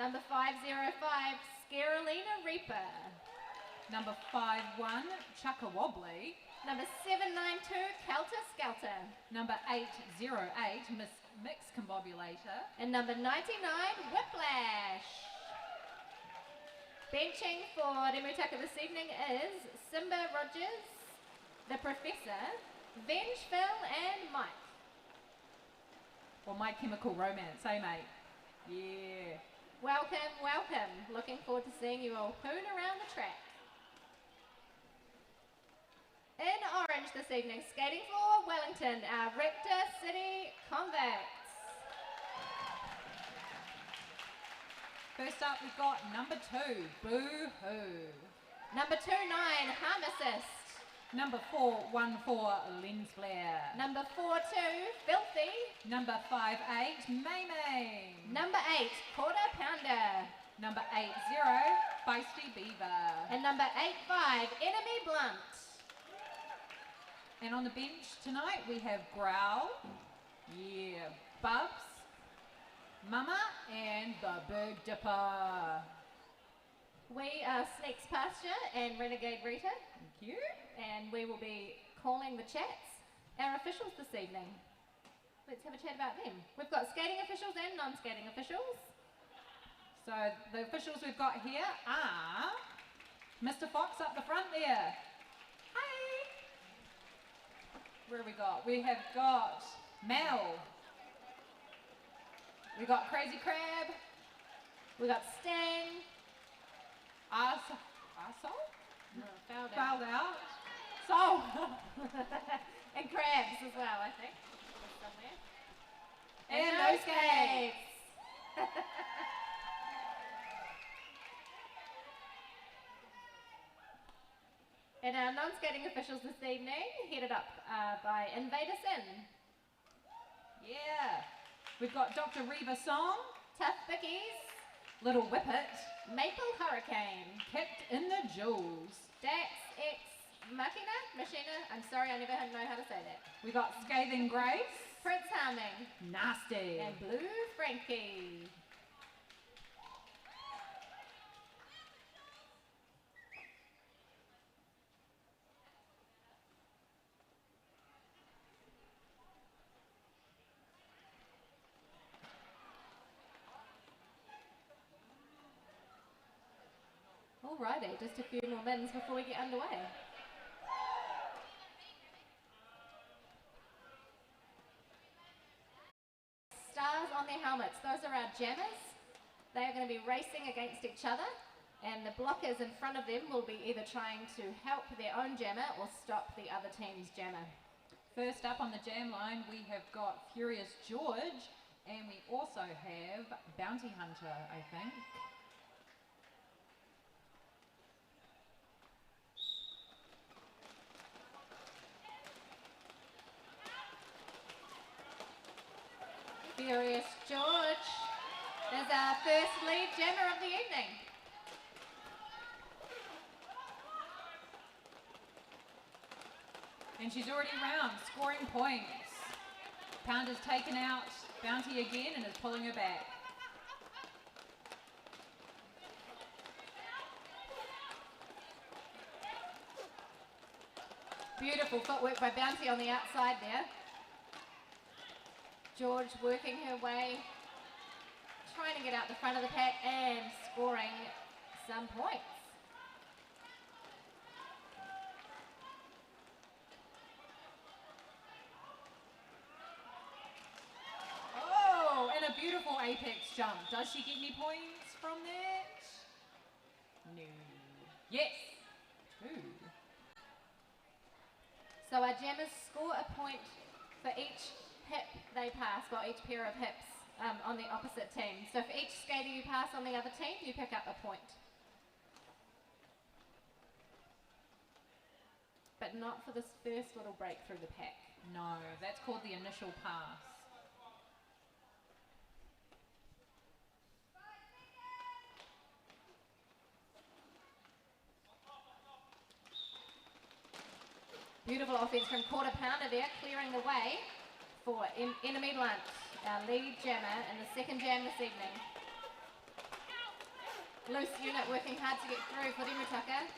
Number 505, Scarolina Reaper. Number 51, Chukka Wobbly. Number 792, Kelter Skelter. Number 808, Mix Combobulator. And number 99, Whiplash. Benching for Remutaka this evening is Simba Rogers, the Professor, Vengeville and Mike. Or My Chemical Romance, eh mate? Yeah. Welcome, welcome. Looking forward to seeing you all hoon around the track. In orange this evening, skating for Wellington, our Rector City Convicts. First up, we've got number 2, Boo Hoo. Number 29, Harm Assist. Number 414, Lens Flare. Number 42, Filthy. Number 58, May May. Number 8, Quarter Pounder. Number 80, Feisty Beaver. And number 85, Enemy Blunt. And on the bench tonight we have Growl, yeah, Bubs, Mama, and the Big Dipper. We are Sneaks Pasture and Renegade Rita. Thank you. And we will be calling the chats, our officials this evening. Let's have a chat about them. We've got skating officials and non-skating officials. So the officials we've got here are Mr. Fox up the front there. Hi. Where have we got? We have got Mel. We got Crazy Crab. We got Stang. Arsehole? No, fouled Fouled out. out. So. And Crabs as well, I think. Somewhere. And no skates. And our non-skating officials this evening, headed up by Invader Sin. Yeah. We've got Dr. Reva Song. Tough Bickies. Little Whippet. Maple Hurricane. Kicked in the jewels. Dax X Machina. I'm sorry, I never know how to say that. We got Scathing Grace. Prince Harming. Nasty. And Blue Frankie. Alrighty, just a few more minutes before we get underway. Stars on their helmets, those are our jammers. They are going to be racing against each other, and the blockers in front of them will be either trying to help their own jammer or stop the other team's jammer. First up on the jam line, we have got Furious George, and we also have Bounty Hunter, I think. Furious George is our first lead jammer of the evening. And she's already round, scoring points. Pounder's taken out Bounty again and is pulling her back. Beautiful footwork by Bounty on the outside there. George working her way, trying to get out the front of the pack and scoring some points. Oh, and a beautiful apex jump. Does she get any points from that? No. Yes. 2. So our jammers score a point for each hip they pass, well, each pair of hips on the opposite team. So for each skater you pass on the other team, you pick up a point. But not for this first little break through the pack. No, that's called the initial pass. Beautiful offense from Quarter Pounder there, clearing the way for Enemy Blunt, our lead jammer in the second jam this evening. Loose unit working hard to get through for Remutaka.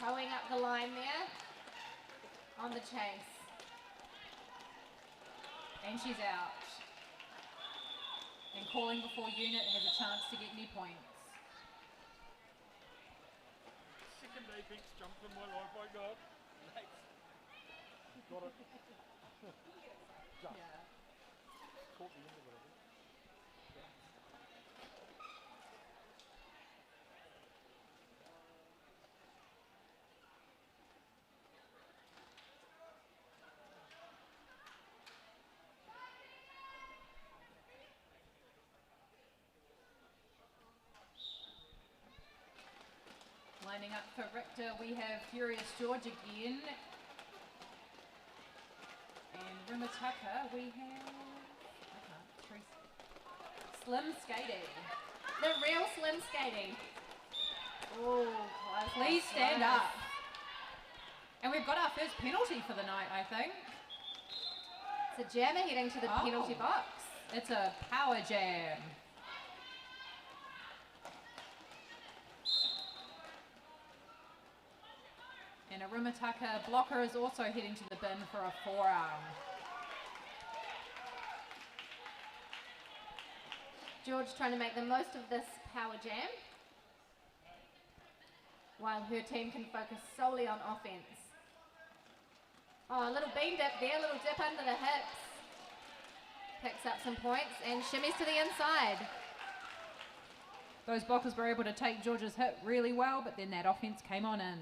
Towing up the line there on the chase. And she's out. And calling before unit has a chance to get any points. Second apex jump in my life, I got. Nice. Got it. Jump. Yeah. Caught the end of it, I think. Lining up for Richter, we have Furious George again. And Remutaka, we have Slim Skatey. The real Slim Skatey. Oh, Please stand up. And we've got our first penalty for the night, I think. It's a jammer heading to the penalty box. It's a power jam. And a Remutaka blocker is also heading to the bin for a forearm. George trying to make the most of this power jam, while her team can focus solely on offense. Oh, a little bean dip there, a little dip under the hips. Picks up some points and shimmies to the inside. Those blockers were able to take George's hit really well, but then that offense came on in.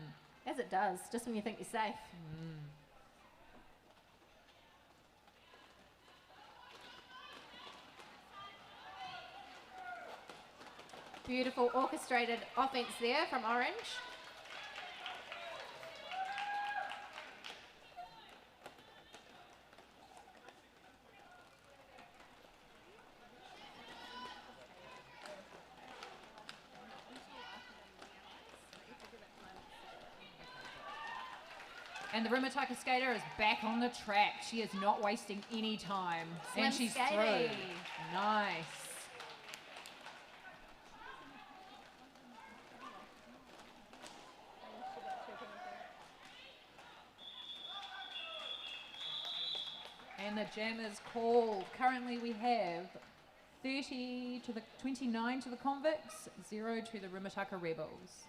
As it does, just when you think you're safe. Beautiful orchestrated offense there from Orange. And the Remutaka skater is back on the track. She is not wasting any time. Slim and she's skating. through. Nice. And the jam is called. Currently we have 30 to the 29 to the Convicts, 0 to the Remutaka Rebels.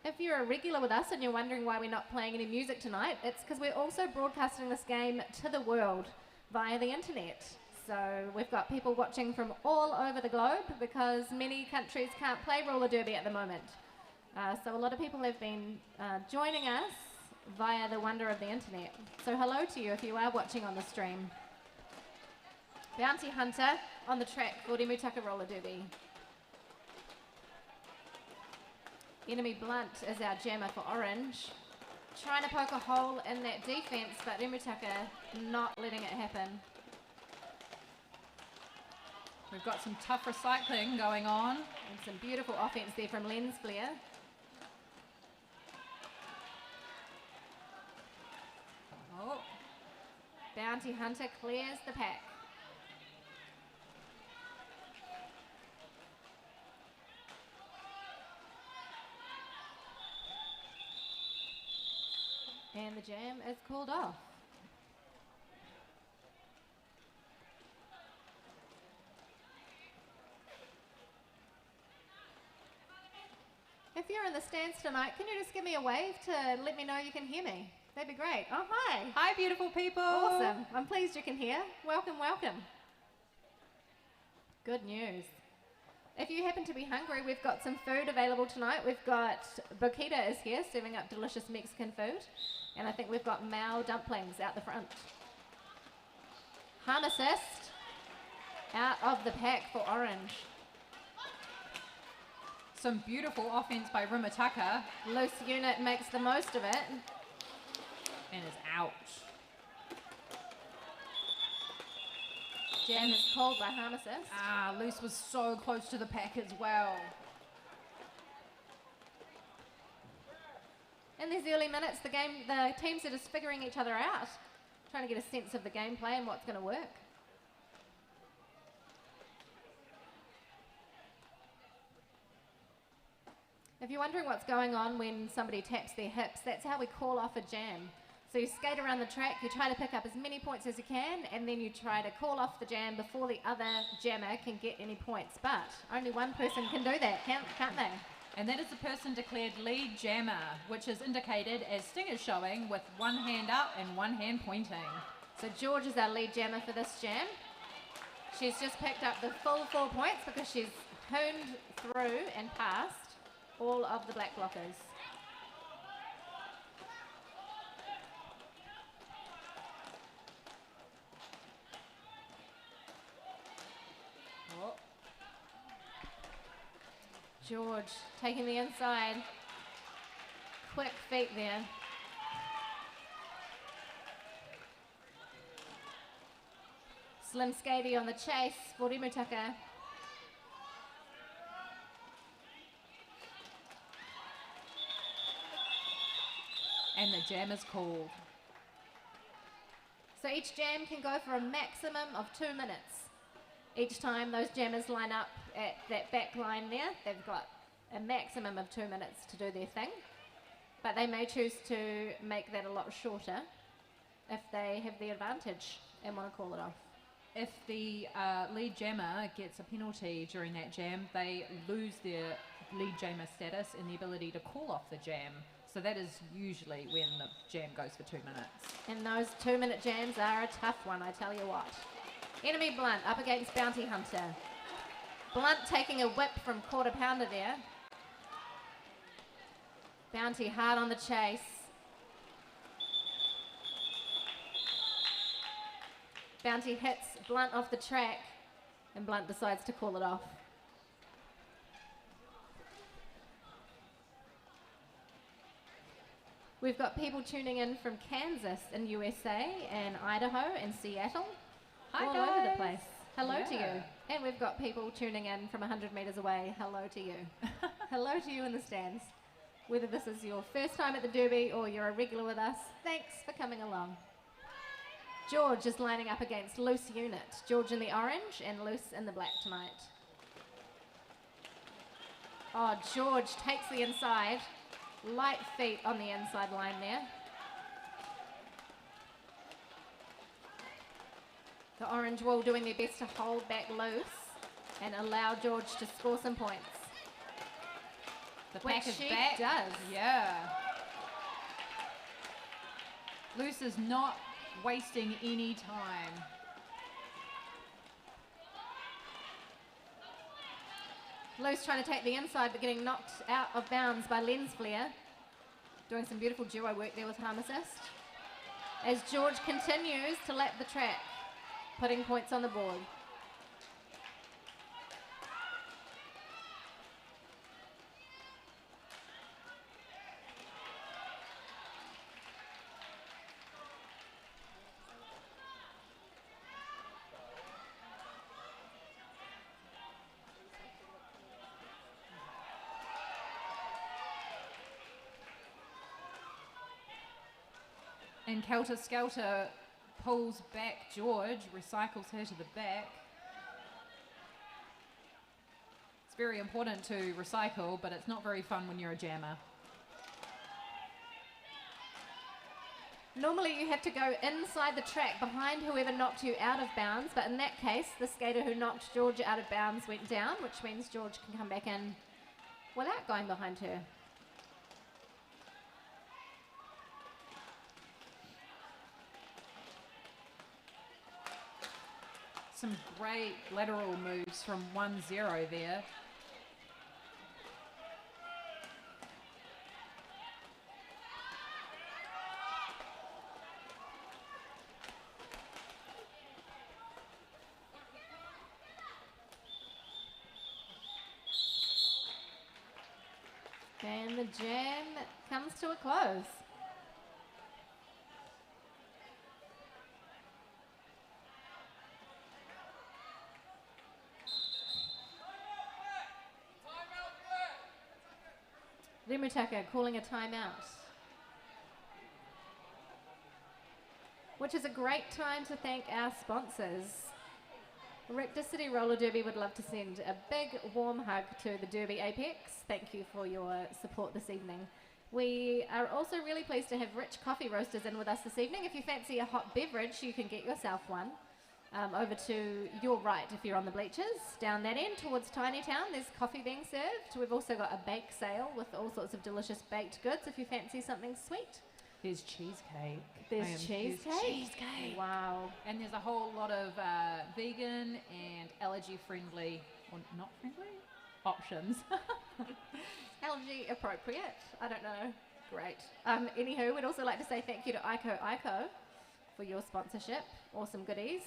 If you're a regular with us and you're wondering why we're not playing any music tonight, it's because we're also broadcasting this game to the world via the internet. So we've got people watching from all over the globe because many countries can't play roller derby at the moment. So a lot of people have been joining us via the wonder of the internet. So hello to you if you are watching on the stream. Bounty Hunter on the track for Remutaka roller derby. Enemy Blunt is our jammer for Orange. Trying to poke a hole in that defense, but Remutaka not letting it happen. We've got some tough recycling going on. And some beautiful offense there from Lens Flare. Oh, Bounty Hunter clears the pack. And the jam is called off. If you're in the stands tonight, can you just give me a wave to let me know you can hear me? That'd be great. Oh, hi. hi, beautiful people. Awesome. I'm pleased you can hear. Welcome, welcome. Good news. If you happen to be hungry, we've got some food available tonight. We've got Boquita is here serving up delicious Mexican food. And I think we've got Mao dumplings out the front. Harm assist out of the pack for Orange. Some beautiful offense by Remutaka. Loose unit makes the most of it. And is out. Jam is called by Harm assist. Ah, Loose was so close to the pack as well. In these early minutes, the teams are just figuring each other out. trying to get a sense of the gameplay and what's going to work. If you're wondering what's going on when somebody taps their hips, that's how we call off a jam. So you skate around the track, you try to pick up as many points as you can, and then you try to call off the jam before the other jammer can get any points. But only one person can do that, can't they? And that is the person declared lead jammer, which is indicated as stingers showing with one hand up and one hand pointing. So George is our lead jammer for this jam. She's just picked up the full 4 points because she's honed through and past all of the black blockers. Oh. George taking the inside. Quick feet there. Slim Skatey on the chase for Remutaka. And the jam is called. So each jam can go for a maximum of 2 minutes. Each time those jammers line up at that back line there, they've got a maximum of 2 minutes to do their thing. But they may choose to make that a lot shorter if they have the advantage and want to call it off. If the lead jammer gets a penalty during that jam, they lose their lead jammer status and the ability to call off the jam. So that is usually when the jam goes for 2 minutes. And those 2 minute jams are a tough one, I tell you what. Enemy Blunt up against Bounty Hunter. Blunt taking a whip from Quarter Pounder there. Bounty hard on the chase. Bounty hits Blunt off the track and Blunt decides to call it off. We've got people tuning in from Kansas in USA and Idaho and Seattle. Hi all guys. over the place. Hello to Yeah. you. And we've got people tuning in from 100 metres away. Hello to you. Hello to you in the stands. Whether this is your first time at the Derby or you're a regular with us, thanks for coming along. George is lining up against Loose Unit. George in the orange and Loose in the black tonight. Oh, George takes the inside. Light feet on the inside line there. The orange wall doing their best to hold back Loose and allow George to score some points. The Which pack is she back. does. Yeah. Loose is not wasting any time. Loose trying to take the inside but getting knocked out of bounds by Lens Flare. Doing some beautiful duo work there with Harm Assist. As George continues to lap the track, putting points on the board. And Kelter Skelter pulls back George, recycles her to the back. It's very important to recycle, but it's not very fun when you're a jammer. Normally you have to go inside the track behind whoever knocked you out of bounds, but in that case, the skater who knocked George out of bounds went down, which means George can come back in without going behind her. Some great lateral moves from 1-0 there. And the jam comes to a close. Remutaka calling a timeout. which is a great time to thank our sponsors. Rector City Roller Derby would love to send a big warm hug to the Derby Apex. Thank you for your support this evening. We are also really pleased to have Rich Coffee Roasters in with us this evening. If you fancy a hot beverage, you can get yourself one. Over to your right if you're on the bleachers. Down that end towards Tiny Town, there's coffee being served. We've also got a bake sale with all sorts of delicious baked goods if you fancy something sweet. There's cheesecake. There's cheesecake. Wow. And there's a whole lot of vegan and allergy-friendly, or not friendly, options. Allergy appropriate. I don't know. Great. Anywho, we'd also like to say thank you to Ico for your sponsorship. Awesome goodies.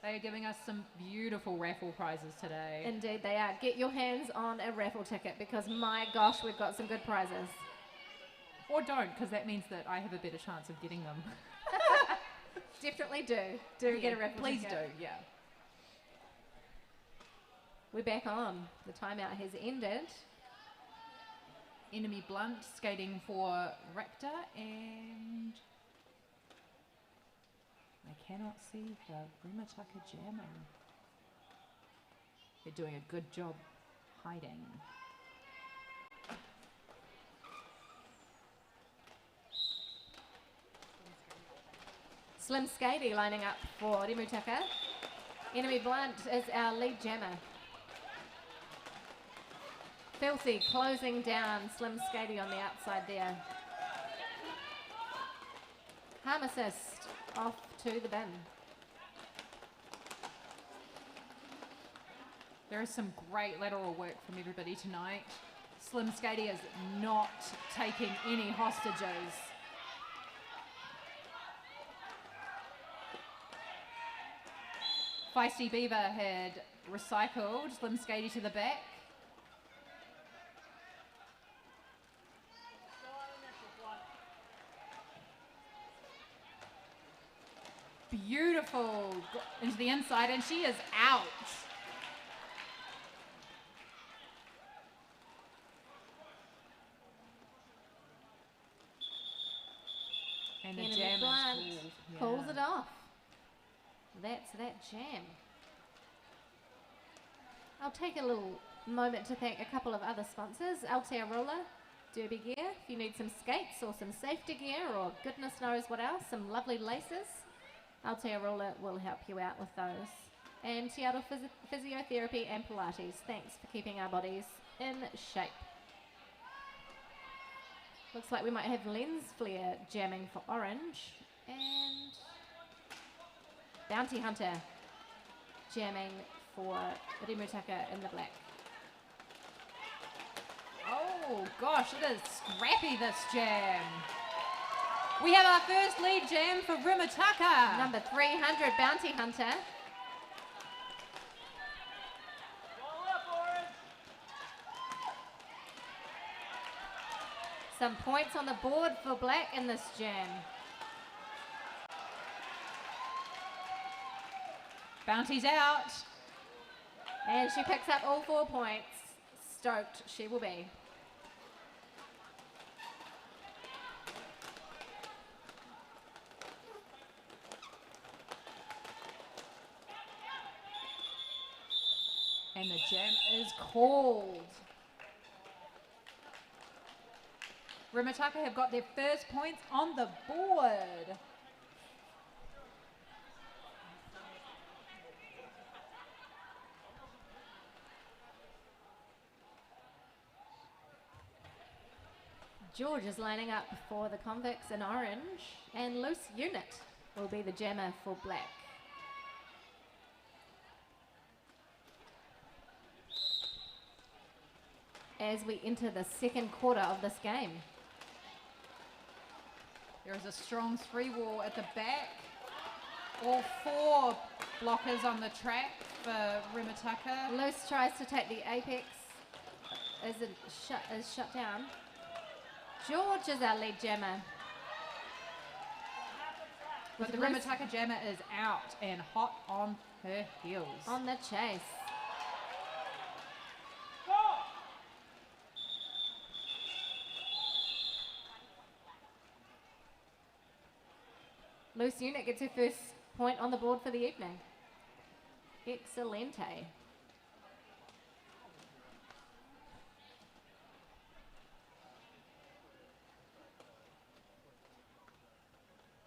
They are giving us some beautiful raffle prizes today. Indeed they are. Get your hands on a raffle ticket because my gosh, we've got some good prizes. Or don't, because that means that I have a better chance of getting them. Definitely do. Get a raffle please ticket. do, yeah. We're back on. The timeout has ended. Enemy Blunt skating for Rector, and I cannot see the Remutaka jamming. They're doing a good job hiding. Slim Skady lining up for Remutaka. Enemy Blunt is our lead jammer. Filthy closing down Slim Skady on the outside there. Harm assist off to the bin. There is some great lateral work from everybody tonight. Slim Skady is not taking any hostages. Feisty Beaver had recycled Slim Skady to the back. Beautiful into the inside, and she is out. And the Enemy jam Blunt is pulls it off. That's that jam. I'll take a little moment to thank a couple of other sponsors. Aotearoa Derby Gear. If you need some skates or some safety gear or goodness knows what else, some lovely laces, Aotearoa will help you out with those. And Seattle Physiotherapy and Pilates. Thanks for keeping our bodies in shape. Looks like we might have Lens Flare jamming for orange. And Bounty Hunter jamming for Remutaka in the black. Oh gosh, it is scrappy, this jam. We have our first lead jam for Remutaka. Number 300 Bounty Hunter. Some points on the board for black in this jam. Bounty's out. And she picks up all 4 points. Stoked she will be. And the jam is called. Remutaka have got their first points on the board. George is lining up for the Convicts in orange, and Loose Unit will be the jammer for black. As we enter the second quarter of this game. There is a strong 3-wall at the back. All 4 blockers on the track for Remutaka. Loose tries to take the apex, is shut down. George is our lead jammer. But the Remutaka jammer is out and hot on her heels. On the chase. Loose unit gets her first point on the board for the evening. Excelente.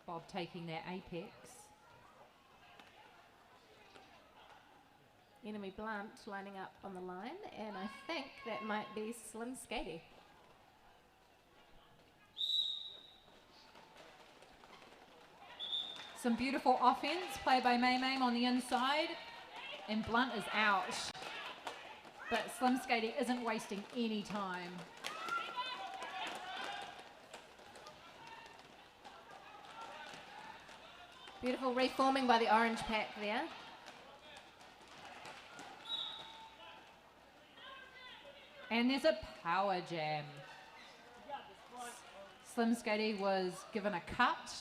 Bob taking that apex. Enemy Blunt lining up on the line, and I think that might be Slim Skady. Some beautiful offense played by May on the inside, and Blunt is out. But Slim Skady isn't wasting any time. Beautiful reforming by the orange pack there. And there's a power jam. Slim Skady was given a cut.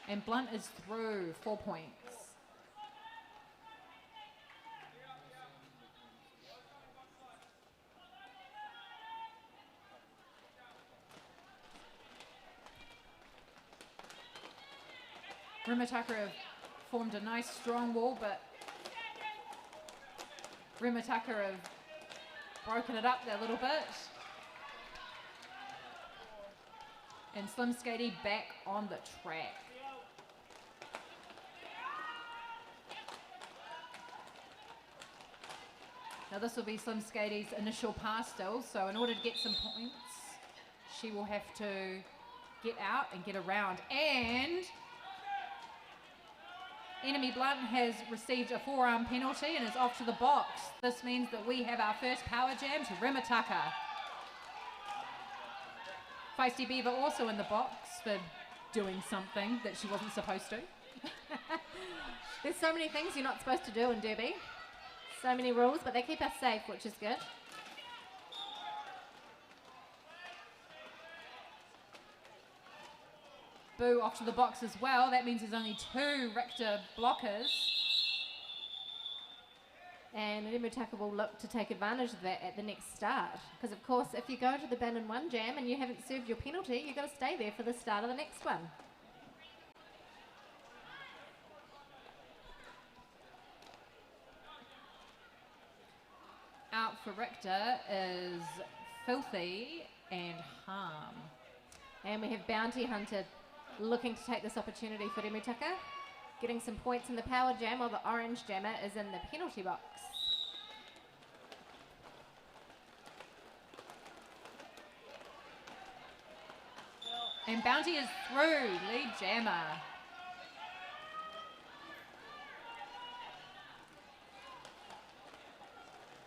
And Blunt is through, 4 points. Remutaka have formed a nice strong wall, but Remutaka have broken it up a little bit. And Slim Skady back on the track. Now this will be Slim Skady's initial pass still, so in order to get some points, she will have to get out and get around. And Enemy Blunt has received a forearm penalty and is off to the box. This means that we have our first power jam to Remutaka. Feisty Beaver also in the box for doing something that she wasn't supposed to. There's so many things you're not supposed to do in Derby. So many rules, but they keep us safe, which is good. Boo off to the box as well. That means there's only 2 Richter blockers. And Remutaka will look to take advantage of that at the next start. Because, of course, if you go to the bin in one jam and you haven't served your penalty, you've got to stay there for the start of the next one. Out for Richter is Filthy and Harm. And we have Bounty Hunter looking to take this opportunity for Remutaka. Getting some points in the power jam, while the orange jammer is in the penalty box. And Bounty is through, lead jammer.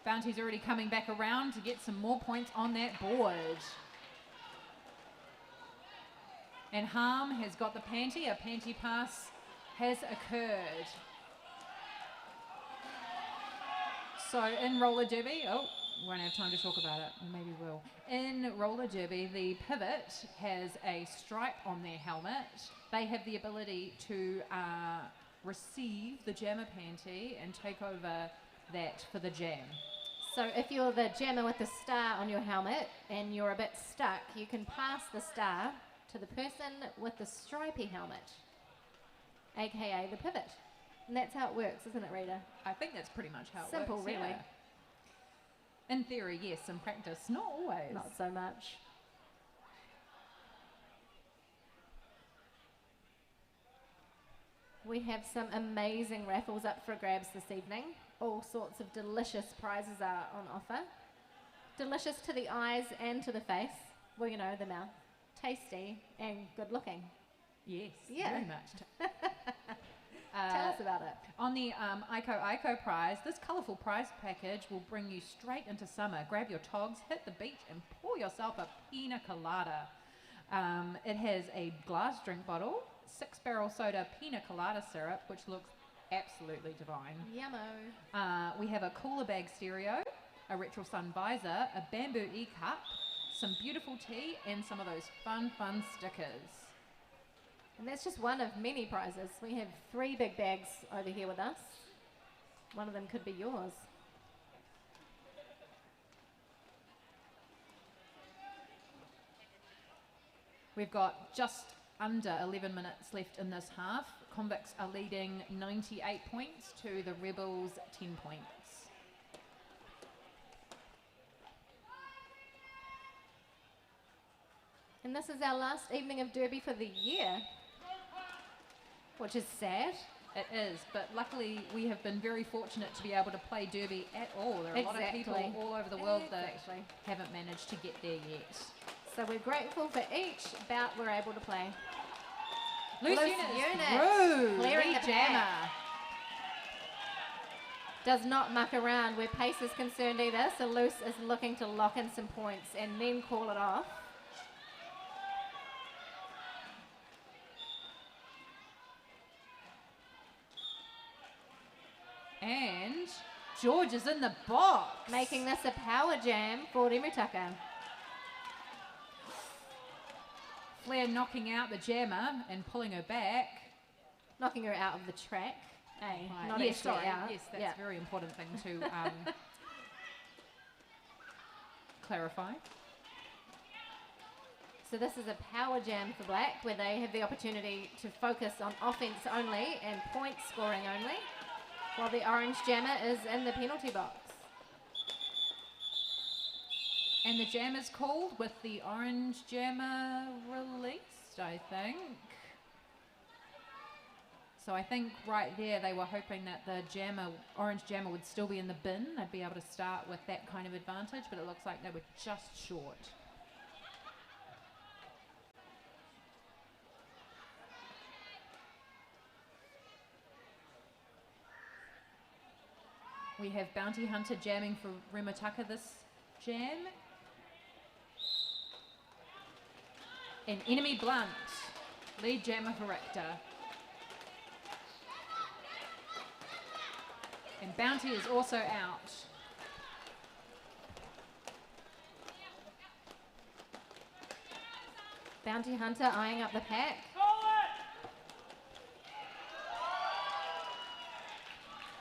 Bounty's already coming back around to get some more points on that board. And Harm has got the panty. A panty pass has occurred. So in roller derby, won't have time to talk about it. Maybe we'll. In roller derby, the pivot has a stripe on their helmet. They have the ability to receive the jammer panty and take over that for the jam. So if you're the jammer with the star on your helmet and you're a bit stuck, you can pass the star to the person with the stripy helmet, aka the pivot. And that's how it works, isn't it, Rita? I think that's pretty much how it Simple, works. really. Yeah. In theory, yes. In practice, not always. Not so much. We have some amazing raffles up for grabs this evening. All sorts of delicious prizes are on offer. Delicious to the eyes and to the face. Well, you know, the mouth. Tasty and good looking. Yes, Yeah. very much. Tell us about it. On the Ico prize, this colourful prize package will bring you straight into summer. Grab your togs, hit the beach and pour yourself a pina colada. It has a glass drink bottle, 6-barrel soda pina colada syrup, which looks absolutely divine. Yummo. We have a cooler bag stereo, a retro sun visor, a bamboo e-cup, some beautiful tea and some of those fun stickers. And that's just one of many prizes. We have 3 big bags over here with us. One of them could be yours. We've got just under 11 minutes left in this half. Convicts are leading 98 points to the Rebels 10 points. And this is our last evening of Derby for the year, which is sad. It is, but luckily we have been very fortunate to be able to play Derby at all. There are a lot of people all over the world that haven't managed to get there yet. So we're grateful for each bout we're able to play. Loose unit through, clearing lead the jammer. pack. Does not muck around where pace is concerned either, so Loose is looking to lock in some points and then call it off. And George is in the box. Making this a power jam for Remutaka. Flair knocking out the jammer and pulling her back. Knocking her out of the track. Hey, Right. not Yes, actually sorry. out. Yes, that's a very important thing to clarify. So this is a power jam for Black, where they have the opportunity to focus on offense only and point scoring only, while the orange jammer is in the penalty box. And the jam is called with the orange jammer released, I think. So I think right there they were hoping that the orange jammer would still be in the bin. They'd be able to start with that kind of advantage, but it looks like they were just short. We have Bounty Hunter jamming for Remutaka this jam. And Enemy Blunt, lead jammer for Richter. And Bounty is also out. Bounty Hunter eyeing up the pack.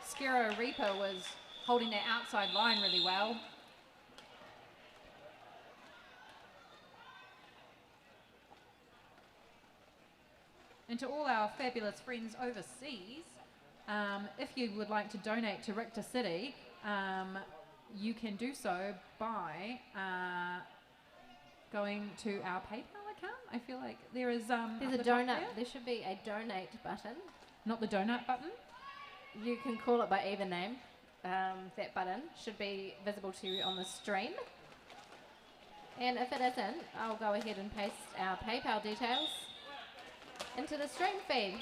Skero Reaper was holding that outside line really well. And to all our fabulous friends overseas, if you would like to donate to Richter City, you can do so by going to our PayPal account. I feel like there is There's a donut. There should be a donate button. Not the donut button. You can call it by either name. That button should be visible to you on the stream. And if it isn't, I'll go ahead and paste our PayPal details into the stream feed.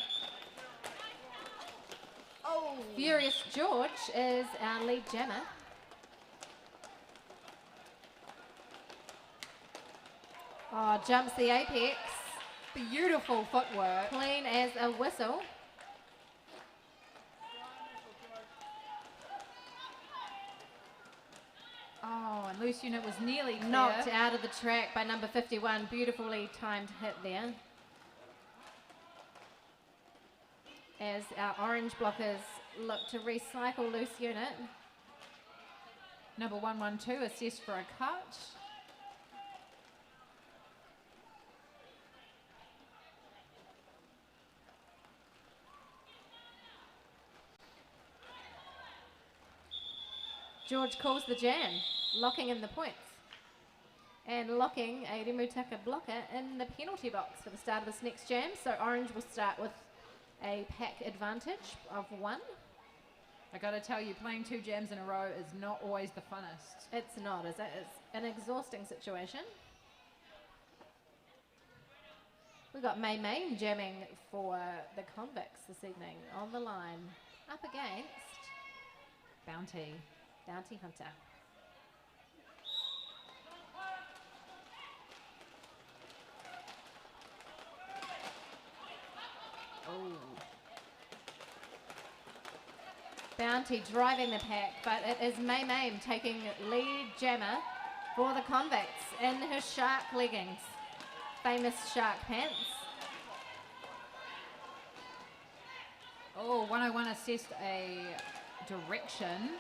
Oh! Furious George is our lead jammer. Oh, jumps the apex. Beautiful footwork. Clean as a whistle. Oh, and loose unit was nearly clear. Knocked out of the track by number 51. Beautifully timed hit there. As our orange blockers look to recycle loose unit. Number 112 assessed for a cut. George calls the jam, locking in the points. And locking a Remutaka blocker in the penalty box for the start of this next jam. So orange will start with a pack advantage of 1. I gotta tell you, playing 2 jams in a row is not always the funnest. It's not, is it? It's an exhausting situation. We've got May May jamming for the Convicts this evening on the line. Up against Bounty Hunter. Oh. Bounty driving the pack, but it is May May taking lead jammer for the Convicts in her shark leggings. Famous shark pants. Oh, 101 assessed a direction.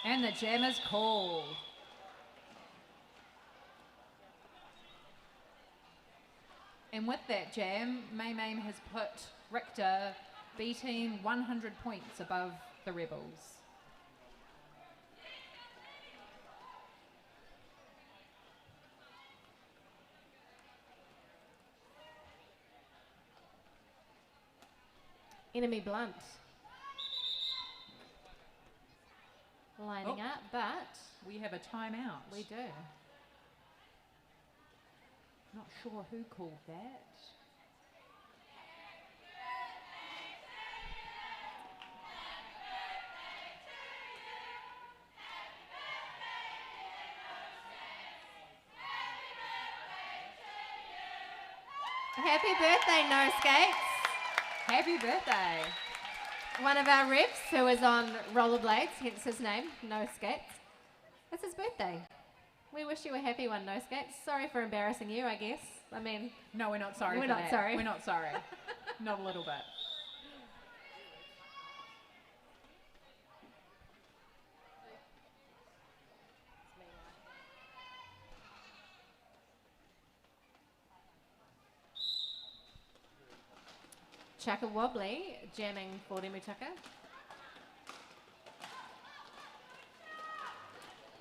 And the jam is called. And with that jam, May has put Richter B team 100 points above the Rebels. Enemy blunt. Lining up, but we have a timeout. We do. Not sure who called that. Happy birthday, No Skates. Happy birthday. One of our reps who is on rollerblades, hence his name, No Skates. It's his birthday. We wish you a happy one, No Skates. Sorry for embarrassing you, I guess. I mean... No, we're not sorry We're for not that. sorry. We're not sorry. Not a little bit. Chaka Wobbly jamming for Remutaka.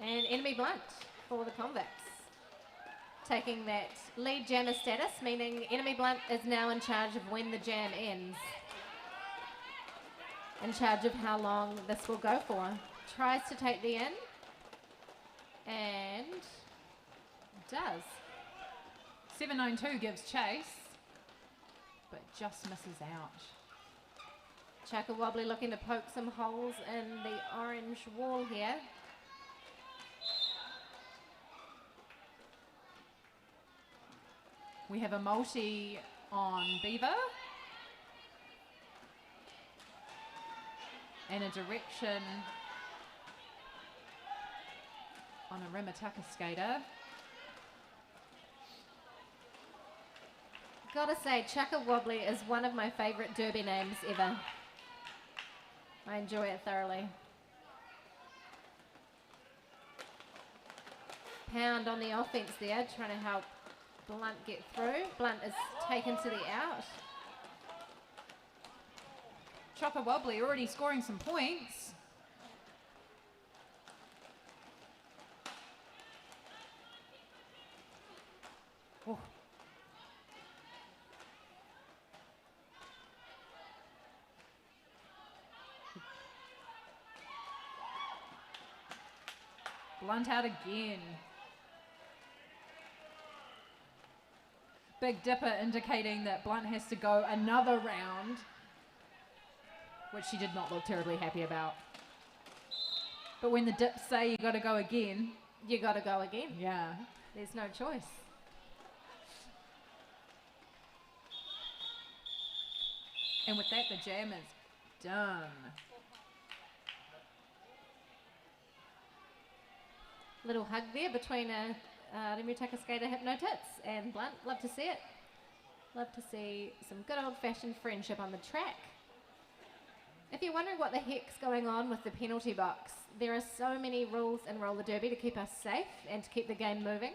And Enemy Blunt for the Convicts. Taking that lead jammer status, meaning Enemy Blunt is now in charge of when the jam ends. In charge of how long this will go for. Tries to take the in. And does. 792 gives chase, but just misses out. Chaka Wobbly looking to poke some holes in the orange wall here. We have a multi on Beaver. And a direction on a Remutaka skater. Gotta say, Chaka Wobbly is one of my favourite derby names ever. I enjoy it thoroughly. Pound on the offence there, trying to help Blunt get through. Blunt is taken to the out. Chaka Wobbly already scoring some points. Oh. Blunt out again. Big Dipper indicating that Blunt has to go another round, which she did not look terribly happy about. But when the dips say you got to go again, you got to go again. Yeah. There's no choice. And with that, the jam is done. Little hug there between a Remutaka skater Hypno Tits and Blunt. Love to see it. Love to see some good old-fashioned friendship on the track. If you're wondering what the heck's going on with the penalty box, there are so many rules in roller derby to keep us safe and to keep the game moving.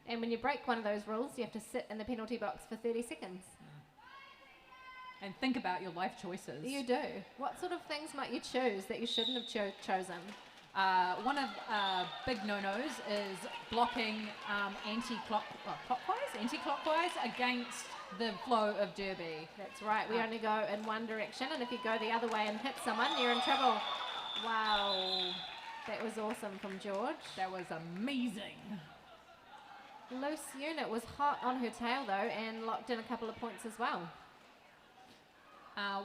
And when you break one of those rules, you have to sit in the penalty box for 30 seconds. And think about your life choices. You do. What sort of things might you choose that you shouldn't have chosen? One of big no-nos is blocking anti-clockwise against the flow of derby. That's right. We only go in one direction, and if you go the other way and hit someone, you're in trouble. Wow. That was awesome from George. That was amazing. Loose Unit was hot on her tail, though, and locked in a couple of points as well.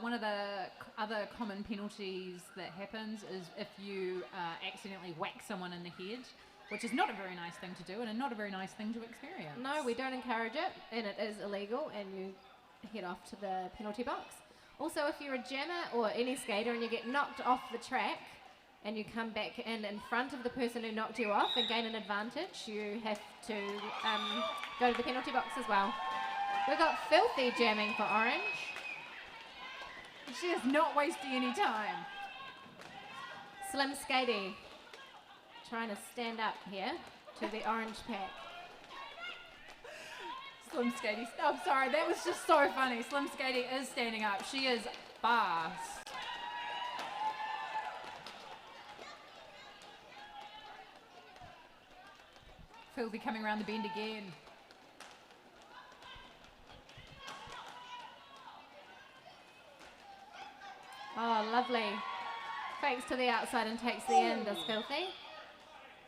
One of the other common penalties that happens is if you accidentally whack someone in the head, which is not a very nice thing to do and not a very nice thing to experience. No, we don't encourage it, and it is illegal, and you head off to the penalty box. Also, if you're a jammer or any skater and you get knocked off the track and you come back in front of the person who knocked you off and gain an advantage, you have to go to the penalty box as well. We've got Filthy jamming for Orange. She is not wasting any time. Slim Skatey trying to stand up here to the orange pack. Slim Skatey. Oh, sorry, that was just so funny. Slim Skatey is standing up. She is fast. Filthy coming around the bend again. Oh, lovely. Fakes to the outside and takes the end, does Filthy.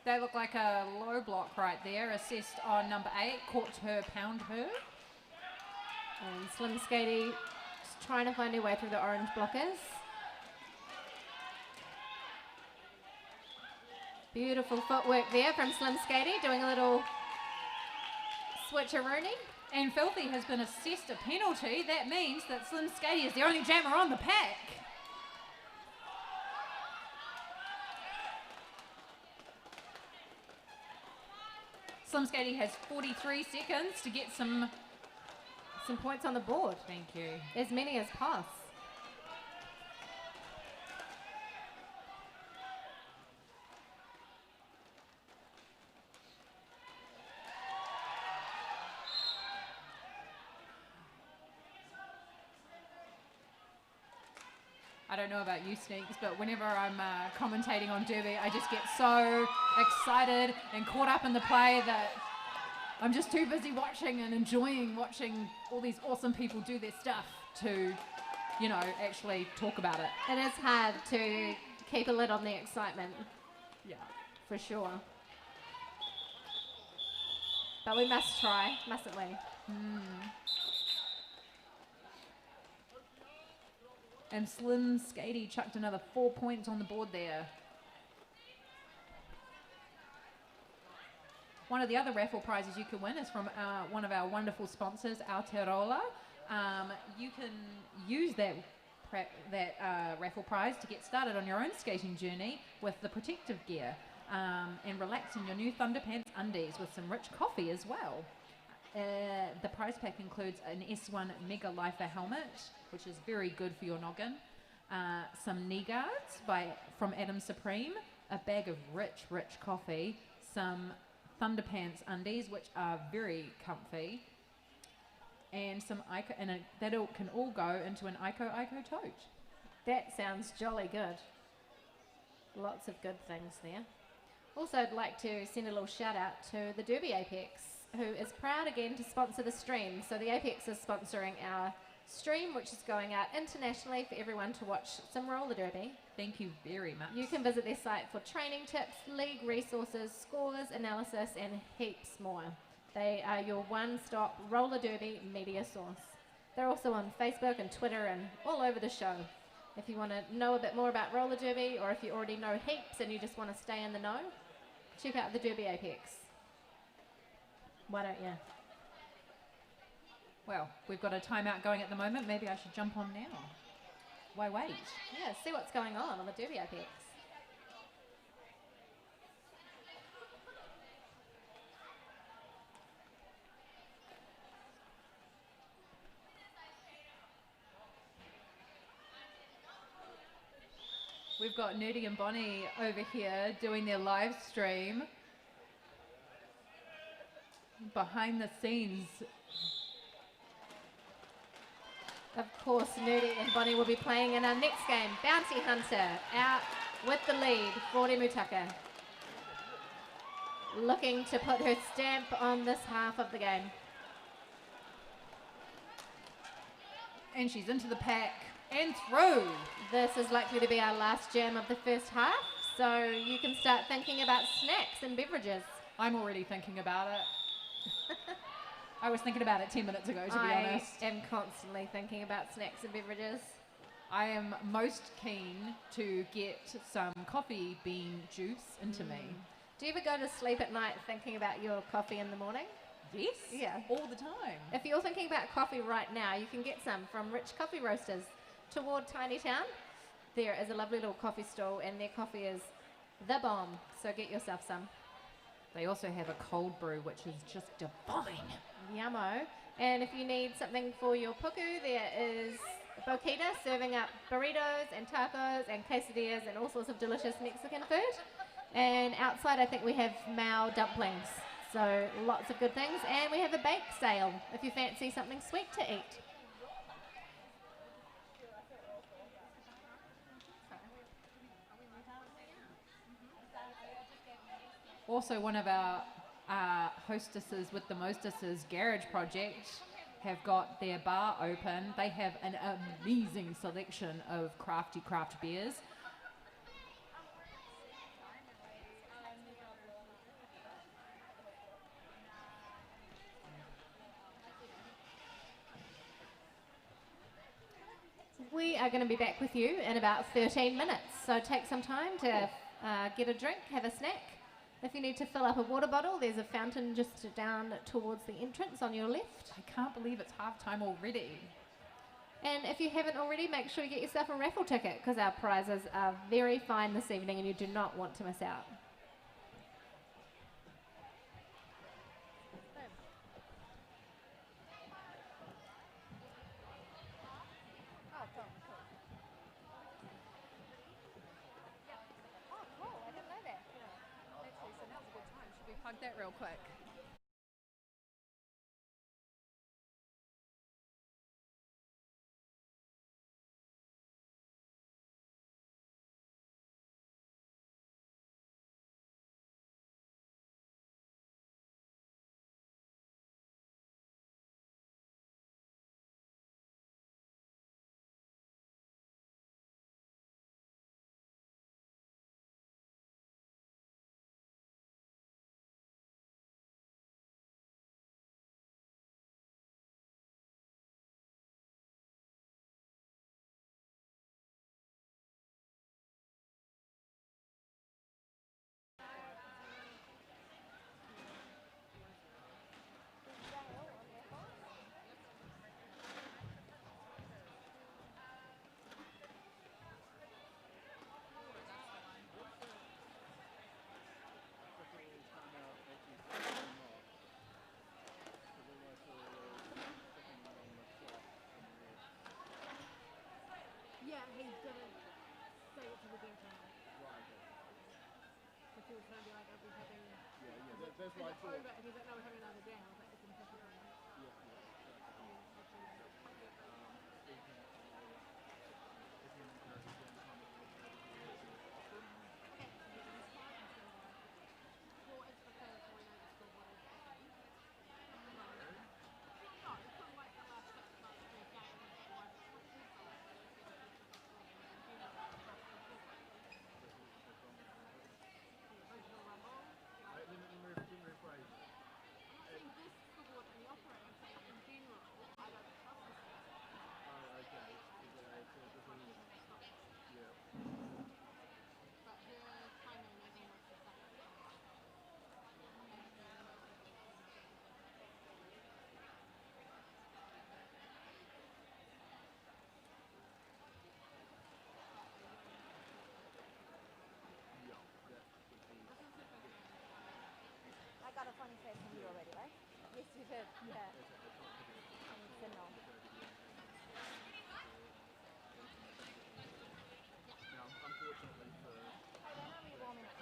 That looked like a low block right there. Assessed on number 8. Caught her, pound her. And Slim Skatey just trying to find her way through the orange blockers. Beautiful footwork there from Slim Skatey, doing a little switcheroony. And Filthy has been assessed a penalty. That means that Slim Skatey is the only jammer on the pack. Slim Skatey has 43 seconds to get some points on the board. Thank you. As many as pass. I don't know about you, Sneaks, but whenever I'm commentating on Derby, I just get so excited and caught up in the play that I'm just too busy watching and enjoying watching all these awesome people do their stuff to, you know, actually talk about it. It is hard to keep a lid on the excitement. Yeah. For sure. But we must try, mustn't we? And Slim Skatey chucked another 4 points on the board there. One of the other raffle prizes you can win is from one of our wonderful sponsors, Aotearoa. You can use that raffle prize to get started on your own skating journey with the protective gear and relax in your new Thunderpants undies with some rich coffee as well. The prize pack includes an S1 Mega Lifer helmet, which is very good for your noggin, some knee guards from Adam Supreme, a bag of rich coffee, some Thunderpants undies, which are very comfy, and some Ico, and that can all go into an Ico tote. That sounds jolly good. Lots of good things there. Also, I'd like to send a little shout out to the Derby Apex, who is proud again to sponsor the stream. So the Apex is sponsoring our stream, which is going out internationally for everyone to watch some roller derby. Thank you very much. You can visit their site for training tips, league resources, scores, analysis, and heaps more. They are your one-stop roller derby media source. They're also on Facebook and Twitter and all over the show. If you want to know a bit more about roller derby, or if you already know heaps and you just want to stay in the know, check out the Derby Apex. Why don't you? Well, we've got a timeout going at the moment. Maybe I should jump on now. Why wait? Yeah, see what's going on the Derby Apex. We've got Nerdy and Bonnie over here doing their live stream. Behind the scenes. Of course, Nerdy and Bonnie will be playing in our next game. Bounty Hunter out with the lead for Remutaka. Looking to put her stamp on this half of the game. And she's into the pack and through. This is likely to be our last jam of the first half, so you can start thinking about snacks and beverages. I'm already thinking about it. I was thinking about it 10 minutes ago, to be honest. I am constantly thinking about snacks and beverages. I am most keen to get some coffee bean juice into me. Do you ever go to sleep at night thinking about your coffee in the morning? Yes, Yeah. all the time. If you're thinking about coffee right now, you can get some from Rich Coffee Roasters toward Tiny Town. There is a lovely little coffee stall, and their coffee is the bomb, so get yourself some. They also have a cold brew, which is just divine. Yummo. And if you need something for your puku, there is Boquita serving up burritos and tacos and quesadillas and all sorts of delicious Mexican food. And outside I think we have Mao dumplings. So lots of good things. And we have a bake sale if you fancy something sweet to eat. Also, one of our hostesses with the mostesses, Garage Project, have got their bar open. They have an amazing selection of craft beers. We are going to be back with you in about 13 minutes. So take some time to get a drink, have a snack. If you need to fill up a water bottle, there's a fountain just down towards the entrance on your left. I can't believe it's halftime already. And if you haven't already, make sure you get yourself a raffle ticket because our prizes are very fine this evening and you do not want to miss out. Plug that real quick. Yeah, he's going to say it to the game channel. Right. Because he was trying to be like, I'll be having... Yeah, that's why I thought. Over, and he's like, no, we're having another jam. I was like, it's impossible. I got a funny face from you already, right? Yes, you did. Yeah. I need to know. Unfortunately for When are we warming up?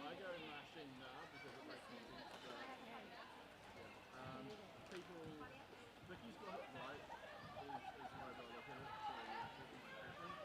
I go in machine now because it makes me think that people, Vicky's got it right, is how I look at it, so yeah, this is my preference.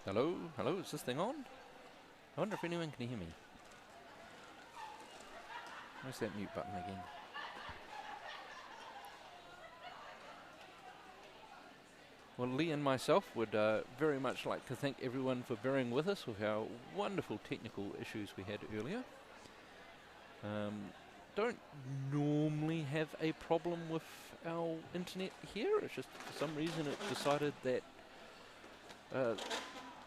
Hello? Hello? Is this thing on? I wonder if anyone can hear me. Where's that mute button again? Well, Lee and myself would very much like to thank everyone for bearing with us with our wonderful technical issues we had earlier. Don't normally have a problem with our internet here. It's just for some reason it decided that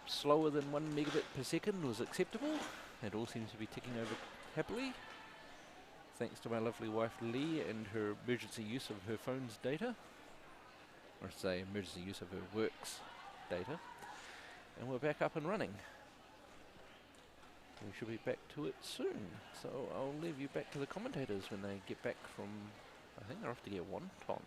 slower than 1 megabit per second was acceptable. It all seems to be ticking over happily, thanks to my lovely wife Lee and her emergency use of her phone's data, or say emergency use of her work's data. And we're back up and running. We should be back to it soon. So I'll leave you back to the commentators when they get back from, I think they're off to get wontons.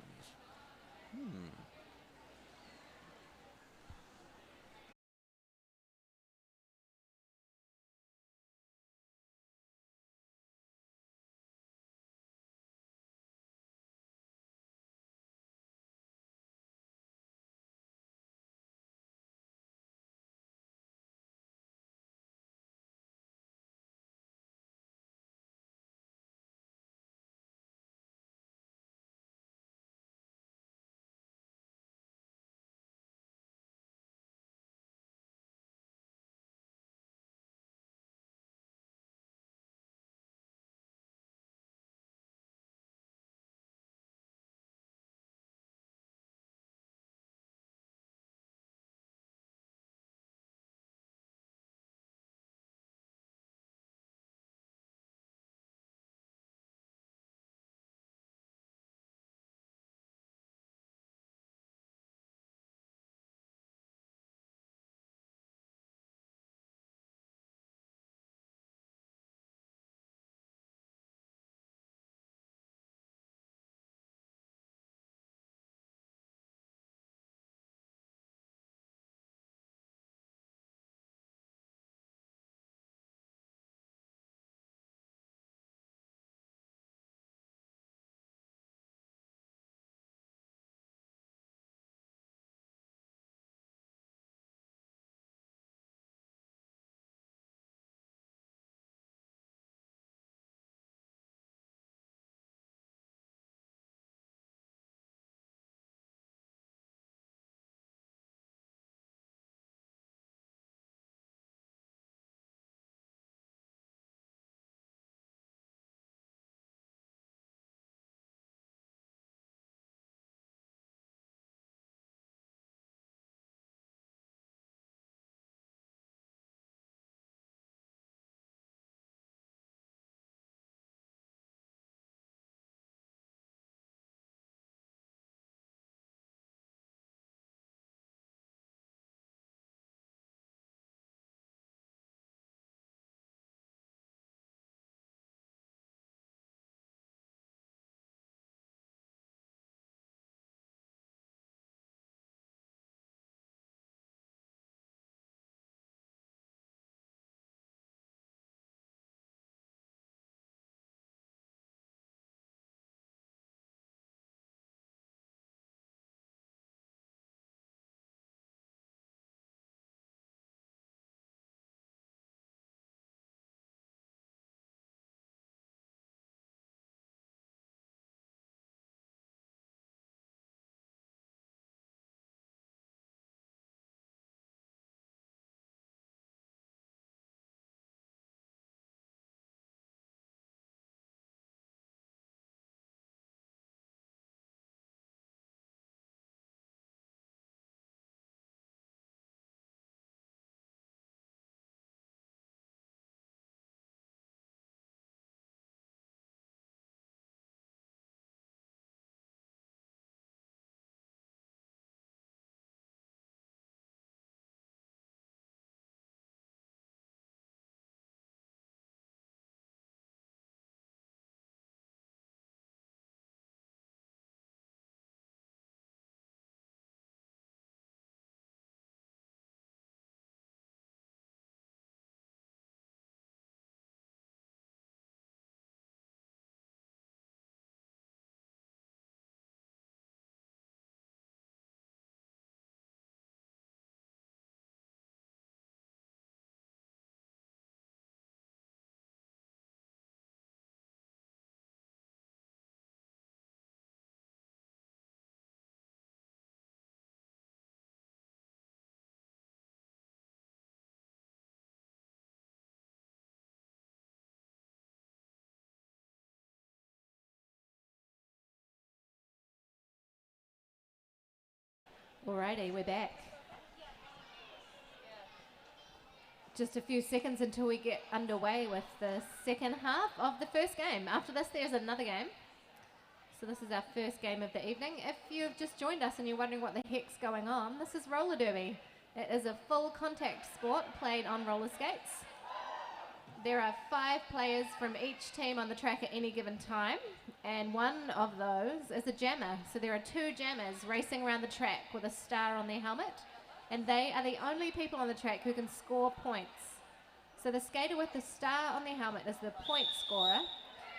Alrighty, we're back. Just a few seconds until we get underway with the second half of the first game. After this, there's another game. So this is our first game of the evening. If you've just joined us and you're wondering what the heck's going on, this is roller derby. It is a full contact sport played on roller skates. There are 5 players from each team on the track at any given time, and one of those is a jammer. So there are 2 jammers racing around the track with a star on their helmet, and they are the only people on the track who can score points. So the skater with the star on their helmet is the point scorer,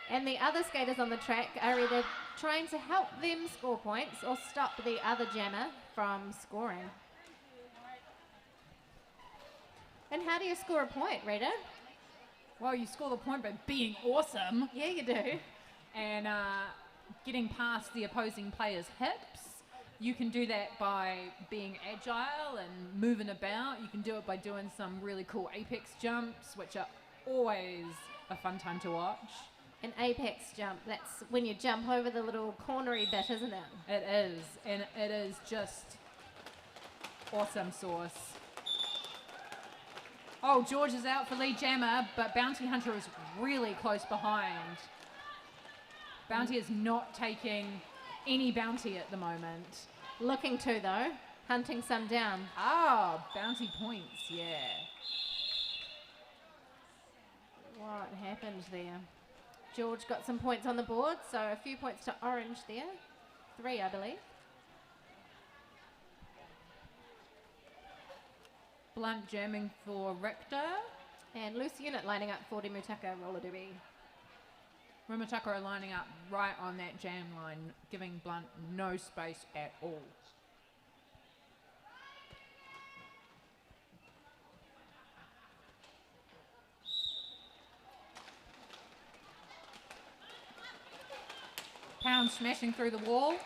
and the other skaters on the track are either trying to help them score points or stop the other jammer from scoring. And how do you score a point, Rita? Well, you score the point by being awesome Yeah, you do. and getting past the opposing player's hips. You can do that by being agile and moving about. You can do it by doing some really cool apex jumps, which are always a fun time to watch. An apex jump, that's when you jump over the little cornery bit, isn't it? It is, and it is just awesome sauce. Oh, George is out for lead jammer, but Bounty Hunter is really close behind. Bounty is not taking any bounty at the moment. Looking to, though, hunting some down. Ah, bounty points, yeah. What happened there? George got some points on the board, so a few points to Orange there. 3, I believe. Blunt jamming for Richter. And loose unit lining up for Remutaka roller derby. Remutaka are lining up right on that jam line, giving Blunt no space at all. Pound smashing through the wall.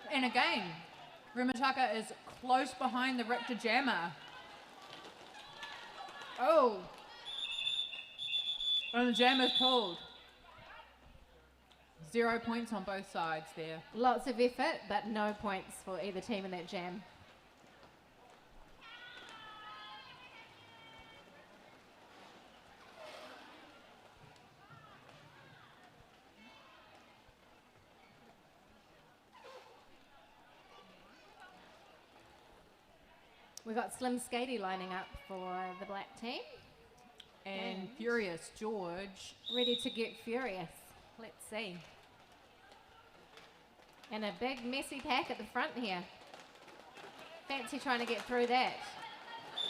And again, Remutaka is close behind the Richter jammer. Oh. And the jammer's pulled. 0 points on both sides there. Lots of effort, but no points for either team in that jam. We've got Slim Skatey lining up for the black team. And Furious George. Ready to get furious. Let's see. And a big messy pack at the front here. Fancy trying to get through that.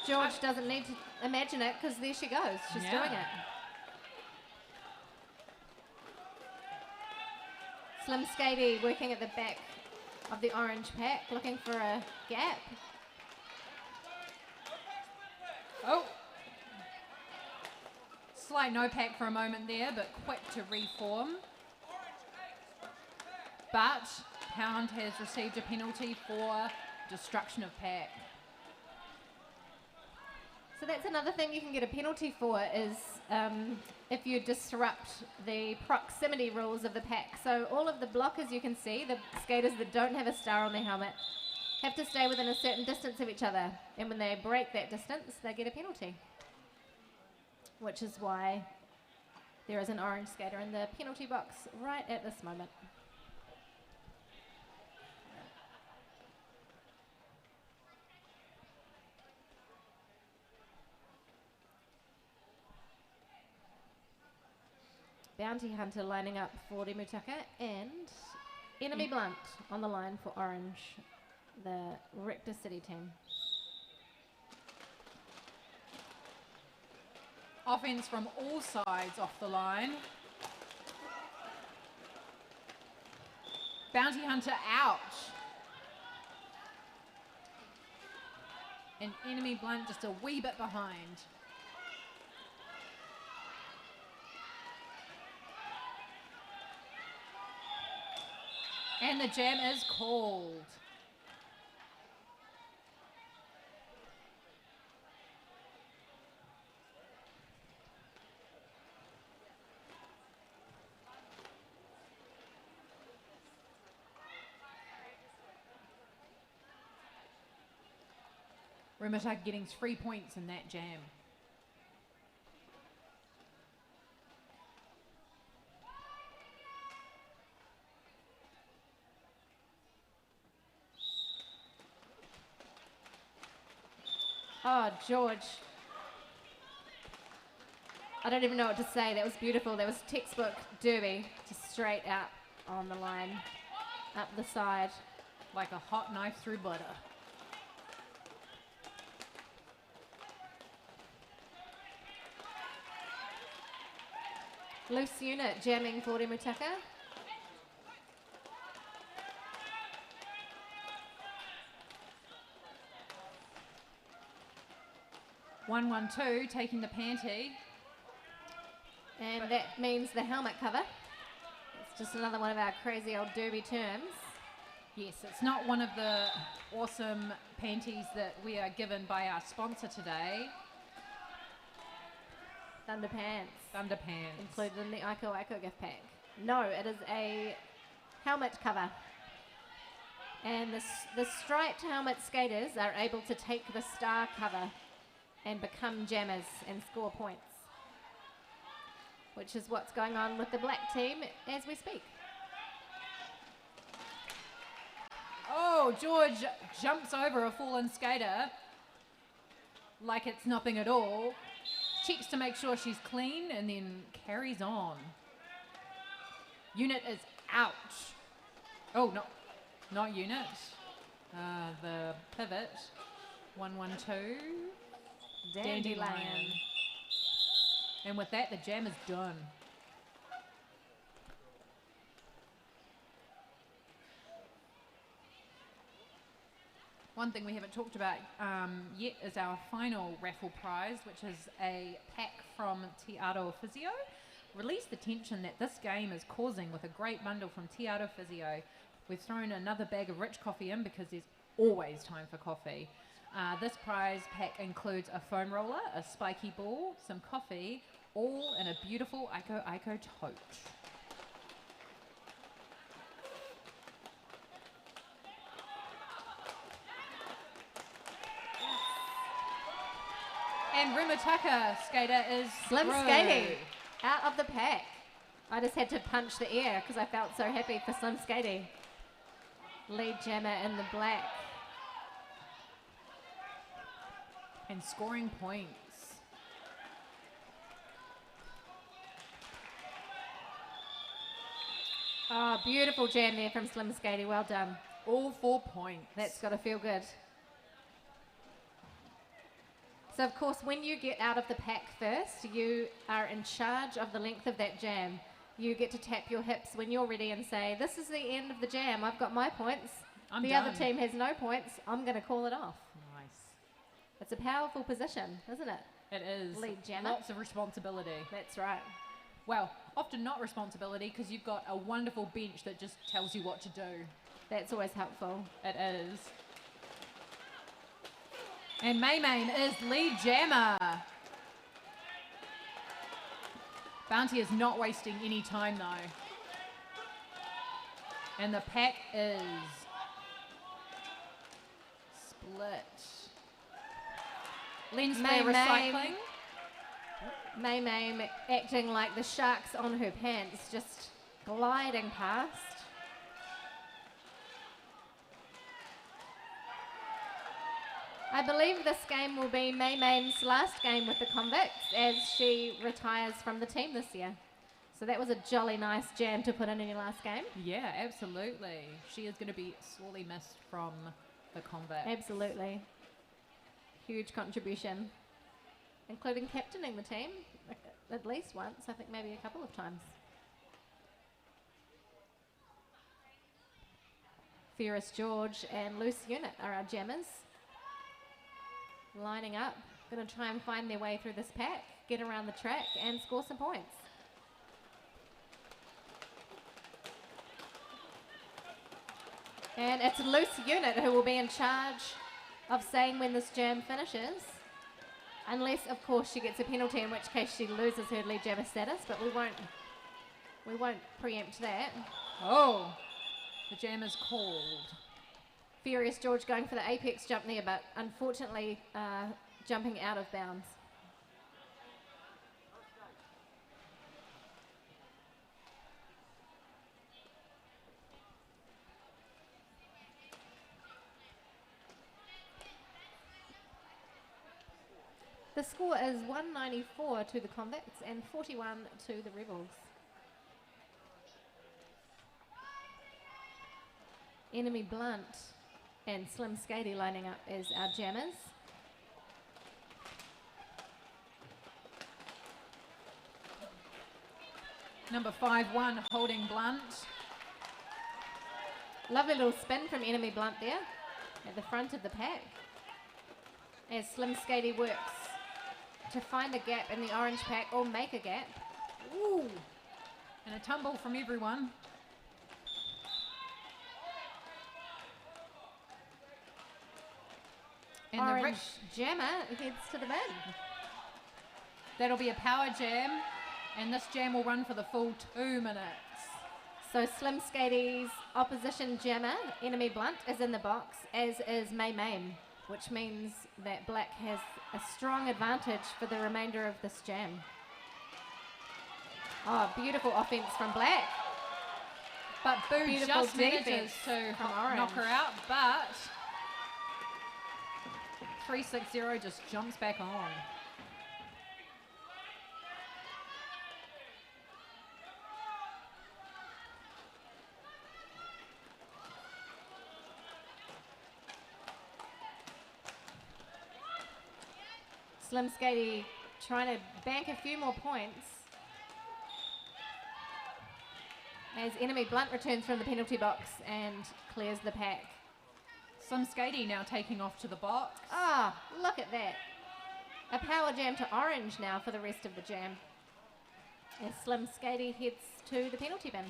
George doesn't need to imagine it because there she goes. She's Yeah. doing it. Slim Skatey working at the back of the orange pack, looking for a gap. Oh. Slight no pack for a moment there, but quick to reform. But Pound has received a penalty for destruction of pack. So that's another thing you can get a penalty for is if you disrupt the proximity rules of the pack. So all of the blockers you can see, the skaters that don't have a star on their helmet, have to stay within a certain distance of each other. And when they break that distance, they get a penalty. Which is why there is an orange skater in the penalty box right at this moment. Bounty Hunter lining up for Remutaka and Enemy Blunt on the line for Orange, the Richter City team. Offense from all sides off the line. Bounty Hunter out. And Enemy Blunt just a wee bit behind. And the jam is called. Remutaka getting 3 points in that jam. Oh, George. I don't even know what to say. That was beautiful. That was textbook derby, just straight out on the line, up the side. Like a hot knife through butter. Loose unit jamming for Remutaka. One, 1, 2, taking the panty. And that means the helmet cover. It's just another one of our crazy old derby terms. Yes, it's not one of the awesome panties that we are given by our sponsor today. Thunderpants. Thunderpants. Included in the Iko Iko gift pack. No, it is a helmet cover. And the striped helmet skaters are able to take the star cover and become jammers and score points, which is what's going on with the black team as we speak. Oh, George jumps over a fallen skater like it's nothing at all. Checks to make sure she's clean and then carries on. Unit is out. Oh, no, not unit. The pivot. 1, 1, 2. Dandelion. And with that, the jam is done. One thing we haven't talked about yet is our final raffle prize, which is a pack from Timeout Physio. Release the tension that this game is causing with a great bundle from Timeout Physio. We've thrown another bag of rich coffee in because there's always time for coffee. This prize pack includes a foam roller, a spiky ball, some coffee, all in a beautiful Iko Iko tote. And Remutaka skater is Slim through. Skatey out of the pack. I just had to punch the air because I felt so happy for Slim Skatey. Lead jammer in the black. And scoring points. Oh, beautiful jam there from Slim Skatey. Well done. All 4 points. That's got to feel good. So, of course, when you get out of the pack first, you are in charge of the length of that jam. You get to tap your hips when you're ready and say, this is the end of the jam. I've got my points. I'm the done. other team has no points. I'm going to call it off. Nice. It's a powerful position, isn't it? It is. Lead jammer. Lots of responsibility. That's right. Well, often not responsibility because you've got a wonderful bench that just tells you what to do. That's always helpful. It is. And Main is lead jammer. Bounty is not wasting any time though. And the pack is split. Lens flare recycling. May acting like the sharks on her pants, just gliding past. I believe this game will be May's last game with the Convicts as she retires from the team this year. So that was a jolly nice jam to put in your last game. Yeah, absolutely. She is going to be sorely missed from the Convicts. Absolutely. Huge contribution, including captaining the team at least once, I think maybe a couple of times. Fierce George and Loose Unit are our jammers. Lining up, going to try and find their way through this pack, get around the track and score some points. And it's Loose Unit who will be in charge of saying when this jam finishes. Unless, of course, she gets a penalty, in which case she loses her lead jammer status, but we won't preempt that. Oh, the jam is called. Furious George going for the apex jump there, but unfortunately jumping out of bounds. The score is 194 to the Convicts and 41 to the Rebels. Enemy Blunt and Slim Skady lining up as our jammers. Number 5-1 holding Blunt. Lovely little spin from Enemy Blunt there at the front of the pack as Slim Skady works to find a gap in the orange pack or make a gap. Ooh. And a tumble from everyone. And Orange the Rick, jammer heads to the bin. that'll be a power jam, and this jam will run for the full 2 minutes. So Slim Skady's opposition jammer, Enemy Blunt, is in the box, as is May Maim, which means that Black has a strong advantage for the remainder of this jam. Oh, beautiful offense from Black. But Boo Beautiful just manages defense to from knock her Orange. out, but 360 just jumps back on. Slim Skady trying to bank a few more points as Enemy Blunt returns from the penalty box and clears the pack. Slim Skady now taking off to the box. Ah, look at that. A power jam to Orange now for the rest of the jam as Slim Skady heads to the penalty bin.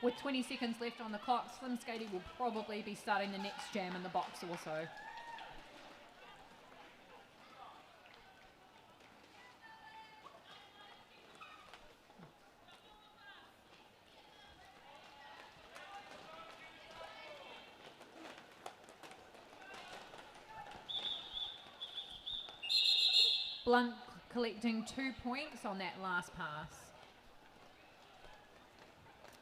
With 20 seconds left on the clock, Slim Skady will probably be starting the next jam in the box also. Blunt collecting 2 points on that last pass.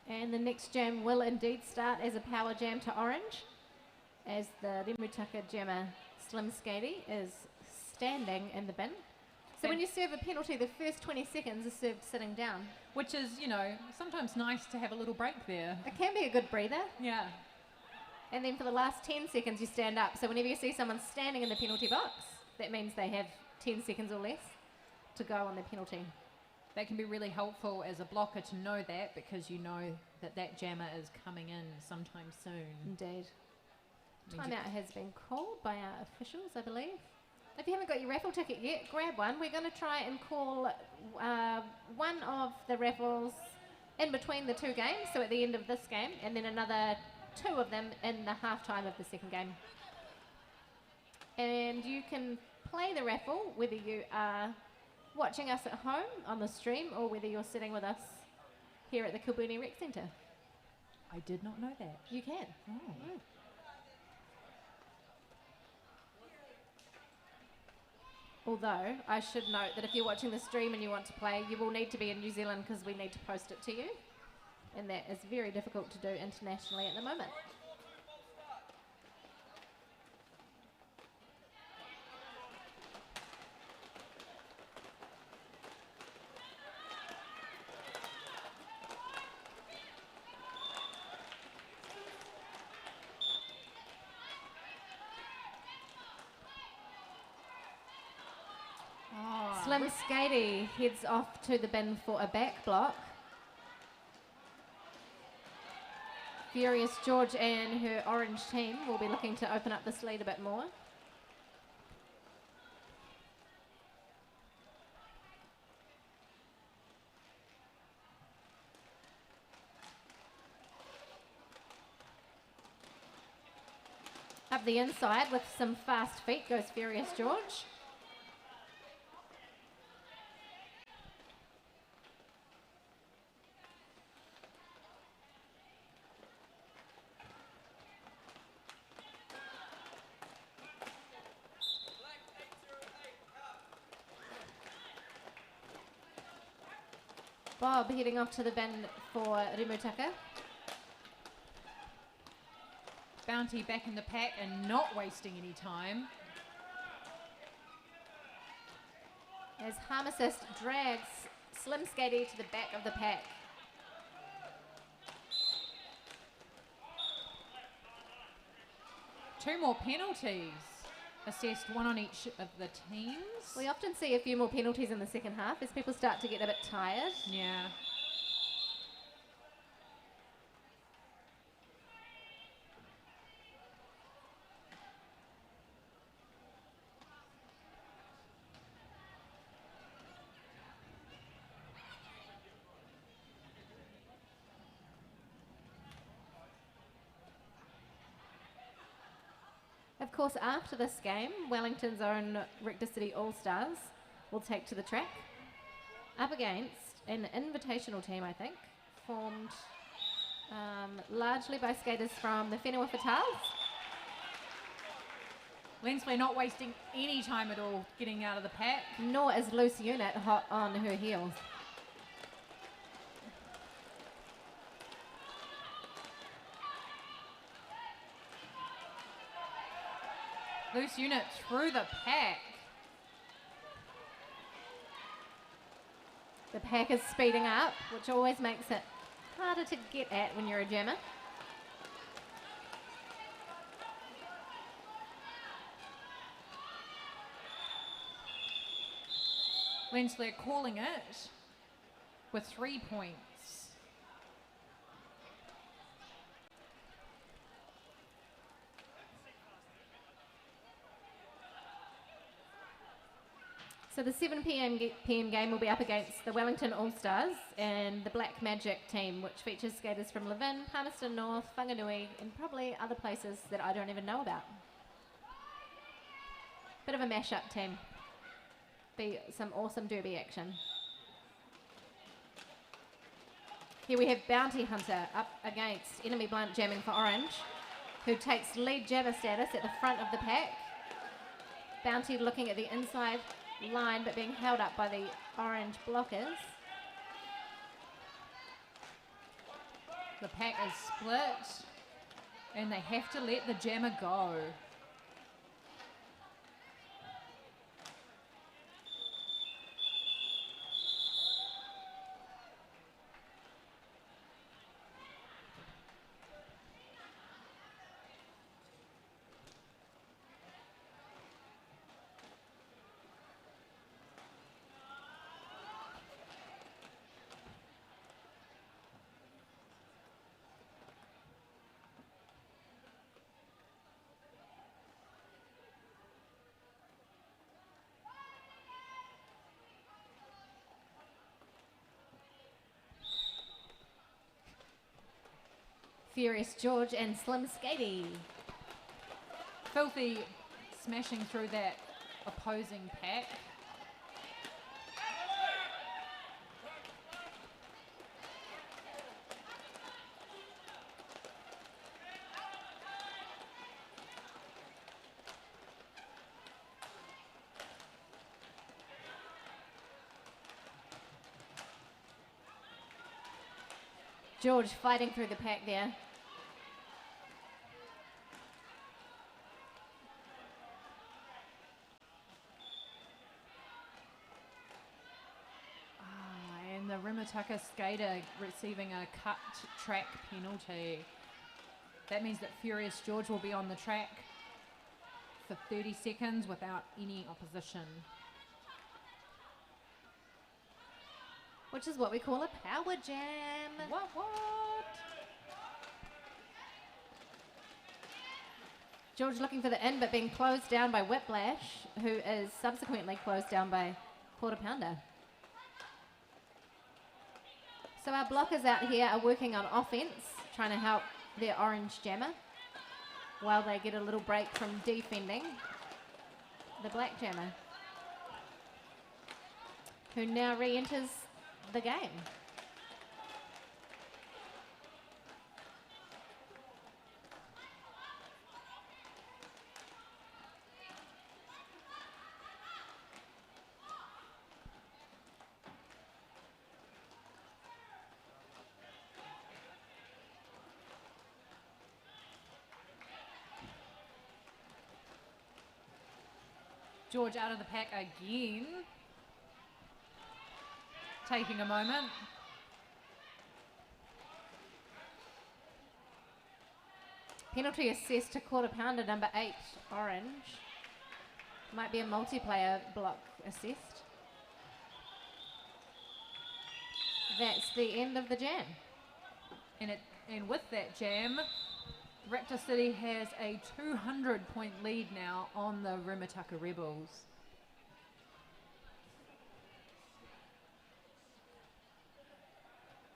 And the next jam will indeed start as a power jam to Orange as the Remutaka jammer Slim Skady is standing in the bin. So when you serve a penalty, the first 20 seconds is served sitting down. Which is, you know, sometimes nice to have a little break there. It can be a good breather. Yeah. And then for the last 10 seconds, you stand up. So whenever you see someone standing in the penalty box, that means they have 10 seconds or less to go on their penalty. That can be really helpful as a blocker to know that, because you know that that jammer is coming in sometime soon. Indeed. Means you- Timeout has been called by our officials, I believe. If you haven't got your raffle ticket yet, grab one. We're going to try and call one of the raffles in between the two games, so at the end of this game, and then another 2 of them in the halftime of the second game. And you can play the raffle whether you are watching us at home on the stream or whether you're sitting with us here at the Kilburnie Rec Centre. I did not know that. You can. Oh. Although, I should note that if you're watching the stream and you want to play, you will need to be in New Zealand because we need to post it to you. And that is very difficult to do internationally at the moment. Slim Skady heads off to the bin for a back block. Furious George and her orange team will be looking to open up this lead a bit more. Up the inside with some fast feet goes Furious George. Bob heading off to the bin for Remutaka. Bounty back in the pack and not wasting any time. As Harmacist drags Slim Skatey to the back of the pack. Two more penalties assessed, one on each of the teams. We often see a few more penalties in the second half as people start to get a bit tired. Yeah. Of course, after this game, Wellington's own Rector City All-Stars will take to the track up against an invitational team, I think, formed largely by skaters from the Whenua Fatales. Lensflare not wasting any time at all getting out of the pack. Nor is Loose Unit hot on her heels. Loose Unit through the pack. The pack is speeding up, which always makes it harder to get at when you're a jammer. Lensflare calling it with 3 points. So the 7 p.m. game will be up against the Wellington All-Stars and the Black Magic team, which features skaters from Levin, Palmerston North, Whanganui, and probably other places that I don't even know about. Bit of a mash-up team. Be some awesome derby action. Here we have Bounty Hunter up against Enemy Blunt jamming for Orange, who takes lead jammer status at the front of the pack. Bounty looking at the inside line but being held up by the Orange blockers. The pack is split and they have to let the jammer go. Furious George and Slim Skatey. Filthy smashing through that opposing pack. George fighting through the pack there. And the Remutaka skater receiving a cut track penalty. That means that Furious George will be on the track for 30 seconds without any opposition. Which is what we call a power jam. What? George looking for the in but being closed down by Whiplash, who is subsequently closed down by Quarter Pounder. So our blockers out here are working on offense, trying to help their Orange jammer while they get a little break from defending the Black jammer, who now re-enters the game. George out of the pack again. Taking a moment. Penalty assessed to quarter pounder number 8, Orange. Might be a multiplayer block assessed. That's the end of the jam. And with that jam, Raptor City has a 200-point lead now on the Remutaka Rebels.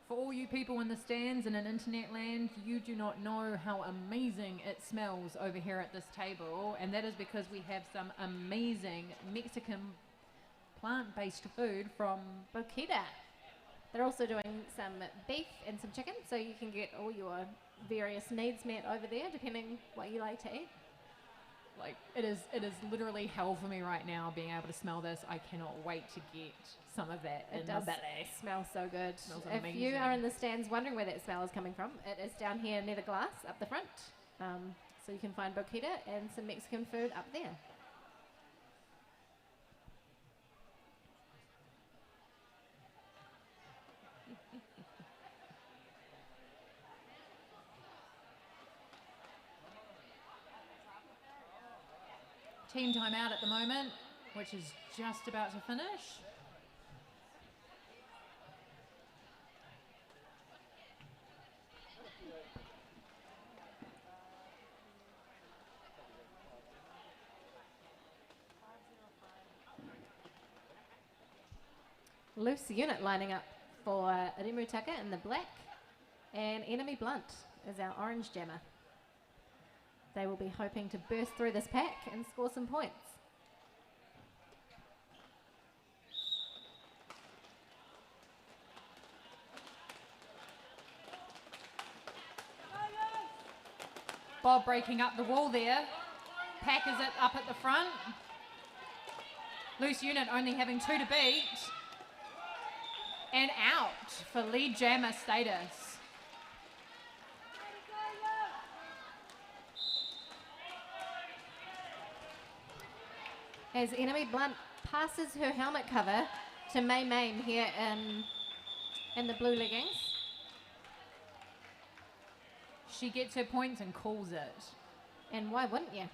For all you people in the stands and in internet land, you do not know how amazing it smells over here at this table, and that is because we have some amazing Mexican plant-based food from Boquita. They're also doing some beef and some chicken, so you can get all your various needs met over there, depending what you like to eat. Like, it is literally hell for me right now being able to smell this. I cannot wait to get some of that in my belly. Smell so good. Smells If amazing. you are in the stands wondering where that smell is coming from, it is down here near the glass up the front. So you can find Boquita and some Mexican food up there. Team timeout at the moment, which is just about to finish. Loose unit lining up for Remutaka in the black, and Enemy Blunt is our orange jammer. They will be hoping to burst through this pack and score some points. Bob breaking up the wall there. Pack is it up at the front. Loose unit only having 2 to beat. And out for lead jammer status. As Enemy Blunt passes her helmet cover to May Main here in the blue leggings. She gets her points and calls it. And why wouldn't you?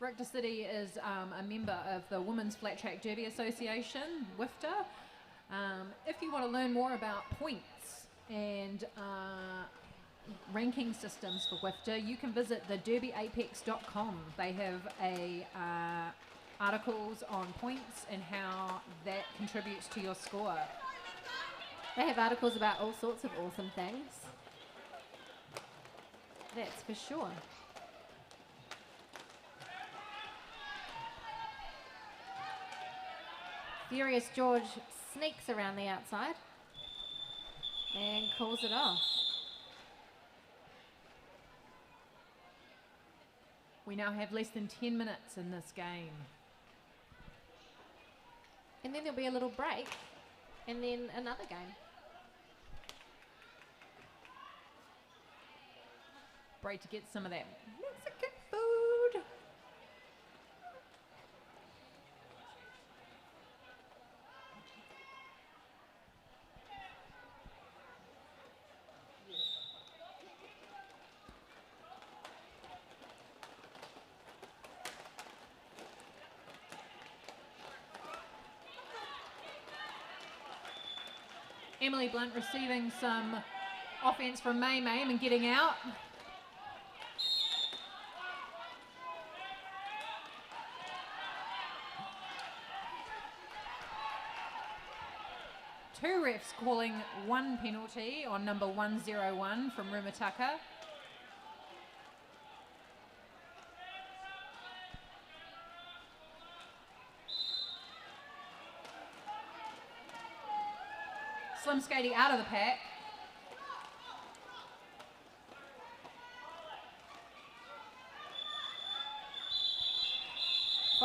Raptor City is a member of the Women's Flat Track Derby Association, WIFTA. If you want to learn more about points and ranking systems for WIFTA, you can visit the derbyapex.com. They have articles on points and how that contributes to your score. They have articles about all sorts of awesome things. That's for sure. Furious George sneaks around the outside and calls it off. We now have less than 10 minutes in this game. And then there'll be a little break and then another game. Break to get some of that Mexican food. Emily Blunt receiving some offense from May May and getting out. Two refs calling one penalty on number 101 from Remutaka. Slim Skady out of the pack.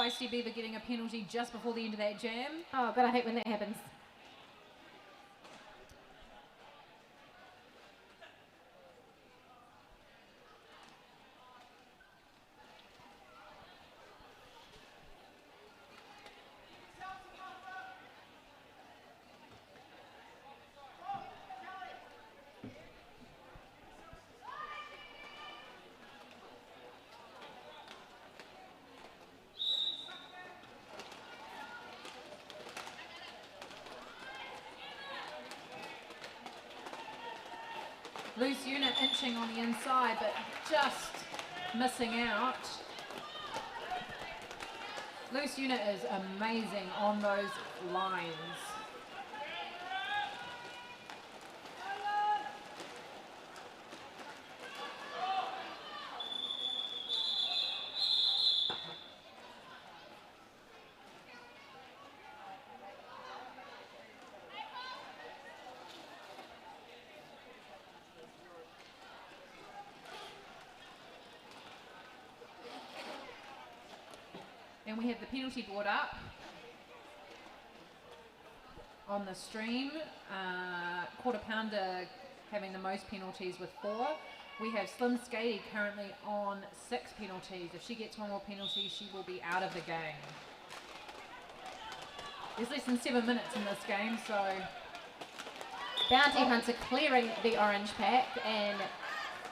Feisty Beaver getting a penalty just before the end of that jam. Oh, God, I hate when that happens. Loose unit inching on the inside, but just missing out. Loose unit is amazing on those lines. And we have the penalty board up on the stream. Quarter pounder having the most penalties with 4. We have Slim Skady currently on 6 penalties. If she gets one more penalty, she will be out of the game. There's less than 7 minutes in this game, so... Bounty Hunter clearing the orange pack and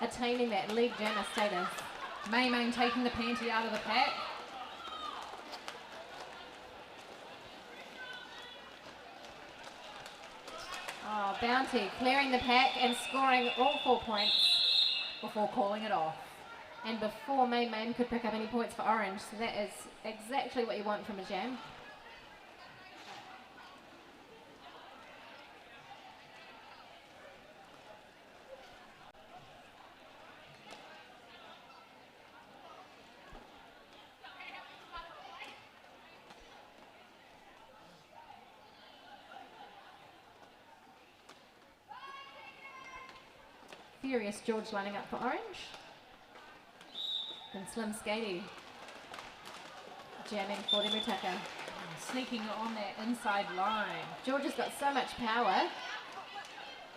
attaining that lead jammer status. May taking the panty out of the pack. Oh, Bounty clearing the pack and scoring all 4 points Before calling it off. and before May could pick up any points for orange. So that is exactly what you want from a jam. Furious George lining up for orange. And Slim Skady jamming for Remutaka. Sneaking on that inside line. George has got so much power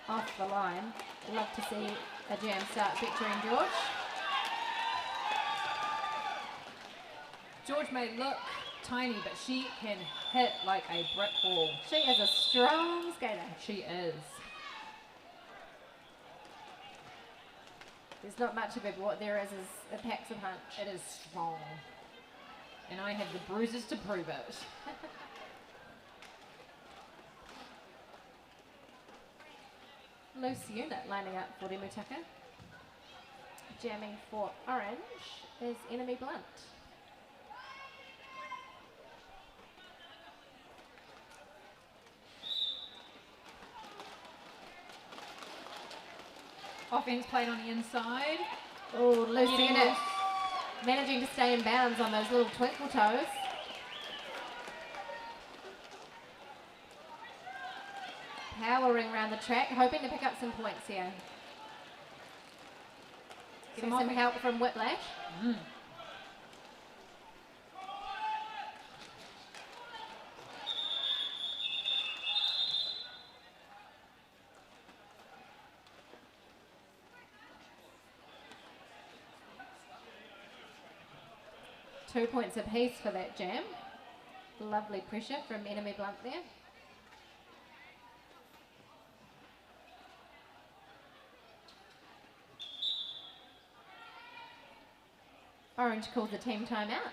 off the line. Love to see a jam start featuring George. George may look tiny, but she can hit like a brick wall. She is a strong skater. She is. There's not much of it, but what there is it packs a punch. It is strong. And I have the bruises to prove it. Loose unit lining up for Remutaka. Jamming for orange is Enemy Blunt. Offense played on the inside. Oh, loose Getting unit. loose. Managing to stay in bounds on those little twinkle toes. Powering around the track, hoping to pick up some points here. Getting some help from Whiplash. 2 points apiece for that jam. Lovely pressure from Enemy Blunt there. Orange calls the team timeout.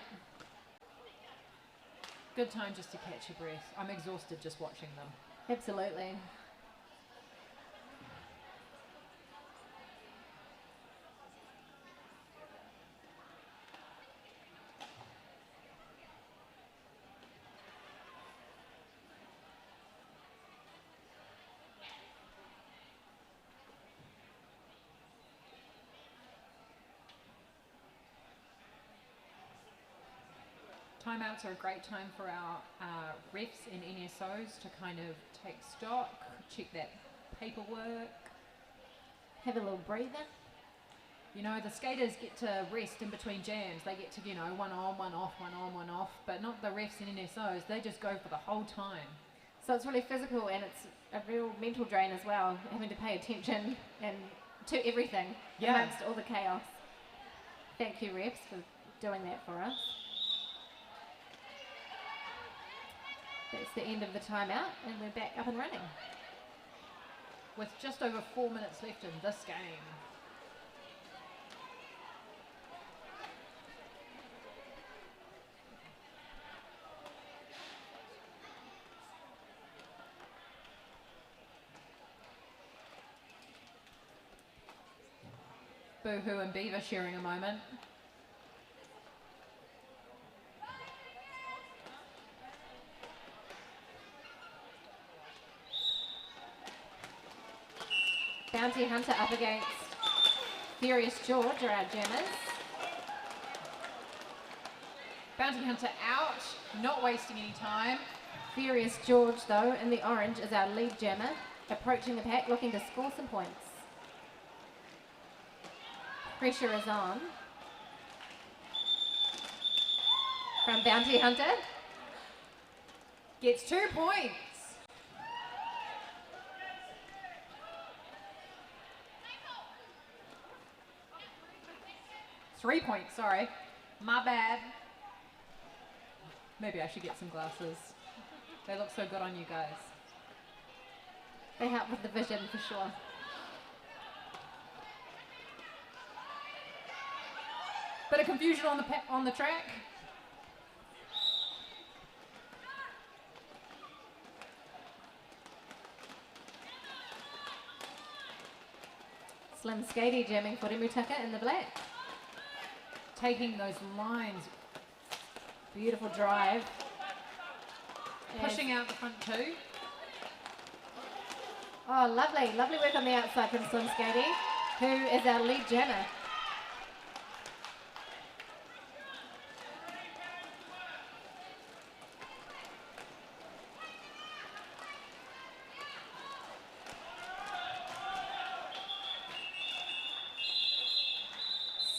Good time just to catch your breath. I'm exhausted just watching them. Absolutely. Timeouts are a great time for our refs and NSOs to kind of take stock, check that paperwork. Have a little breather. You know, the skaters get to rest in between jams. They get to, you know, one on, one off, one on, one off, but not the refs and NSOs. They just go for the whole time. So it's really physical and it's a real mental drain as well, having to pay attention and to everything amongst all the chaos. Thank you, refs, for doing that for us. That's the end of the timeout and we're back up and running. With just over 4 minutes left in this game. Boohoo and Beaver sharing a moment. Bounty Hunter up against Furious George are our jammers. Bounty Hunter out, not wasting any time. Furious George, though, in the orange is our lead jammer, approaching the pack, looking to score some points. Pressure is on. From Bounty Hunter. Gets 2 points. Three points, sorry. My bad. Maybe I should get some glasses. They look so good on you guys. They help with the vision for sure. Bit of confusion on the track. Slim Skady jamming for Remutaka in the black. Taking those lines. Beautiful drive. Pushing out the front two. Oh, lovely. Lovely work on the outside from Slim Skady, who is our lead jammer.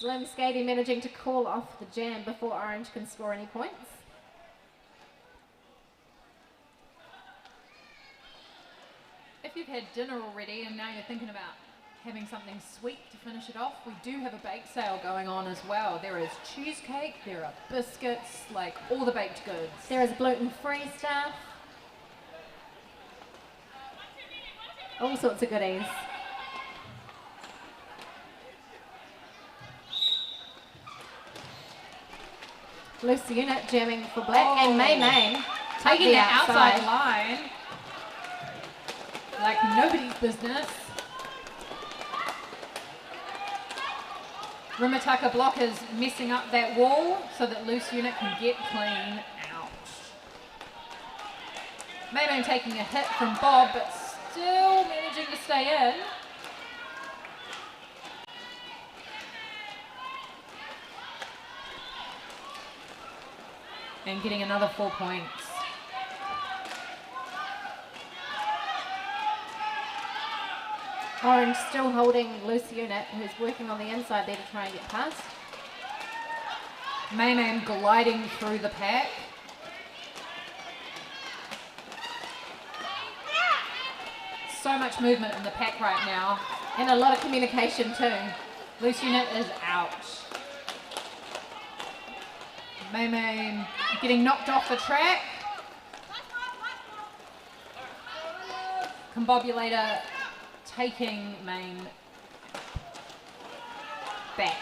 Slim Skady managing to call off the jam before Orange can score any points. If you've had dinner already and now you're thinking about having something sweet to finish it off, we do have a bake sale going on as well. There is cheesecake, there are biscuits, like all the baked goods. There is gluten-free stuff. All sorts of goodies. Loose unit jamming for black and May taking the outside line like nobody's business. Remutaka blockers messing up that wall so that loose unit can get clean out. May taking a hit from Bob but still managing to stay in. And getting another 4 points. Orange still holding loose unit, who's working on the inside there to try and get past. May gliding through the pack. So much movement in the pack right now. And a lot of communication too. Loose unit is out. May getting knocked off the track. Combobulator taking Main back.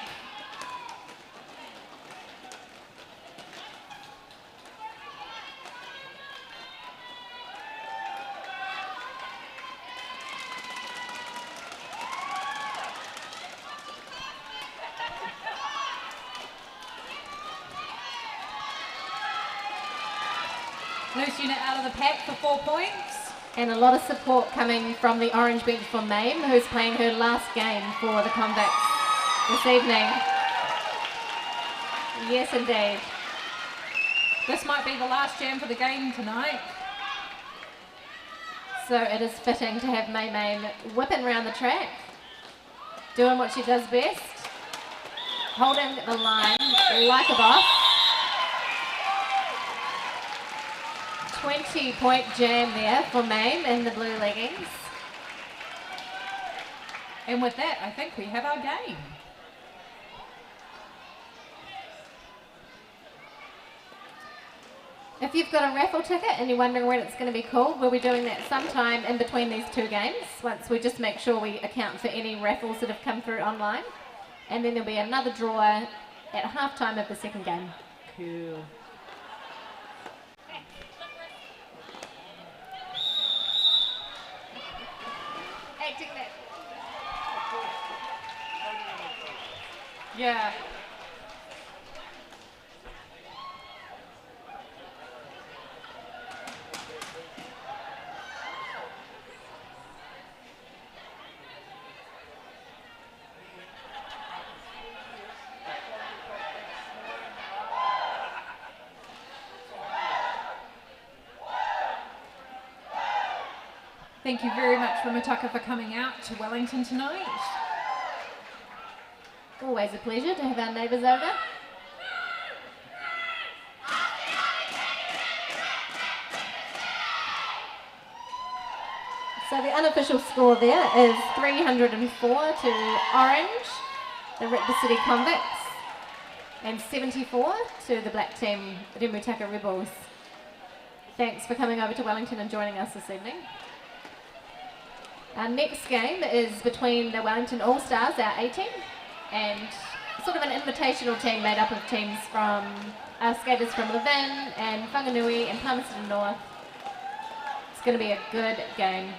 Loose unit out of the pack for 4 points. And a lot of support coming from the orange bench for Mame, who's playing her last game for the Convicts this evening. Yes, indeed. This might be the last jam for the game tonight. So it is fitting to have Mame whipping around the track, doing what she does best. holding the line like a boss. 20-point jam there for Mame in the blue leggings. And with that, I think we have our game. If you've got a raffle ticket and you're wondering when it's going to be called, we'll be doing that sometime in between these two games, once we just make sure we account for any raffles that have come through online. And then there'll be another draw at halftime of the second game. Cool. Acting that. Yeah. Thank you very much, Remutaka, for coming out to Wellington tonight. Always a pleasure to have our neighbours over. So the unofficial score there is 304 to Orange, the City Convicts, and 74 to the black team, Remutaka Rebels. Thanks for coming over to Wellington and joining us this evening. Our next game is between the Wellington All-Stars, our A team, and sort of an invitational team made up of teams from skaters from Levin and Whanganui and Palmerston North. It's going to be a good game.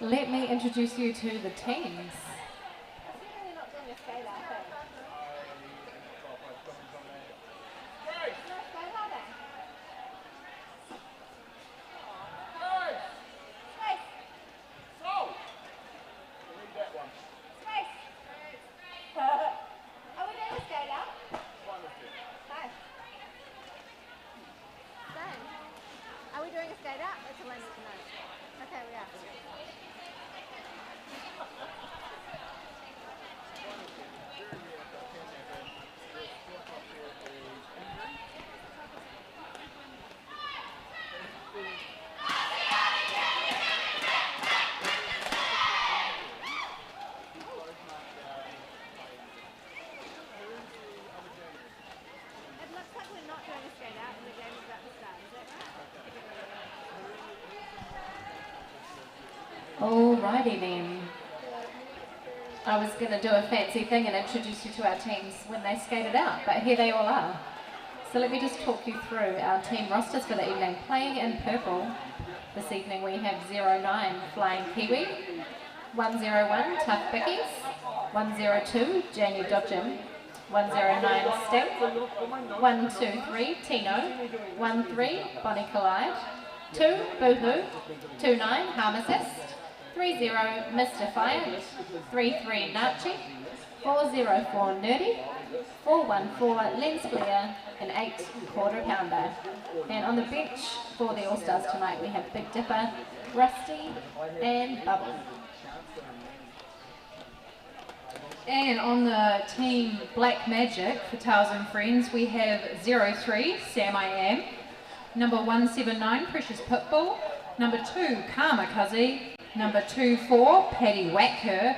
Let me introduce you to the teams. Assuming you're not doing a skate out, eh? No skate out, eh? Space! Space! Are we doing a skate out? Nice. Same. Are we doing a skate out? That's all I need to know. Okay, we are. It looks like we're not doing a skate out and the game is about to start. Is that right? Alrighty then. I was going to do a fancy thing and introduce you to our teams when they skated out, but here they all are. So let me just talk you through our team rosters for the evening. Playing in purple this evening we have 09 Flying Kiwi, 101 Tough Bickies, 102 Janie Dodgem, 109 Sting, 123 Tino, 13 Bonnie Collide, 2 Boohoo, 29 Harmacist, 30 Mystifiant, 33 Nachi, 404 Nerdy, 414 Lens Flare, and 8 Quarter Pounder. And on the bench for the All-Stars tonight we have Big Dipper, Rusty, and Bubble. And on the team Black Magic for Tales and Friends, we have 03 Sam I Am, number 179 Precious Pitbull, number 2 Kamikaze, number 24 Paddy Whacker,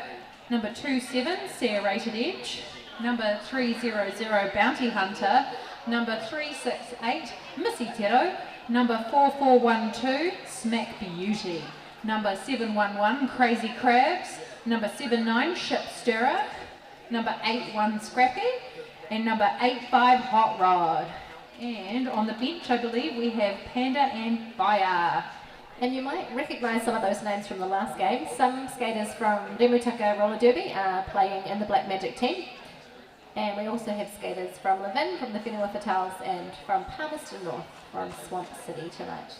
number 27 Serrated Edge, number 300 Bounty Hunter, number 368 Missy Tero, number 4412 Smack Beauty, number 711 Crazy Crabs, number 79 Ship Stirrer, number 81 Scrappy, and number 85 Hot Rod. And on the bench I believe we have Panda and Fire. And you might recognise some of those names from the last game. Some skaters from Remutaka Roller Derby are playing in the Black Magic team. And we also have skaters from Levin, from the Whenua Fatales, and from Palmerston North, from Swamp City tonight.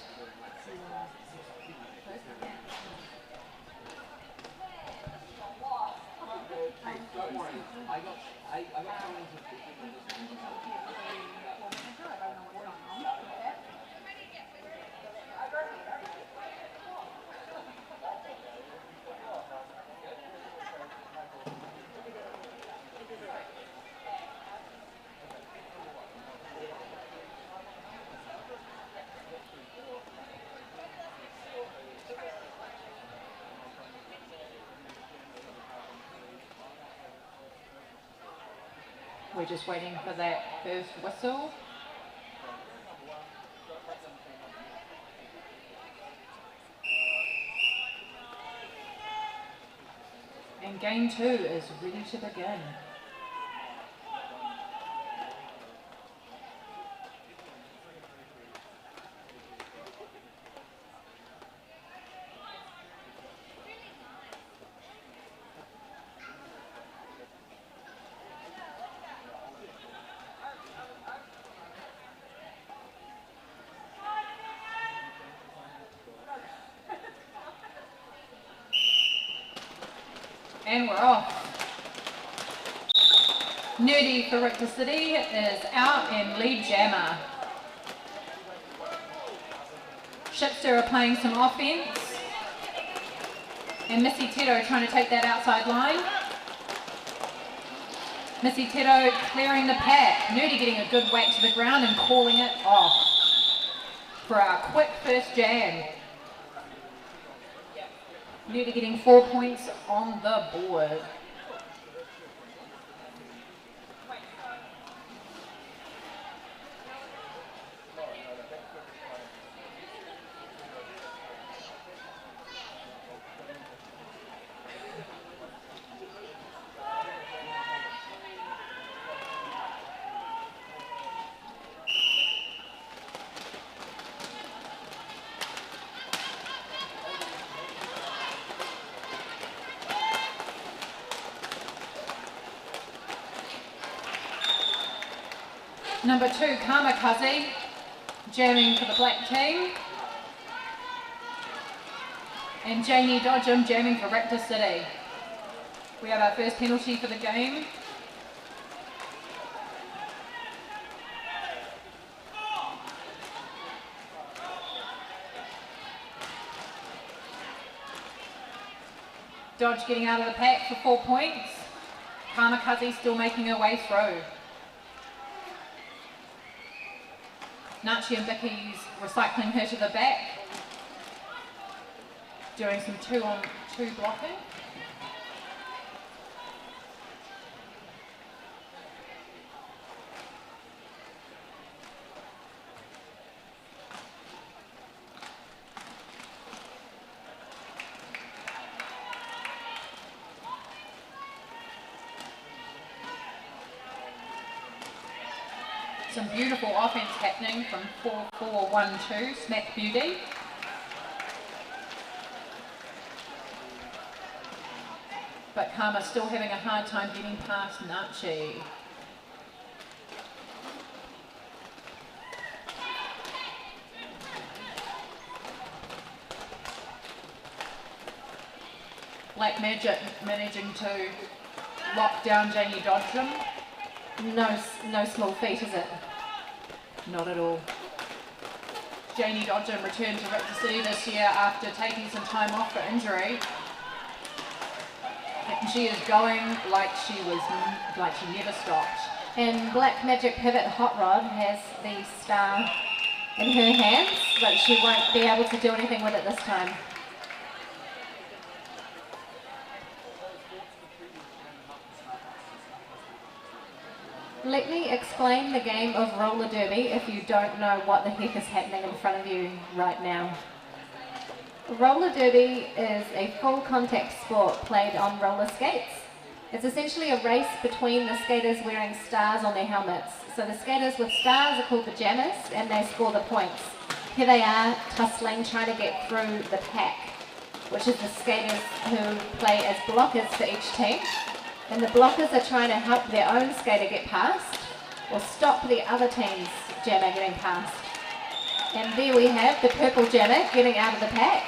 We're just waiting for that first whistle. And game 2 is ready to begin. And we're off. Nerdy for Richter City is out and lead jammer. Shipster are playing some offense. And Missy Tito trying to take that outside line. Missy Tito clearing the pack. Nerdy getting a good whack to the ground and calling it off for our quick first jam. Nerdy getting 4 points on the board. Number 2, Kamikaze, jamming for the black team. And Janie Dodgem jamming for Raptor City. We have our first penalty for the game. Dodge getting out of the pack for 4 points. Kamikaze still making her way through. Nachi and Vicky's recycling her to the back. Doing some 2-on-2 blocking. Some beautiful offense happening from 4-4-1-2, Smack Beauty. But Karma's still having a hard time getting past Nachi. Black Magic managing to lock down Janie Dodgem. No small feat, is it? Not at all. Janie Dodgem returned to Raptor City this year after taking some time off for injury. And she is going like she never stopped. And Black Magic Pivot Hot Rod has the star in her hands, but she won't be able to do anything with it this time. Let me explain the game of roller derby if you don't know what the heck is happening in front of you right now. Roller derby is a full contact sport played on roller skates. It's essentially a race between the skaters wearing stars on their helmets. So the skaters with stars are called the jammers and they score the points. Here they are tussling, trying to get through the pack, which is the skaters who play as blockers for each team. And the blockers are trying to help their own skater get past or stop the other team's jammer getting past. And there we have the purple jammer getting out of the pack.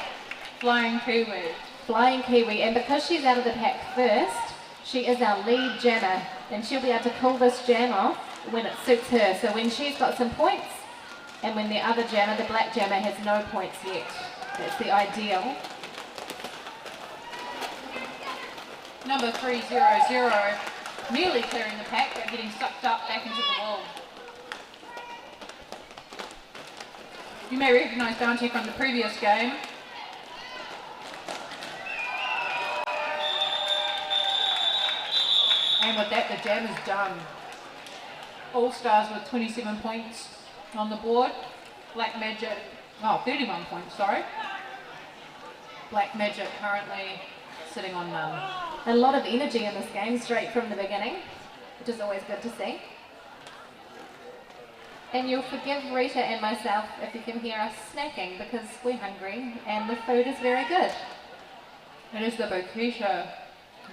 Flying Kiwi. Flying Kiwi. And because she's out of the pack first, she is our lead jammer. And she'll be able to pull this jam off when it suits her. So when she's got some points and when the other jammer, the black jammer, has no points yet. That's the ideal. Number 300, nearly clearing the pack but getting sucked up back into the wall. You may recognise Dante from the previous game. And with that, the jam is done. All Stars with 27 points on the board. Black Magic, 31 points, sorry. Black Magic currently sitting on none. A lot of energy in this game straight from the beginning, which is always good to see. And you'll forgive Rita and myself if you can hear us snacking because we're hungry and the food is very good. It is the Boquita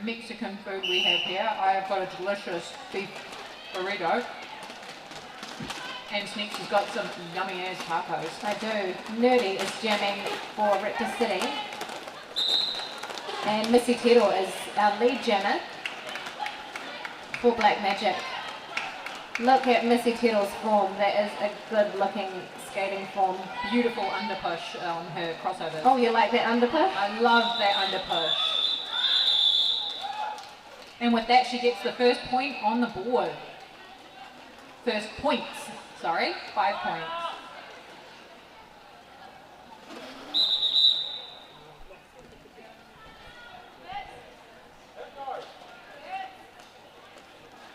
Mexican food we have here. I have got a delicious beef burrito. And Sneaks has got some yummy ass tacos. I do. Nerdy is jamming for Raptor City. And Missy Tero is our lead jammer for Black Magic. Look at Missy Tero's form. That is a good looking skating form. Beautiful underpush on her crossovers. Oh, you like that underpush? I love that underpush. And with that, she gets the first point on the board. First points, sorry, 5 points.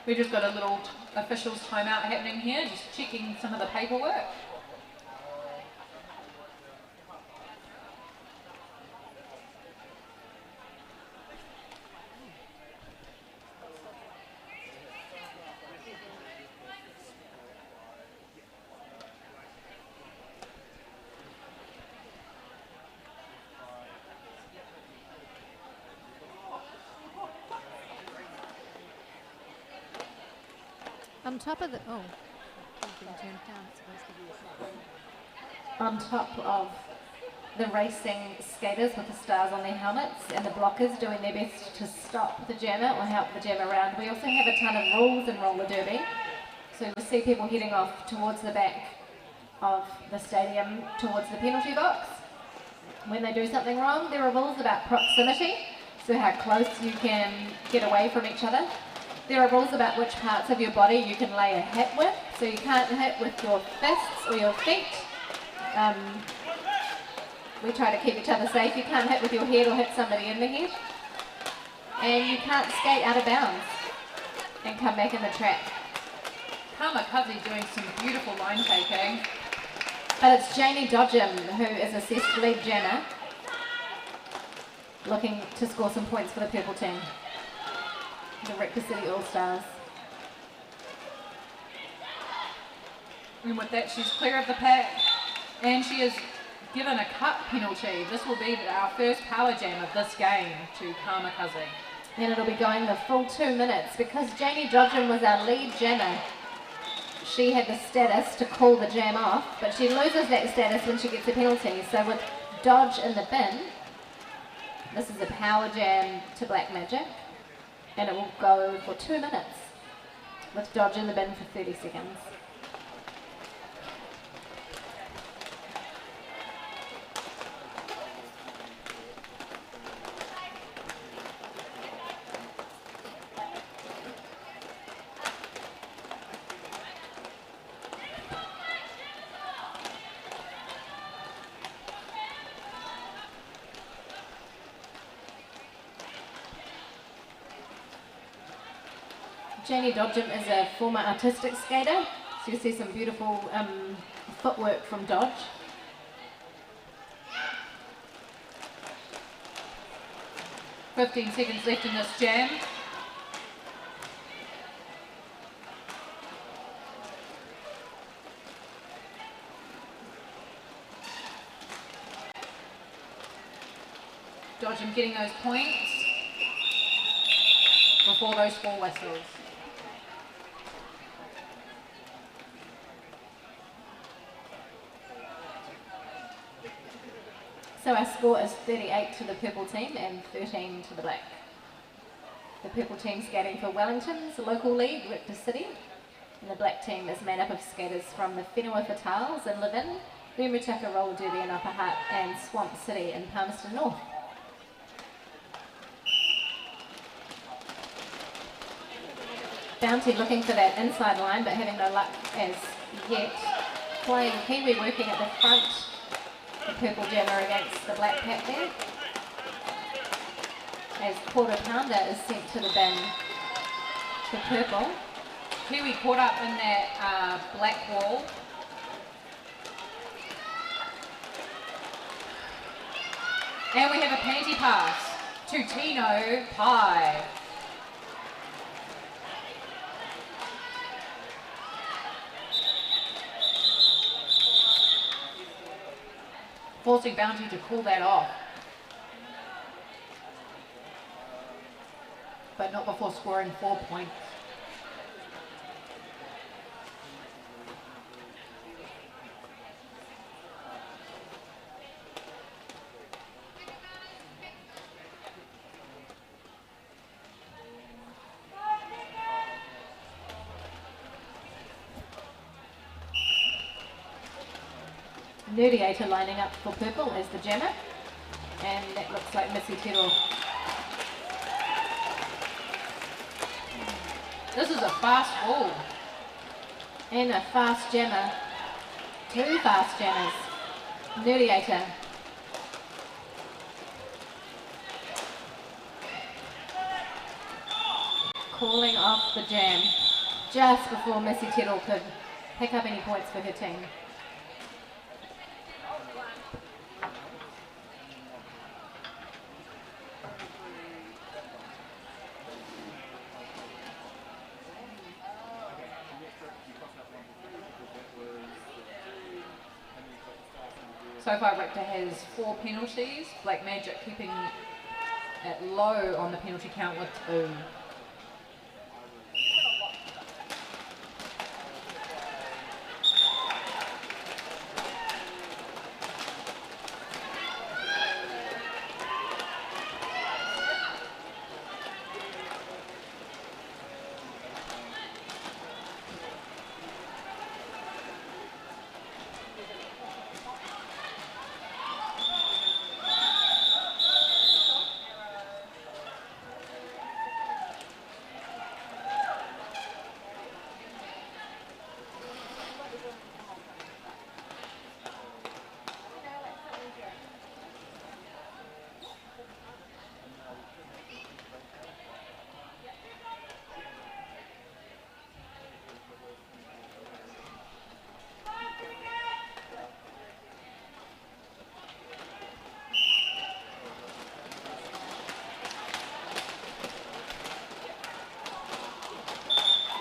We just got a little officials timeout happening here, just checking some of the paperwork. On top of the, On top of the racing skaters with the stars on their helmets and the blockers doing their best to stop the jammer or help the jammer around, we also have a ton of rules in roller derby. So you'll see people heading off towards the back of the stadium, towards the penalty box. When they do something wrong, there are rules about proximity, so how close you can get away from each other. There are rules about which parts of your body you can lay a hit with, so you can't hit with your fists or your feet. We try to keep each other safe. You can't hit with your head or hit somebody in the head. And you can't skate out of bounds and come back in the track. Kamikaze doing some beautiful line taking. But it's Janie Dodgem who is assessed lead jammer, looking to score some points for the purple team. The Rector City All-Stars. And with that, she's clear of the pack. And she is given a cut penalty. This will be our first power jam of this game to Kamikaze. And it'll be going the full 2 minutes because Janie Dodgem was our lead jammer. She had the status to call the jam off, but she loses that status when she gets a penalty. So with Dodge in the bin, this is a power jam to Black Magic, and it will go for 2 minutes with Dodge in the bin for 30 seconds. Janie Dodgem is a former artistic skater, so you see some beautiful footwork from Dodge. "15 seconds left in this jam. Dodgem getting those points before those 4 whistles. So our score is 38 to the purple team and 13 to the black. The purple team skating for Wellington's local league, Rector City, and the black team is made up of skaters from the Whenua Fatales in Levin, Remutaka Roller Derby in Upper Hutt, and Swamp City in Palmerston North. Bounty looking for that inside line but having no luck as yet. Flying Kiwi working at the front. The purple jammer against the black pack there. As quarter pounder is sent to the bin to purple. Kiwi caught up in that black wall. And we have a panty pass to Tino Pye. Forcing Bounty to call that off. But not before scoring 4 points. Nerdiator lining up for purple as the jammer, and that looks like Missy Tero. This is a fast wall. And a fast jammer. 2 fast jammers. Nerdiator. Calling off the jam just before Missy Tero could pick up any points for her team. So far, Rector has 4 penalties. Black Magic keeping it low on the penalty count with 2.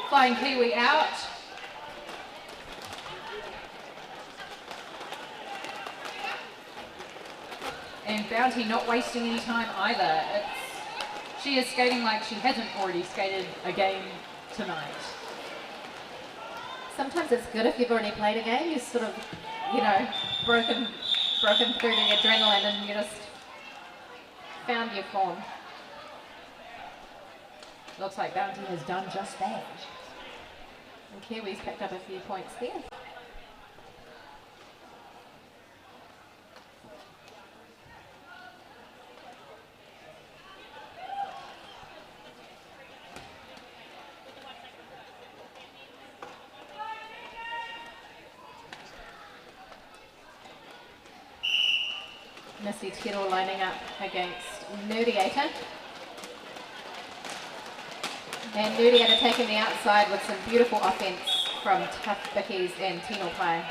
Flying Kiwi out. And Bounty not wasting any time either. She is skating like she hasn't already skated a game tonight. Sometimes it's good if you've already played a game. You've sort of, you know, broken through the adrenaline and you just found your form. Looks like Bounty has done just that. And Kiwi's picked up a few points there. Missy Tittle lining up against Nerdiator. And Nerdiator taking the outside with some beautiful offense from Tough Bickies and Tino Pai.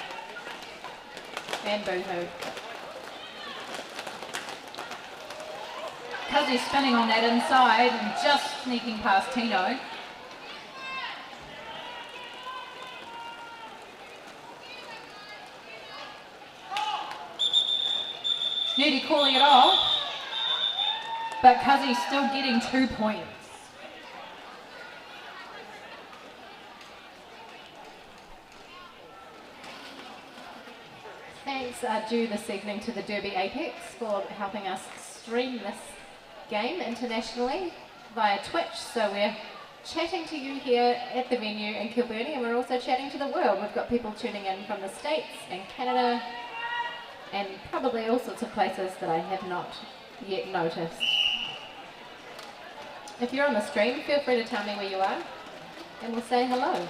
And Boohoo. Cuzzy spinning on that inside and just sneaking past Tino. Nerdy calling it off, but Cuzzy's still getting 2 points. Thanks are due this evening to the Derby Apex for helping us stream this game internationally via Twitch. So we're chatting to you here at the venue in Kilburnie, and we're also chatting to the world. We've got people tuning in from the States and Canada, and probably all sorts of places that I have not yet noticed. If you're on the stream, feel free to tell me where you are, and we'll say hello.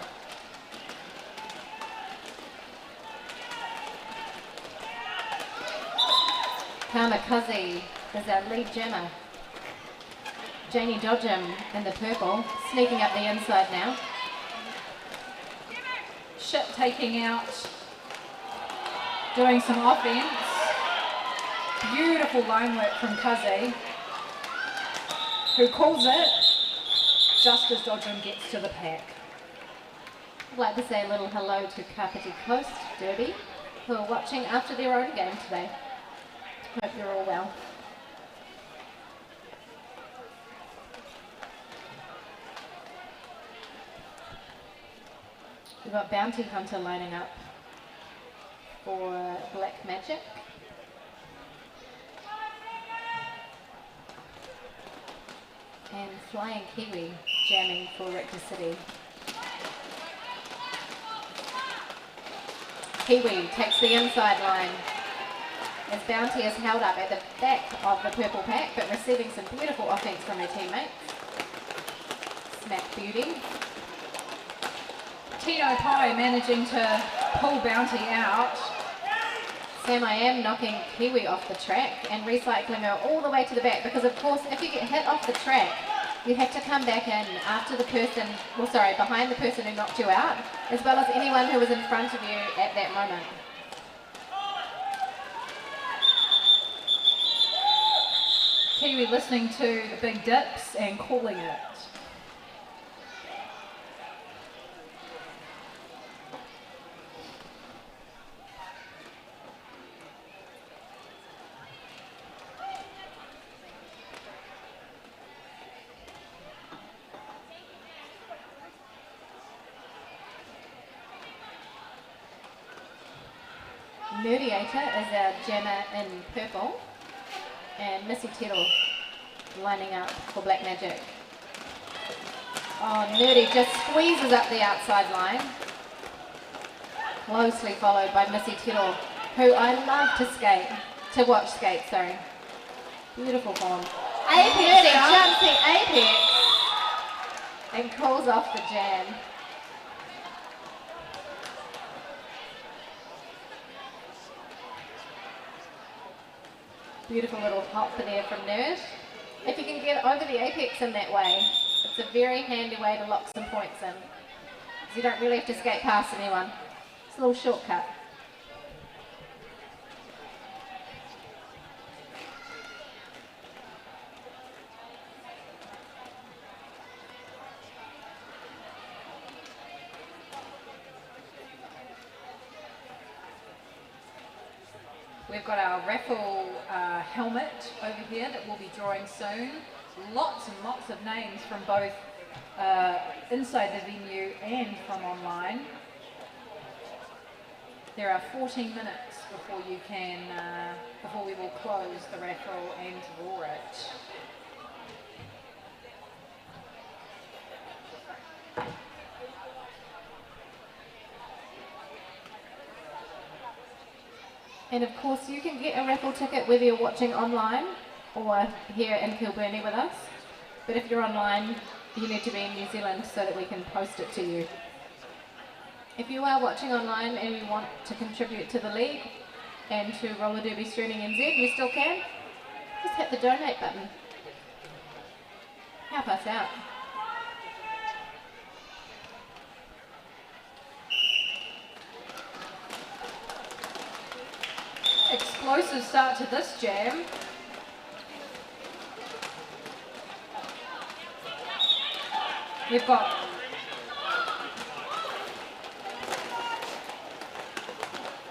Kamikaze is our lead jammer. Janie Dodgem in the purple, sneaking up the inside now. Ship taking out, doing some offense. Beautiful line work from Cuzzy, who calls it just as Dodgem gets to the pack. I'd like to say a little hello to Kapiti Coast Derby, who are watching after their own game today. Hope you're all well. We've got Bounty Hunter lining up for Black Magic. And Flying Kiwi jamming for Rector City. Kiwi takes the inside line as Bounty is held up at the back of the purple pack, but receiving some beautiful offense from her teammates. Smack beauty. Tino Pai managing to pull Bounty out. Sam I Am knocking Kiwi off the track and recycling her all the way to the back, because of course if you get hit off the track, you have to come back in after the person, well sorry, behind the person who knocked you out, as well as anyone who was in front of you at that moment. Kiwi listening to the big dips and calling it. Nerdiator is our jammer in purple, and Missy Tittle lining up for Black Magic. Oh, Nerdy just squeezes up the outside line, closely followed by Missy Tittle, who I love to watch skate, sorry. Beautiful form. Nerdy jumps the apex and calls off the jam. Beautiful little hop there from Nerd. If you can get over the apex in that way, it's a very handy way to lock some points in. You don't really have to skate past anyone. It's a little shortcut. We've got our raffle helmet over here that we'll be drawing soon. Lots and lots of names from both inside the venue and from online. There are 14 minutes before you can, before we will close the raffle and draw it. And of course you can get a raffle ticket whether you're watching online or here in Kilburnie with us. But if you're online, you need to be in New Zealand so that we can post it to you. If you are watching online and you want to contribute to the league and to Roller Derby Streaming NZ, you still can. Just hit the donate button. Help us out. Explosive start to this jam. We've got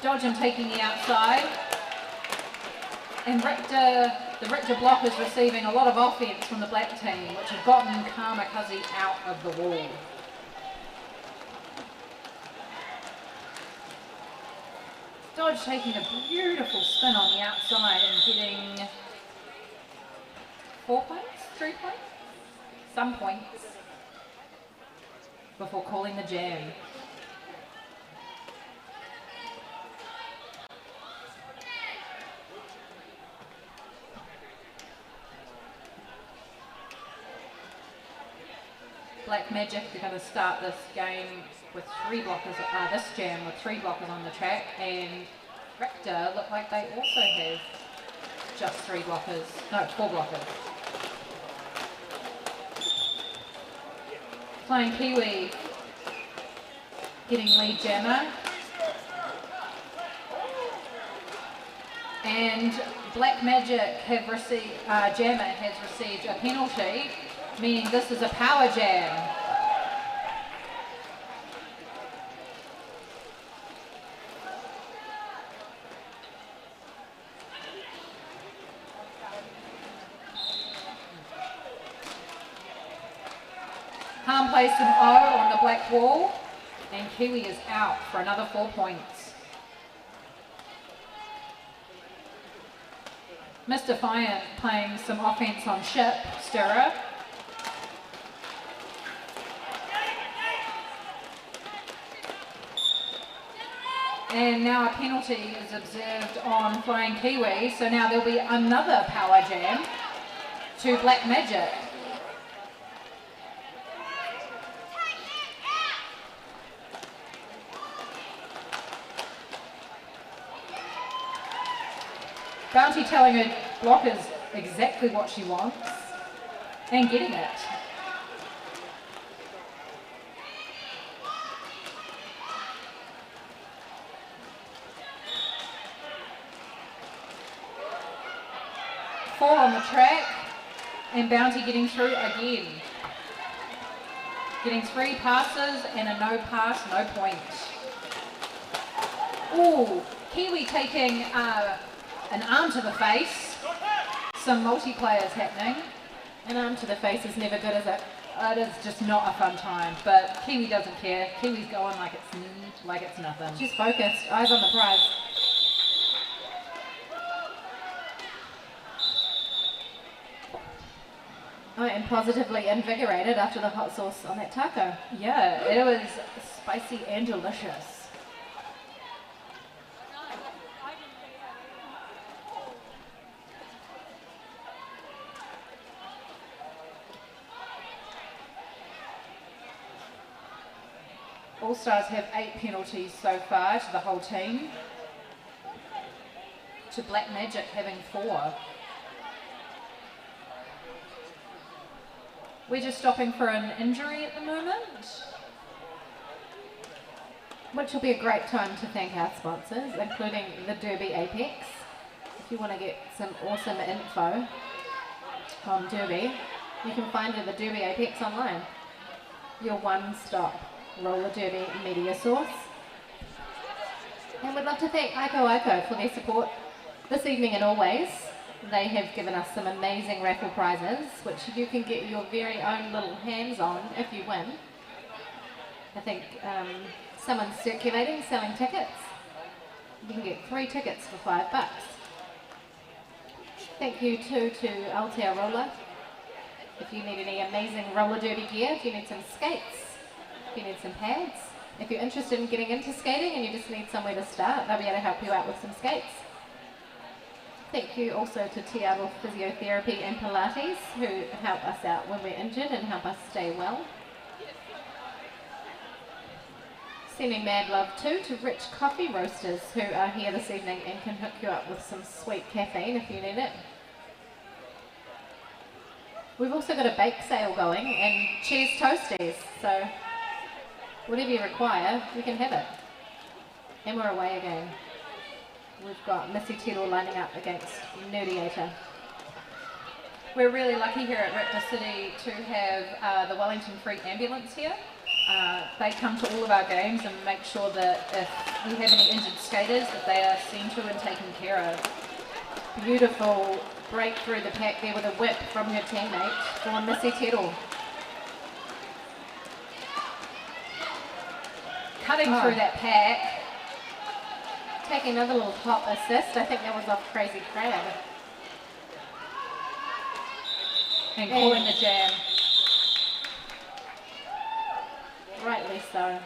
Dodgen taking the outside, and the Richter block is receiving a lot of offense from the black team, which have gotten Kamikaze out of the wall. Dodge taking a beautiful spin on the outside and getting 4 points, 3 points, some points before calling the jam. Black Magic are going to start this game with 3 blockers, this jam with 3 blockers on the track, and Richter look like they also have just 3 blockers, no, 4 blockers. Flying Kiwi getting lead jammer, and Black Magic have received, jammer has received a penalty, meaning this is a power jam. Harm placed an O on the black wall, and Kiwi is out for another 4 points. Mr. Defiant playing some offense on Ship, Stirrer. And now a penalty is observed on Flying Kiwi, so now there'll be another power jam to Black Magic. Bounty telling her blockers exactly what she wants and getting it. Four on the track, and Bounty getting through again. Getting 3 passes and a no pass, no point. Ooh, Kiwi taking an arm to the face. Some multiplayers happening. An arm to the face is never good, is it? It is just not a fun time, but Kiwi doesn't care. Kiwi's going like it's nothing. She's focused, eyes on the prize. I am positively invigorated after the hot sauce on that taco. Yeah, it was spicy and delicious. All Stars have 8 penalties so far to the whole team, to Black Magic having 4. We're just stopping for an injury at the moment. Which will be a great time to thank our sponsors, including the Derby Apex. If you want to get some awesome info on Derby, you can find it at the Derby Apex online. Your one-stop roller derby media source. And we'd love to thank Aiko for their support This evening and always, they have given us some amazing raffle prizes, which you can get your very own little hands on if you win. I think someone's circulating, selling tickets. You can get 3 tickets for $5. Thank you too to Aotearoa. If you need any amazing roller derby gear, if you need some skates, if you need some pads, if you're interested in getting into skating and you just need somewhere to start, they'll be able to help you out with some skates. Thank you also to Tiago Physiotherapy and Pilates, who help us out when we're injured and help us stay well. Sending mad love too to Rich Coffee Roasters, who are here this evening and can hook you up with some sweet caffeine if you need it. We've also got a bake sale going and cheese toasties, so whatever you require, you can have it. And we're away again. We've got Missy Tedor lining up against Nerdiator. We're really lucky here at Raptor City to have the Wellington Free Ambulance here. They come to all of our games and make sure that if we have any injured skaters that they are seen to and taken care of. Beautiful break through the pack there with a whip from her teammate for Missy Tedor. Cutting through that pack. Taking another little hop assist. I think that was off Crazy Crab. And calling the jam. Rightly so.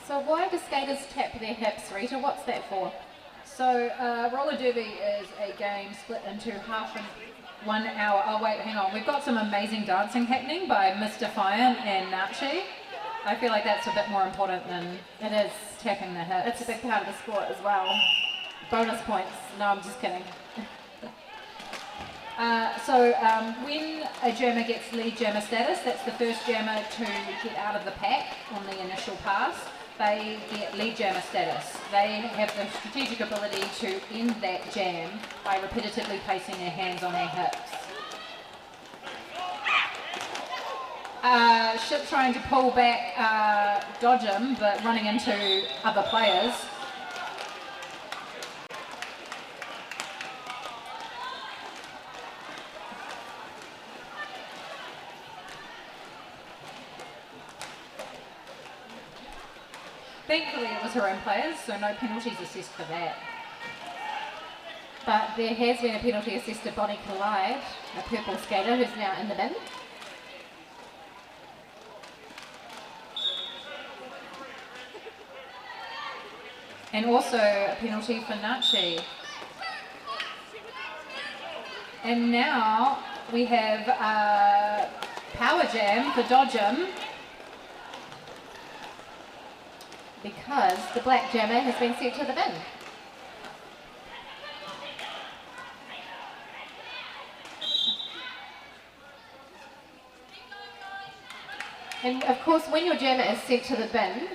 So why do skaters tap their hips, Rita? What's that for? So roller derby is a game split into half and 1 hour. Oh wait, hang on. We've got some amazing dancing happening by Miss Defiant and Nachi. I feel like that's a bit more important than It is. tapping the hips. It's a big part of the sport as well. Bonus points. No, I'm just kidding. When a jammer gets lead jammer status, that's the first jammer to get out of the pack on the initial pass. They get lead jammer status. They have the strategic ability to end that jam by repetitively placing their hands on their hips. Ship trying to pull back, dodge him, but running into other players. Thankfully it was her own players, so no penalties assessed for that. But there has been a penalty assessed to Bonnie Collide, a purple skater who's now in the bin. And also a penalty for Nachi. And now we have a power jam for Dodgem. Because the black jammer has been sent to the bin. And of course, when your jammer is sent to the bin,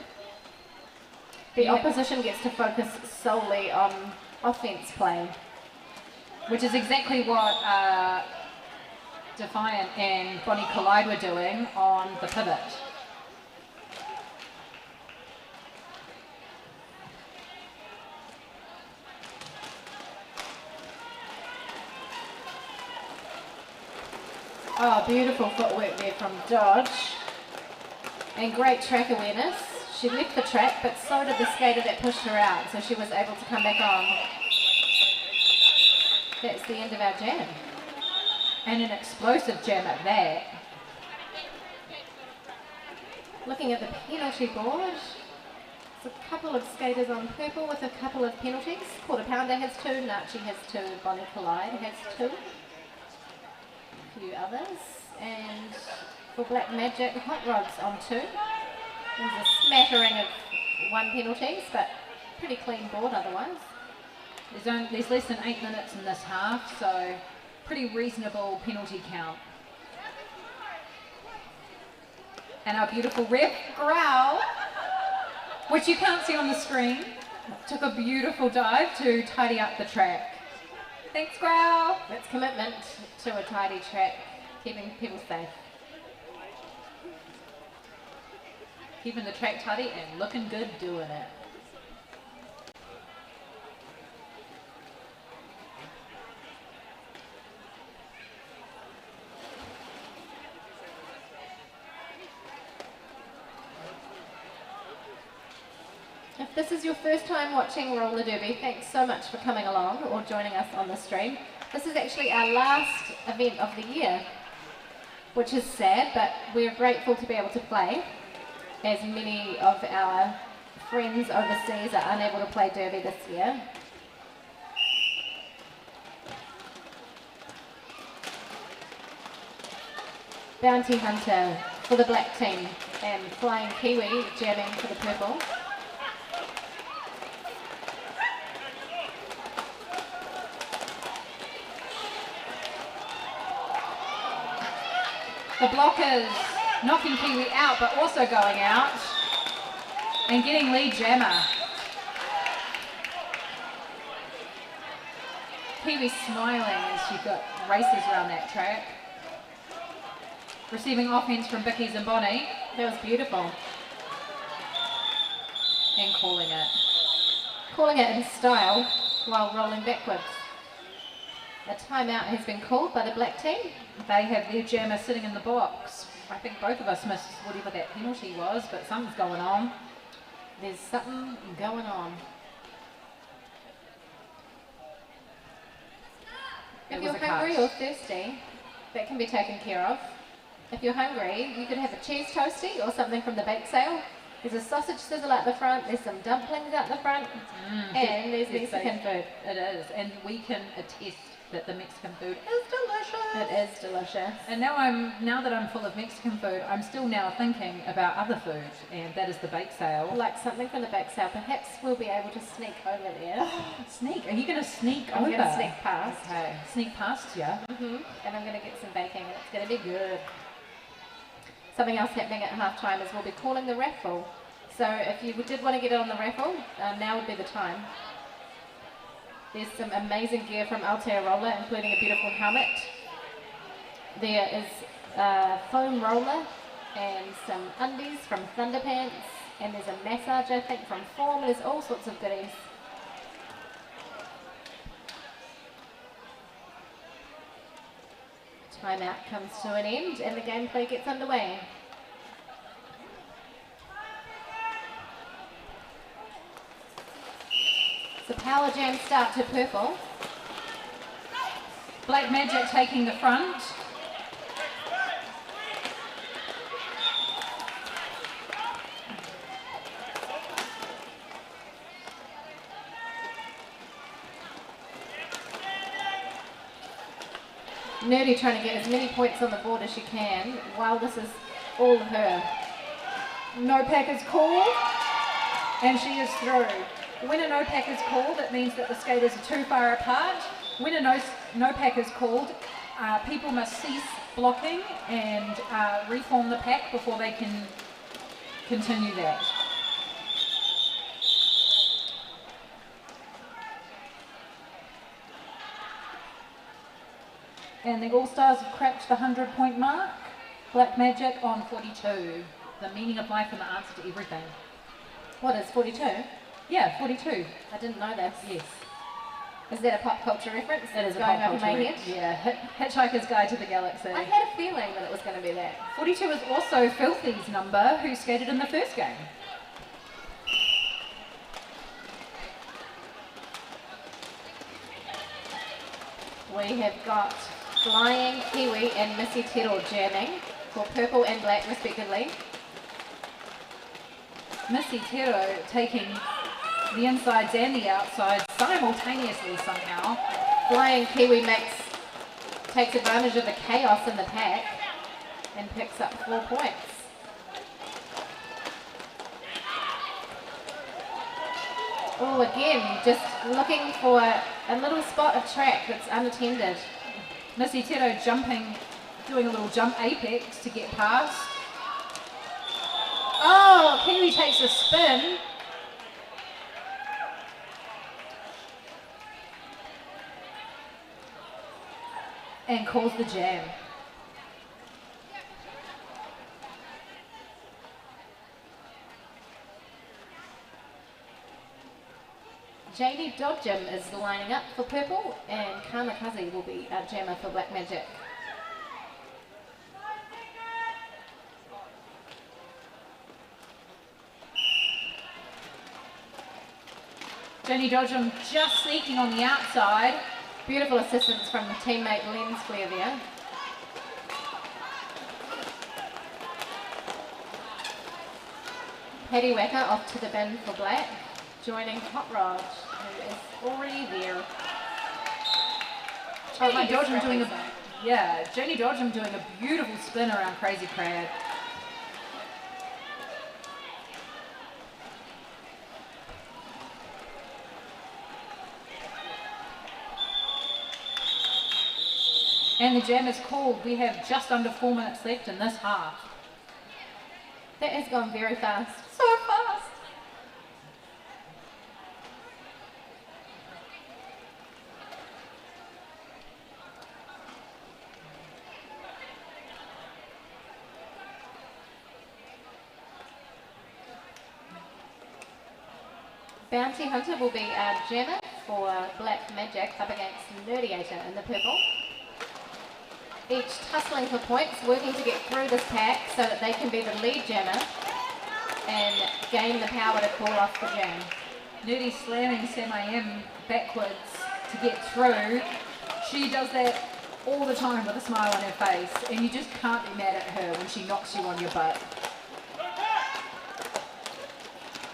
the opposition gets to focus solely on offense play. Which is exactly what Defiant and Bonnie Collide were doing on the pivot. Oh, beautiful footwork there from Dodge. And great track awareness. She left the track, but so did the skater that pushed her out, so she was able to come back on. That's the end of our jam. And an explosive jam at that. Looking at the penalty board, there's a couple of skaters on purple with a couple of penalties. Quarter Pounder has 2, Nachi has 2, Bonnie Collide has 2. A few others. And for Black Magic, Hot Rods on 2. There's a smattering of 1 penalties, but pretty clean board otherwise. There's less than 8 minutes in this half, so pretty reasonable penalty count. And our beautiful ref, Growl, which you can't see on the screen, took a beautiful dive to tidy up the track. Thanks, Growl. That's commitment to a tidy track, keeping people safe. keeping the track tidy and looking good doing it. If this is your first time watching roller derby, thanks so much for coming along or joining us on the stream. This is actually our last event of the year, which is sad, but we're grateful to be able to play, as many of our friends overseas are unable to play derby this year. Bounty Hunter for the black team and Flying Kiwi jamming for the purple. The blockers knocking Kiwi out, but also going out and getting lead jammer. Kiwi smiling as she got races around that track. Receiving offense from Bickies and Bonnie. That was beautiful. And calling it. Calling it in style while rolling backwards. A timeout has been called by the black team. They have their jammer sitting in the box. I think both of us missed whatever that penalty was, but something's going on. There's something going on. If you're hungry or thirsty, that can be taken care of. If you're hungry, you could have a cheese toastie or something from the bake sale. There's a sausage sizzle out the front, there's some dumplings out the front, and there's Mexican food. It is, and we can attest that the Mexican food is delicious. It is delicious. And now that I'm full of Mexican food, I'm still now thinking about other food, and that is the bake sale. Like something from the bake sale. Perhaps we'll be able to sneak over there. Sneak? Are you going to sneak over? I'm going to sneak past. Okay. Sneak past, yeah? And I'm going to get some baking, and it's going to be good. Something else happening at halftime is we'll be calling the raffle. So if you did want to get on the raffle, now would be the time. There's some amazing gear from Aotearoa, including a beautiful helmet. There is a foam roller and some undies from Thunderpants, and there's a massage, I think, from Form. There's all sorts of goodies. Timeout comes to an end, and the gameplay gets underway. So Power Jam start to purple. Black Magic taking the front. Nerdy trying to get as many points on the board as she can while this is all her. No pack is called, and she is through. When a no pack is called, it means that the skaters are too far apart. When a no pack is called, people must cease blocking and reform the pack before they can continue that. And the All-Stars have cracked the 100-point mark. Black Magic on 42. The meaning of life and the answer to everything. What is 42? Yeah, 42. I didn't know this. Yes. Is that a pop culture reference? It is a going pop over my culture. head? Yeah, Hitchhiker's Guide to the Galaxy. I had a feeling that it was going to be that. 42 is also Filthy's number, who skated in the first game. We have got Flying Kiwi and Missy Tero jamming for purple and black respectively. Missy Tero taking the insides and the outsides simultaneously somehow. Flying Kiwi takes advantage of the chaos in the pack and picks up 4 points. Oh, again, just looking for a little spot of track that's unattended. Missy Tero jumping, doing a little jump apex to get past. Oh, Kiwi takes a spin. And calls the jam. Janie Dodgem is lining up for purple, and Kamikaze will be our jammer for Black Magic. Jenny Dodgem just sneaking on the outside. Beautiful assistance from teammate Lens Flair there. Paddy Wacker off to the bin for Black, joining Hot Rod, who is already there. Jenny Dodgem doing Jenny Dodgem doing a beautiful spin around Crazy Crab. And the jam is called. We have just under 4 minutes left in this half. That has gone very fast. So fast! Bounty Hunter will be our jammer for Black Magic up against Nerdiator in the purple. Each tussling for points, working to get through this pack so that they can be the lead jammer and gain the power to call off the jam. Nerdy slamming Sam I.M. backwards to get through. She does that all the time with a smile on her face, and you just can't be mad at her when she knocks you on your butt.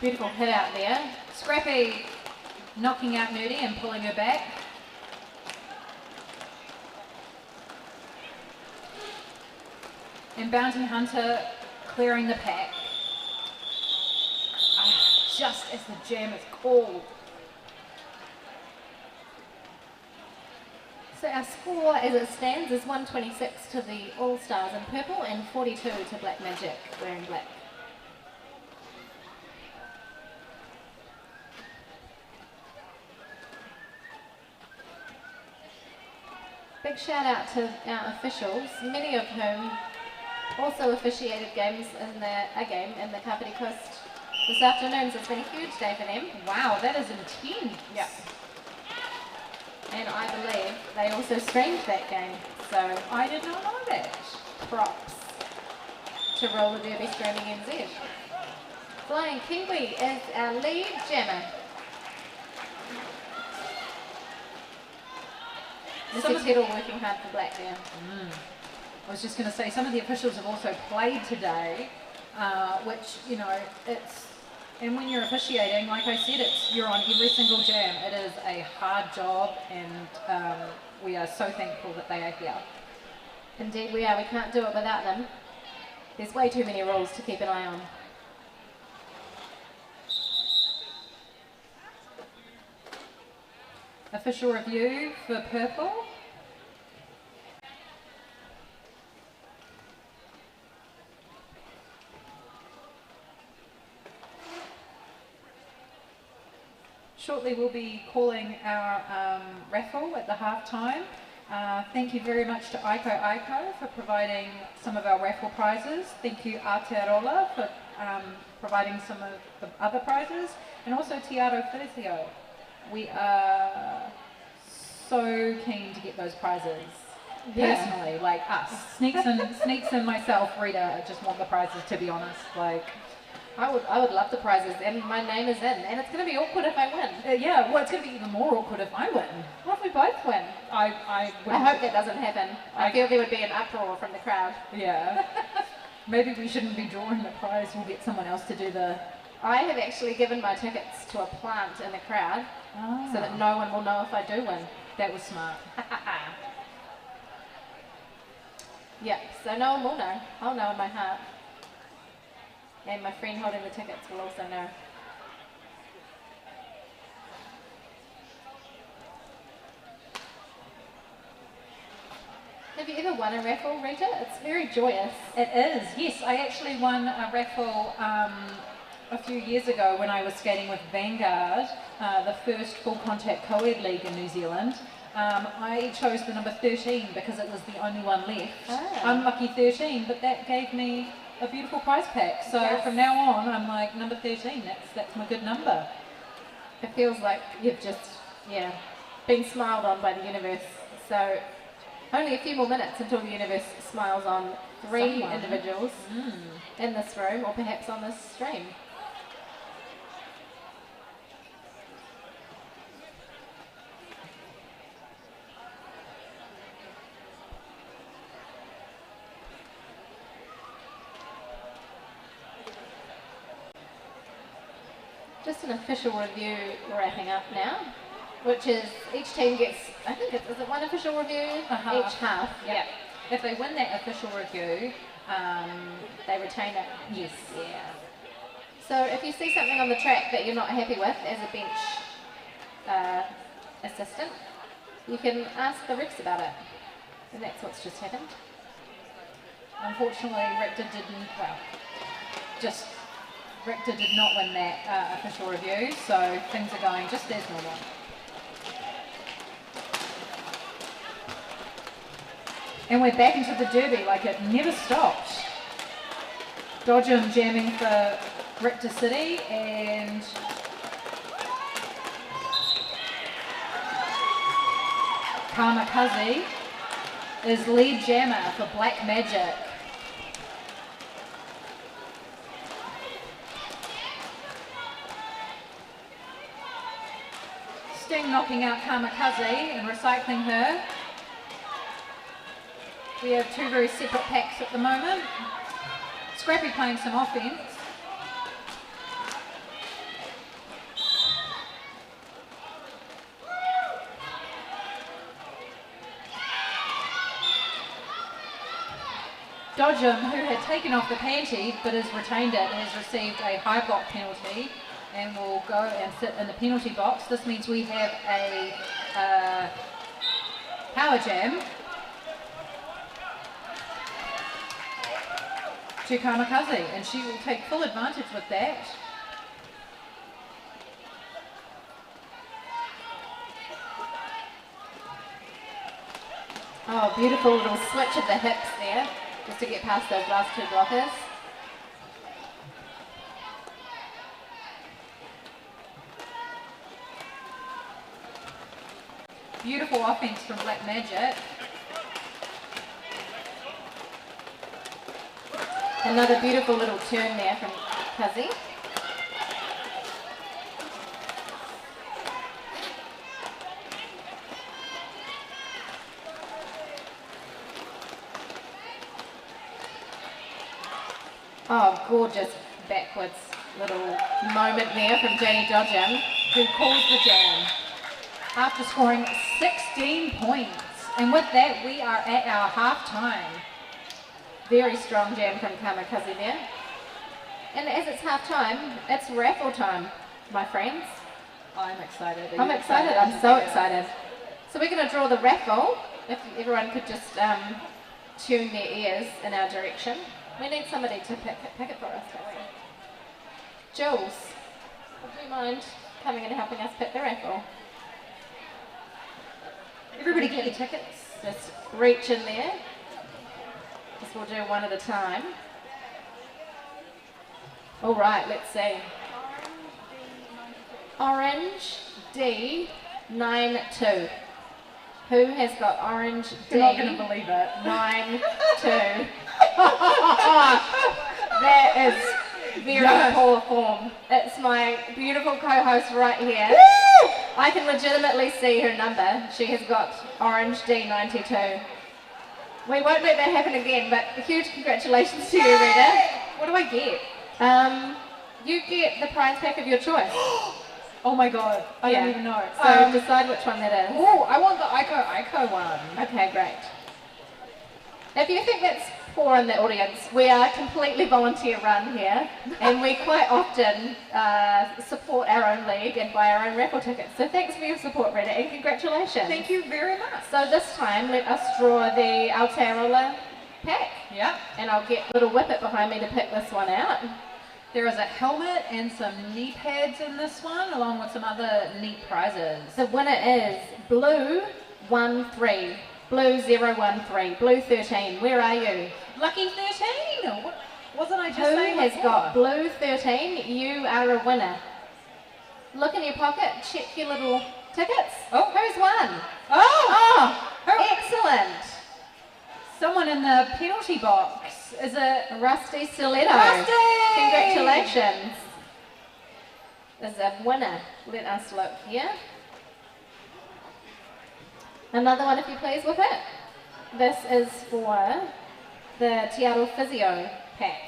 Beautiful hit out there. Scrappy knocking out Nerdy and pulling her back. And Bounty Hunter clearing the pack. Just as the jam is called. So our score as it stands is 126 to the All-Stars in purple and 42 to Black Magic wearing black. Big shout out to our officials, many of whom also officiated games in a game in the Kapiti Coast this afternoon, so it's been a huge day for them. Wow, that is intense. Yeah. And I believe they also streamed that game, so I did not know that. props to Roller Derby Streaming NZ. Flying Kiwi is our lead jammer. Mr. Tittle working hard for black there. I was just going to say, some of the officials have also played today, which, you know, it's, and when you're officiating, like I said, you're on every single jam. It is a hard job, and we are so thankful that they are here. Indeed we are, we can't do it without them. There's way too many rules to keep an eye on. Official review for purple. Shortly we'll be calling our raffle at the halftime. Thank you very much to Aiko for providing some of our raffle prizes. Thank you Aotearoa for providing some of the other prizes, and also Tiago Felicio. We are so keen to get those prizes. Personally, like us. Sneaks and myself, Rita, just want the prizes, to be honest. Like, I would love the prizes, and my name is in, and it's going to be awkward if I win. yeah, well, it's going to be even more awkward if I win. What if we both win? I hope that doesn't happen. I feel there would be an uproar from the crowd. Yeah. Maybe we shouldn't be drawing the prize. We'll get someone else to do the... I have actually given my tickets to a plant in the crowd so that no one will know if I do win. That was smart. Yeah, so no one will know. I'll know in my heart. And my friend holding the tickets will also know. Have you ever won a raffle, Rita? It's very joyous. It is, yes. I actually won a raffle a few years ago when I was skating with Vanguard, the first full contact co-ed league in New Zealand. I chose the number 13 because it was the only one left. Unlucky 13, but that gave me a beautiful prize pack. So from now on, I'm like, number 13, that's my good number. It feels like you've just, been smiled on by the universe. So only a few more minutes until the universe smiles on 3 individuals in this room or perhaps on this stream. Just an official review wrapping up now, which is each team gets, I think is it one official review each half? Yeah. If they win that official review, They retain it. yes. Yeah. So if you see something on the track that you're not happy with as a bench assistant, you can ask the refs about it. And that's what's just happened. Unfortunately, Richter Richter did not win that official review, so things are going just as normal. And we're back into the derby like it never stopped. Dodgem jamming for Richter City and Kamikaze is lead jammer for Black Magic. Sting knocking out Kamikaze and recycling her. We have 2 very separate packs at the moment. Scrappy playing some offense. Dodgem, who had taken off the panty but has retained it, has received a high block penalty and will go and sit in the penalty box. This means we have a power jam to Kamikaze, and she will take full advantage with that. Oh, beautiful little switch of the hips there, just to get past those last 2 blockers. Beautiful offense from Black Magic. Another beautiful little turn there from Kazi. Oh, gorgeous backwards little moment there from Janie Dodgem, who calls the jam after scoring 16 points. And with that, we are at our half time. Very strong jam from Kamikaze there. And as it's half time, it's raffle time, my friends. I'm excited. I'm excited. I'm so excited. So we're going to draw the raffle. If everyone could just tune their ears in our direction. We need somebody to pick it for us, don't we? Jules, would you mind coming and helping us pick the raffle? Everybody get your tickets. Just reach in there. Just we'll do one at a time. All right, let's see. Orange D92. Who has got orange D? You're not going to believe it. 92. That is very poor form. It's my beautiful co-host right here. I can legitimately see her number. She has got orange D92. We won't let that happen again, but huge congratulations to you, Rita. What do I get? You get the prize pack of your choice. Oh my god, I don't even know. So decide which one that is. Oh, I want the Ico one. Okay, great. If you think that's poor in the audience, we are completely volunteer run here, and we quite often support our own league and buy our own raffle tickets. So thanks for your support, Rita, and congratulations. Thank you very much. So this time, let us draw the Aotearoa pack. Yep. And I'll get little Whippet behind me to pick this one out. There is a helmet and some knee pads in this one, along with some other neat prizes. The winner is Blue 13. Blue 013. Blue 13. Where are you? Lucky 13. Wasn't I just saying Who has before? got Blue 13? You are a winner. Look in your pocket, check your little tickets. Oh. Who's won? Oh! Oh, excellent. Someone in the penalty box. Is it Rusty Stiletto. Rusty? Congratulations. Is a winner. Let us look here. Another one if you please with it. This is for the Tiaru Physio pack.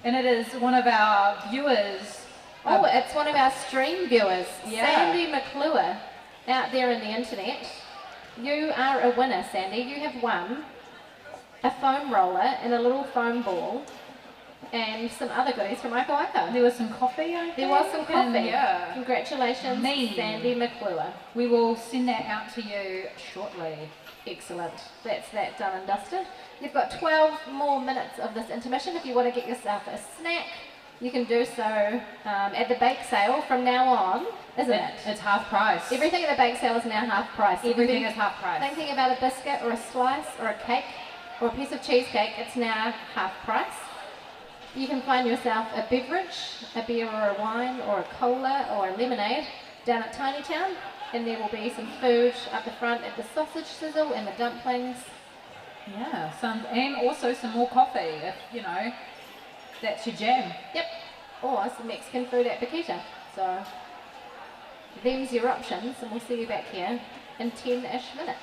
And it is one of our viewers. Oh, it's one of our stream viewers, Yeah. Sandy McClure, out there in the internet. You are a winner, Sandy. You have won a foam roller and a little foam ball and some other goodies from Ika Ika. There was some coffee, I think. There was some coffee. And, yeah. Congratulations, Me. Sandy McClure. We will send that out to you shortly. Excellent. That's that done and dusted. You've got 12 more minutes of this intermission. If you want to get yourself a snack, you can do so at the bake sale from now on, isn't it? It's half price. Everything at the bake sale is now half price. Everything is half price. Thinking about a biscuit or a slice or a cake or a piece of cheesecake, it's now half price. You can find yourself a beverage, a beer or a wine or a cola or a lemonade down at Tiny Town, and there will be some food up the front at the sausage sizzle and the dumplings. Yeah, and also some more coffee if, you know, that's your jam. Yep, or some Mexican food at Paquita. So, them's your options, and we'll see you back here in 10-ish minutes.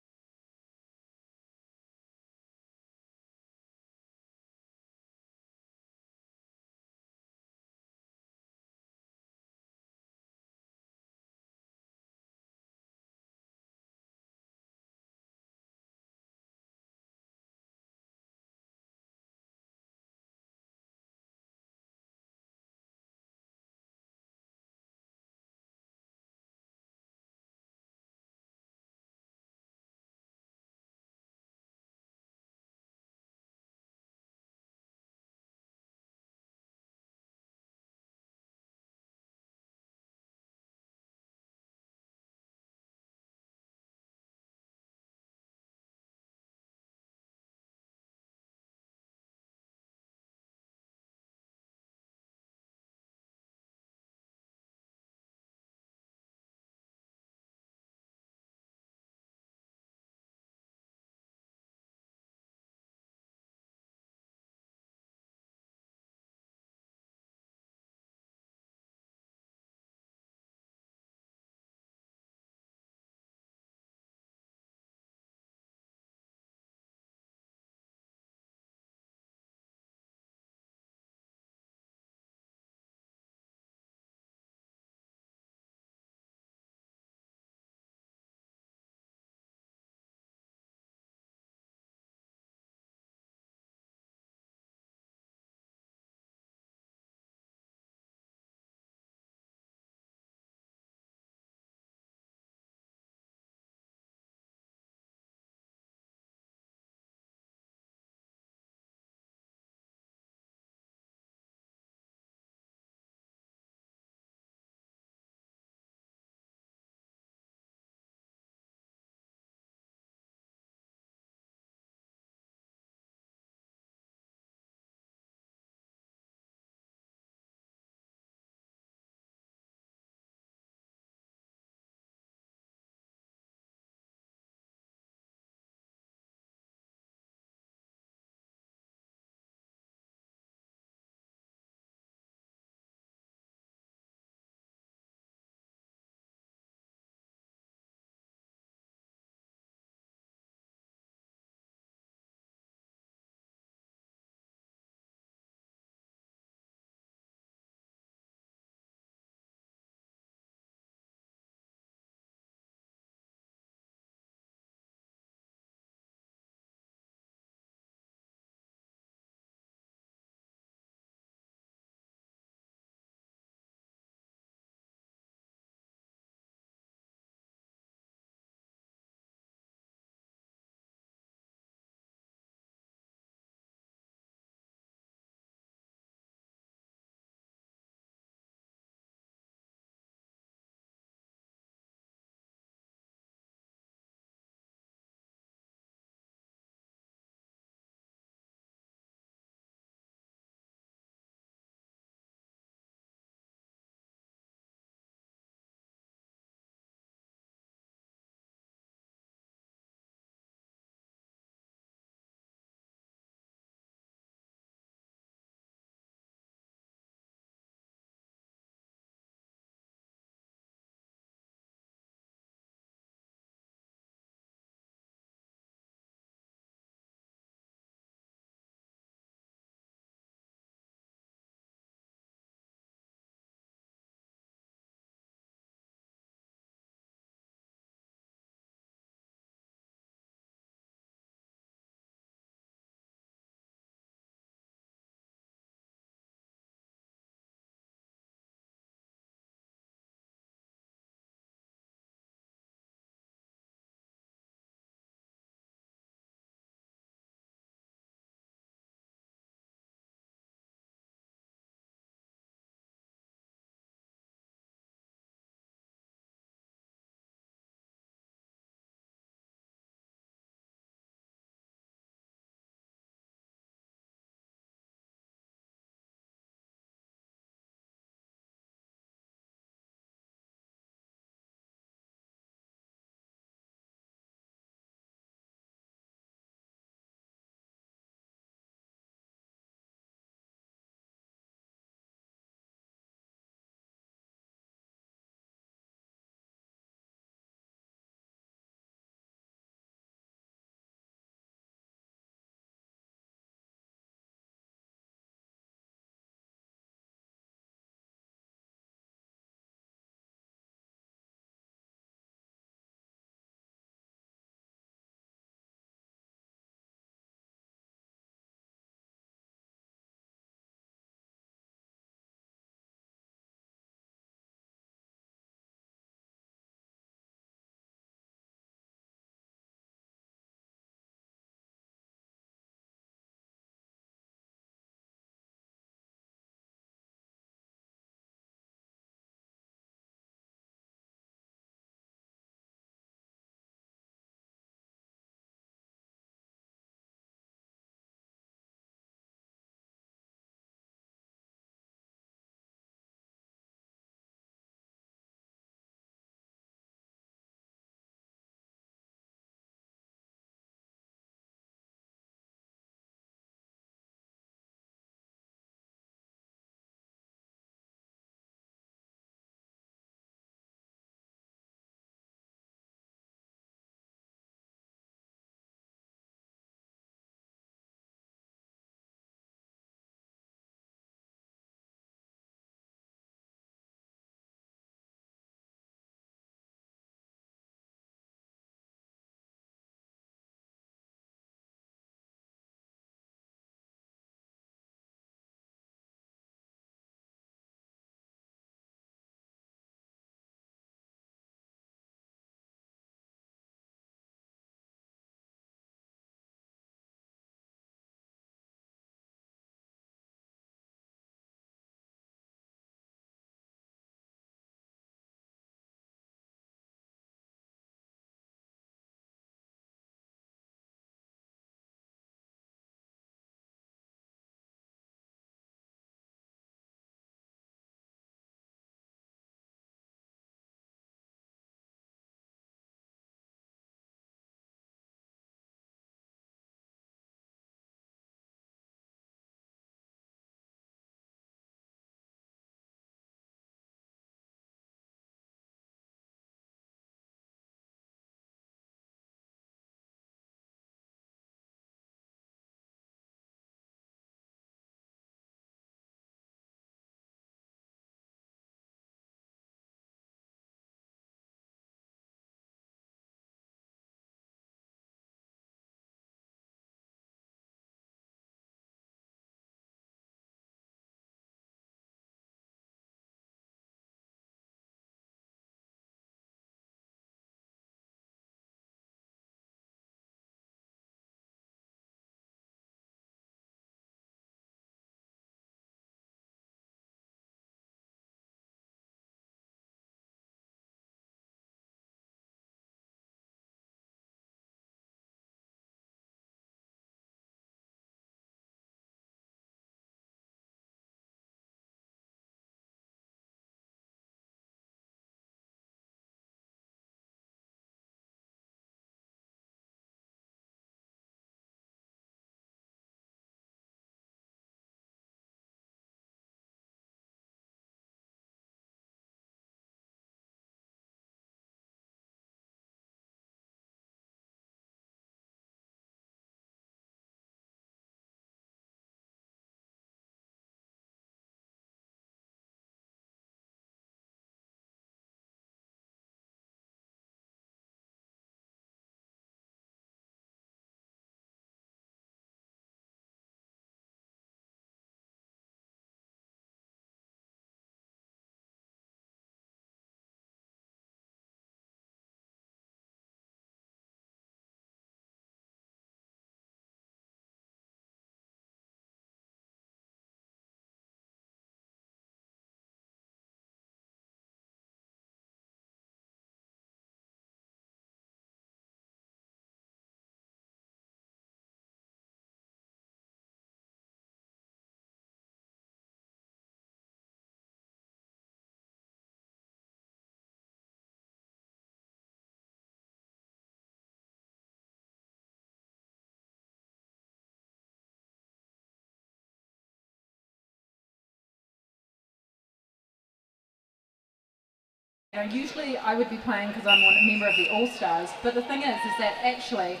Usually I would be playing because I'm a member of the All-Stars, but the thing is that actually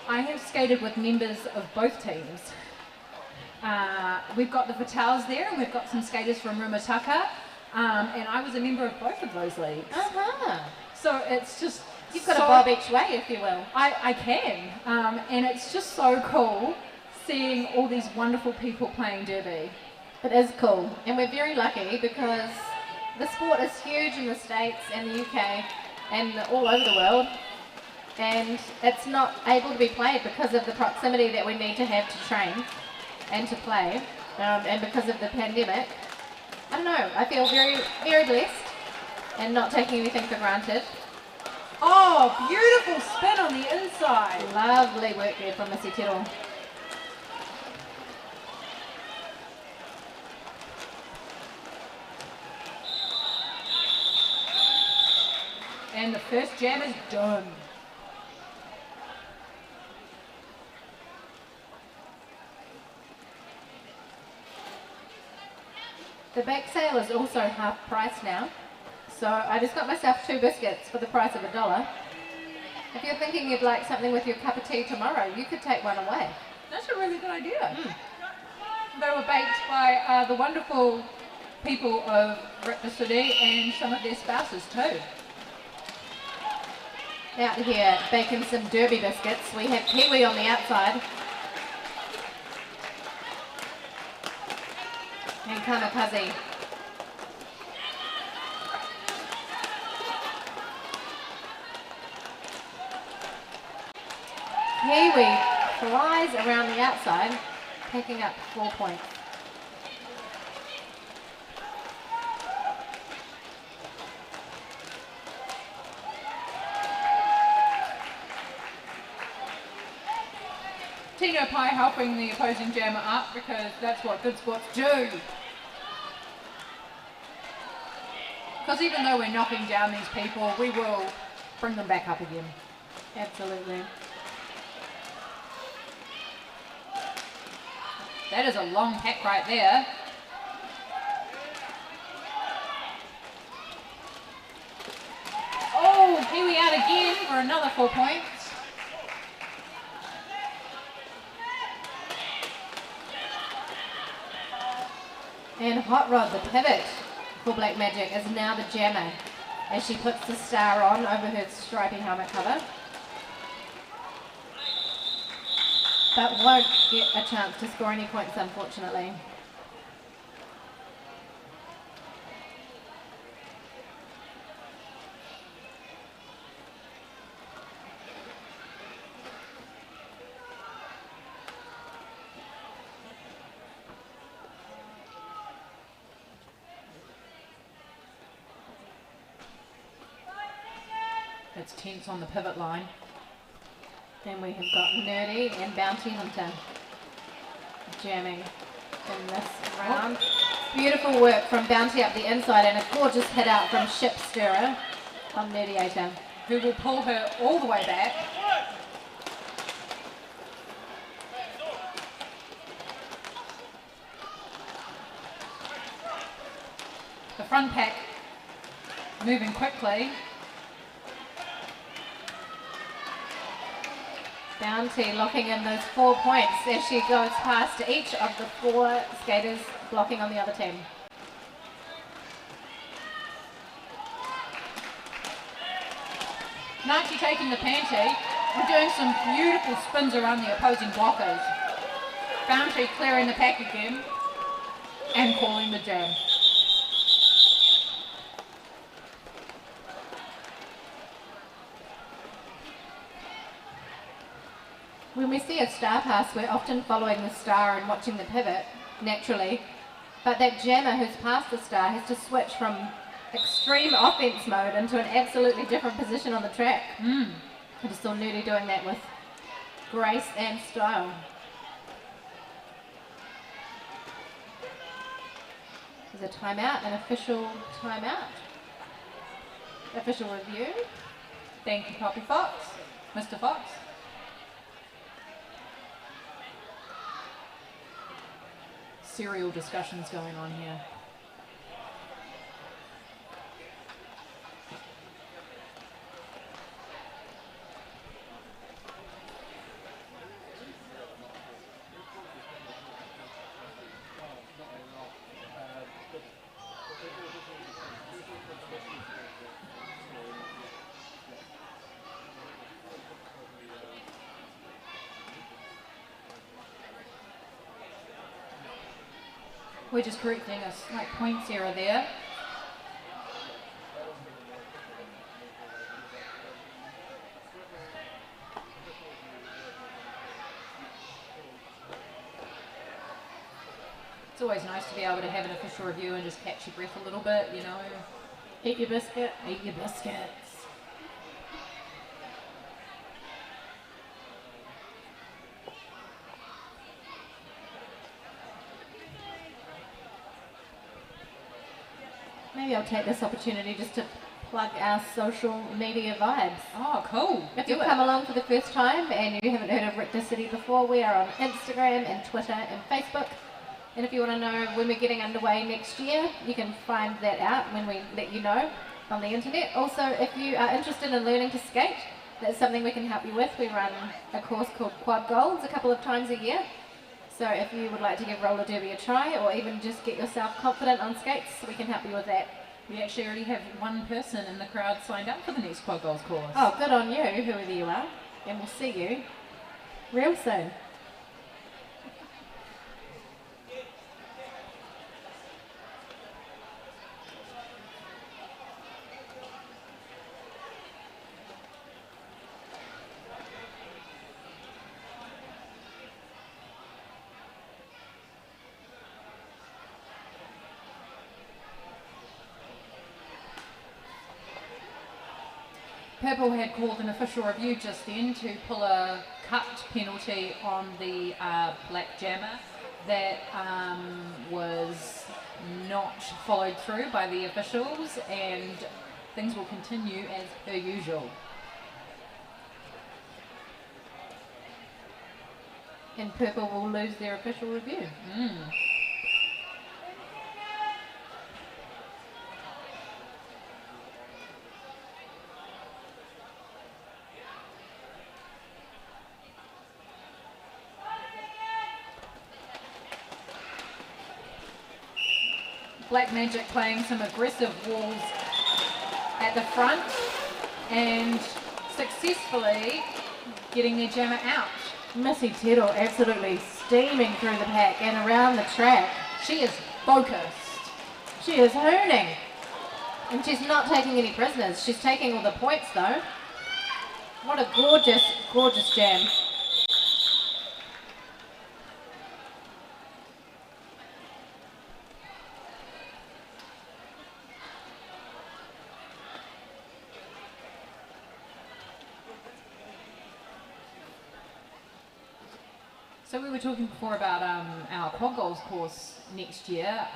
I have skated with members of both teams. We've got the Vitals there, and we've got some skaters from Remutaka, and I was a member of both of those leagues. So it's just You've got a bob each way, if you will. I can, and it's just so cool seeing all these wonderful people playing derby. It is cool, and we're very lucky because the sport is huge in the States and the UK and all over the world, and it's not able to be played because of the proximity that we need to have to train and to play, and because of the pandemic. I don't know, I feel very, very blessed and not taking anything for granted. Oh, beautiful spin on the inside. Lovely work there from Missy Tiro. And the first jam is done. The bake sale is also half price now, so I just got myself 2 biscuits for the price of $1. If you're thinking you'd like something with your cup of tea tomorrow, you could take one away. That's a really good idea. They were baked by the wonderful people of the city and some of their spouses too. Out here baking some derby biscuits. We have kiwi on the outside. And kamikaze. Kiwi flies around the outside, picking up 4 points. Tino Pai helping the opposing jammer up because that's what good sports do. Because even though we're knocking down these people, we will bring them back up again. Absolutely. That is a long pack right there. Oh, Kiwi out again for another 4 points. And Hot Rod, the pivot for Black Magic, is now the jammer as she puts the star on over her stripy helmet cover. But won't get a chance to score any points, unfortunately. It's tense on the pivot line. Then we have got Nerdy and Bounty Hunter jamming in this round. Beautiful work from Bounty up the inside and a gorgeous hit out from Ship Stirrer on Nerdiator, Who will pull her all the way back. The front pack moving quickly. Bounty locking in those 4 points as she goes past each of the 4 skaters blocking on the other team. Nike taking the panty and doing some beautiful spins around the opposing blockers. Bounty clearing the pack again and calling the jam. When we see a star pass, we're often following the star and watching the pivot, naturally. But that jammer who's passed the star has to switch from extreme offense mode into an absolutely different position on the track. I just saw Nerdy doing that with grace and style. There's a timeout, an official timeout. Official review. Thank you, Poppy Fox. Mr. Fox. Serial discussions going on here. We're just correcting a slight points error there. It's always nice to be able to have an official review and just catch your breath a little bit, you know. Eat your biscuit. Eat your biscuits. Maybe I'll take this opportunity just to plug our social media vibes. Oh, cool. If you've come along for the first time and you haven't heard of Richter City before, we are on Instagram and Twitter and Facebook. And if you want to know when we're getting underway next year, you can find that out when we let you know on the internet. Also, if you are interested in learning to skate, that's something we can help you with. We run a course called Quad Goals a couple of times a year. So if you would like to give roller derby a try or even just get yourself confident on skates, we can help you with that. We actually already have one person in the crowd signed up for the next Quad Goals course. Oh, good on you, whoever you are. And we'll see you real soon. Purple had called an official review just then to pull a cut penalty on the black jammer that was not followed through by the officials, and things will continue as per usual. And Purple will lose their official review. Black Magic playing some aggressive walls at the front and successfully getting their jammer out. Missy Tedder absolutely steaming through the pack and around the track. She is focused. She is hooning. And she's not taking any prisoners. She's taking all the points though. What a gorgeous, gorgeous jam. So we were talking before about our Quad Goals course next year,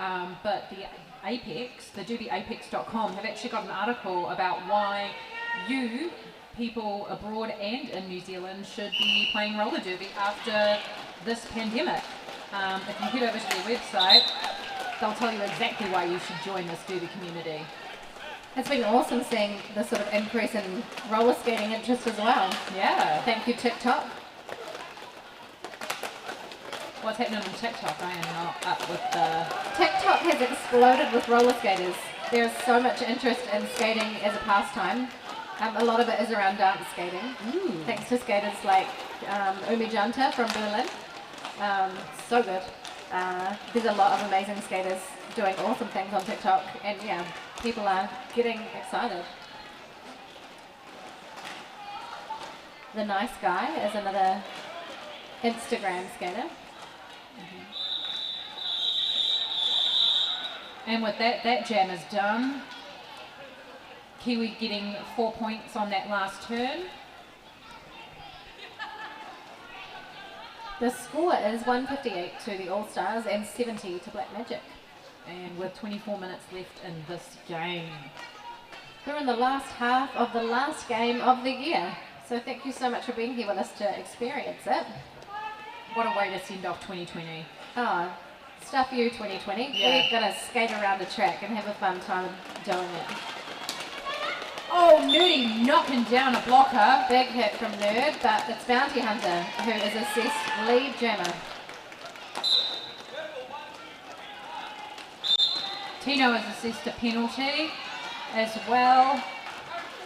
but the Apex, the DerbyApex.com, have actually got an article about why you, people abroad and in New Zealand, should be playing roller derby after this pandemic. If you head over to their website, they'll tell you exactly why you should join this derby community. It's been awesome seeing the sort of increase in roller skating interest as well. Yeah. Thank you, TikTok. What's happening on TikTok? I am not up with the... TikTok has exploded with roller skaters. There's so much interest in skating as a pastime. A lot of it is around dance skating. Thanks to skaters like Umi Janta from Berlin. So good. There's a lot of amazing skaters doing awesome things on TikTok, and yeah, people are getting excited. The Nice Guy is another Instagram skater. And with that, that jam is done. Kiwi getting 4 points on that last turn. The score is 158 to the All-Stars and 70 to Black Magic. And with 24 minutes left in this game. We're in the last half of the last game of the year. So thank you so much for being here with us to experience it. What a way to send off 2020. Oh, stuff you 2020. Yeah. We're going to skate around the track and have a fun time doing it. Oh, Nerdy knocking down a blocker. Big hit from Nerd, but it's Bounty Hunter who is assessed lead jammer. Tino is assessed a penalty as well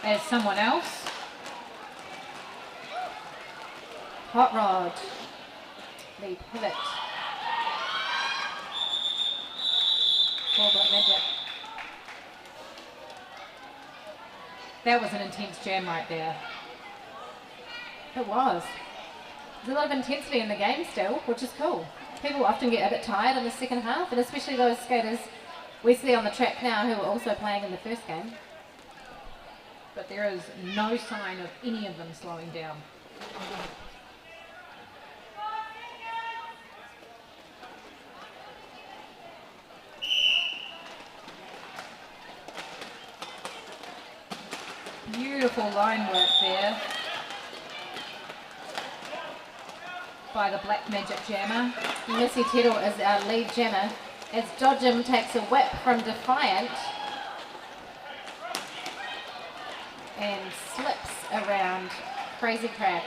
as someone else. Hot Rod, the pivot. Magic. That was an intense jam right there. It was. There's a lot of intensity in the game still, which is cool. People often get a bit tired in the second half, and especially those skaters we see on the track now who are also playing in the first game. But there is no sign of any of them slowing down. Beautiful line work there by the Black Magic jammer. Missy Tittle is our lead jammer as Dodgem takes a whip from Defiant and slips around Crazy Crabs.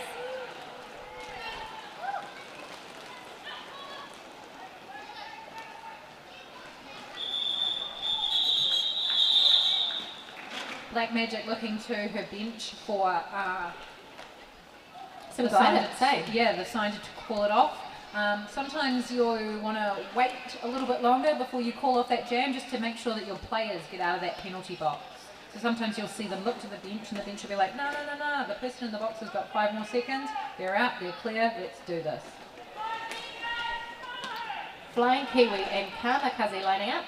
Black Magic looking to her bench for Some the sign guidance, to- eh? Yeah, the sign to call it off. Sometimes you want to wait a little bit longer before you call off that jam just to make sure that your players get out of that penalty box. So sometimes you'll see them look to the bench and the bench will be like, no, no, no, no, the person in the box has got 5 more seconds, they're out, they're clear, let's do this. Flying Kiwi and Kamikaze lining up.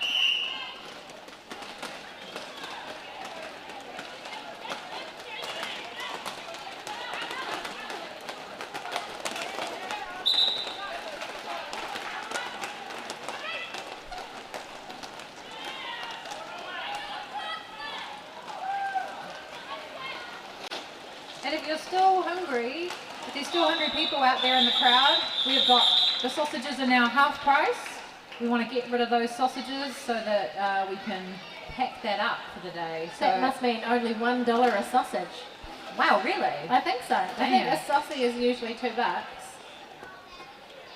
And if you're still hungry, if there's still hungry people out there in the crowd, we've got the sausages are now half price. We want to get rid of those sausages so that we can pack that up for the day. So That must mean only $1 a sausage. wow, really? I think so. I think Damn. a sausage is usually $2.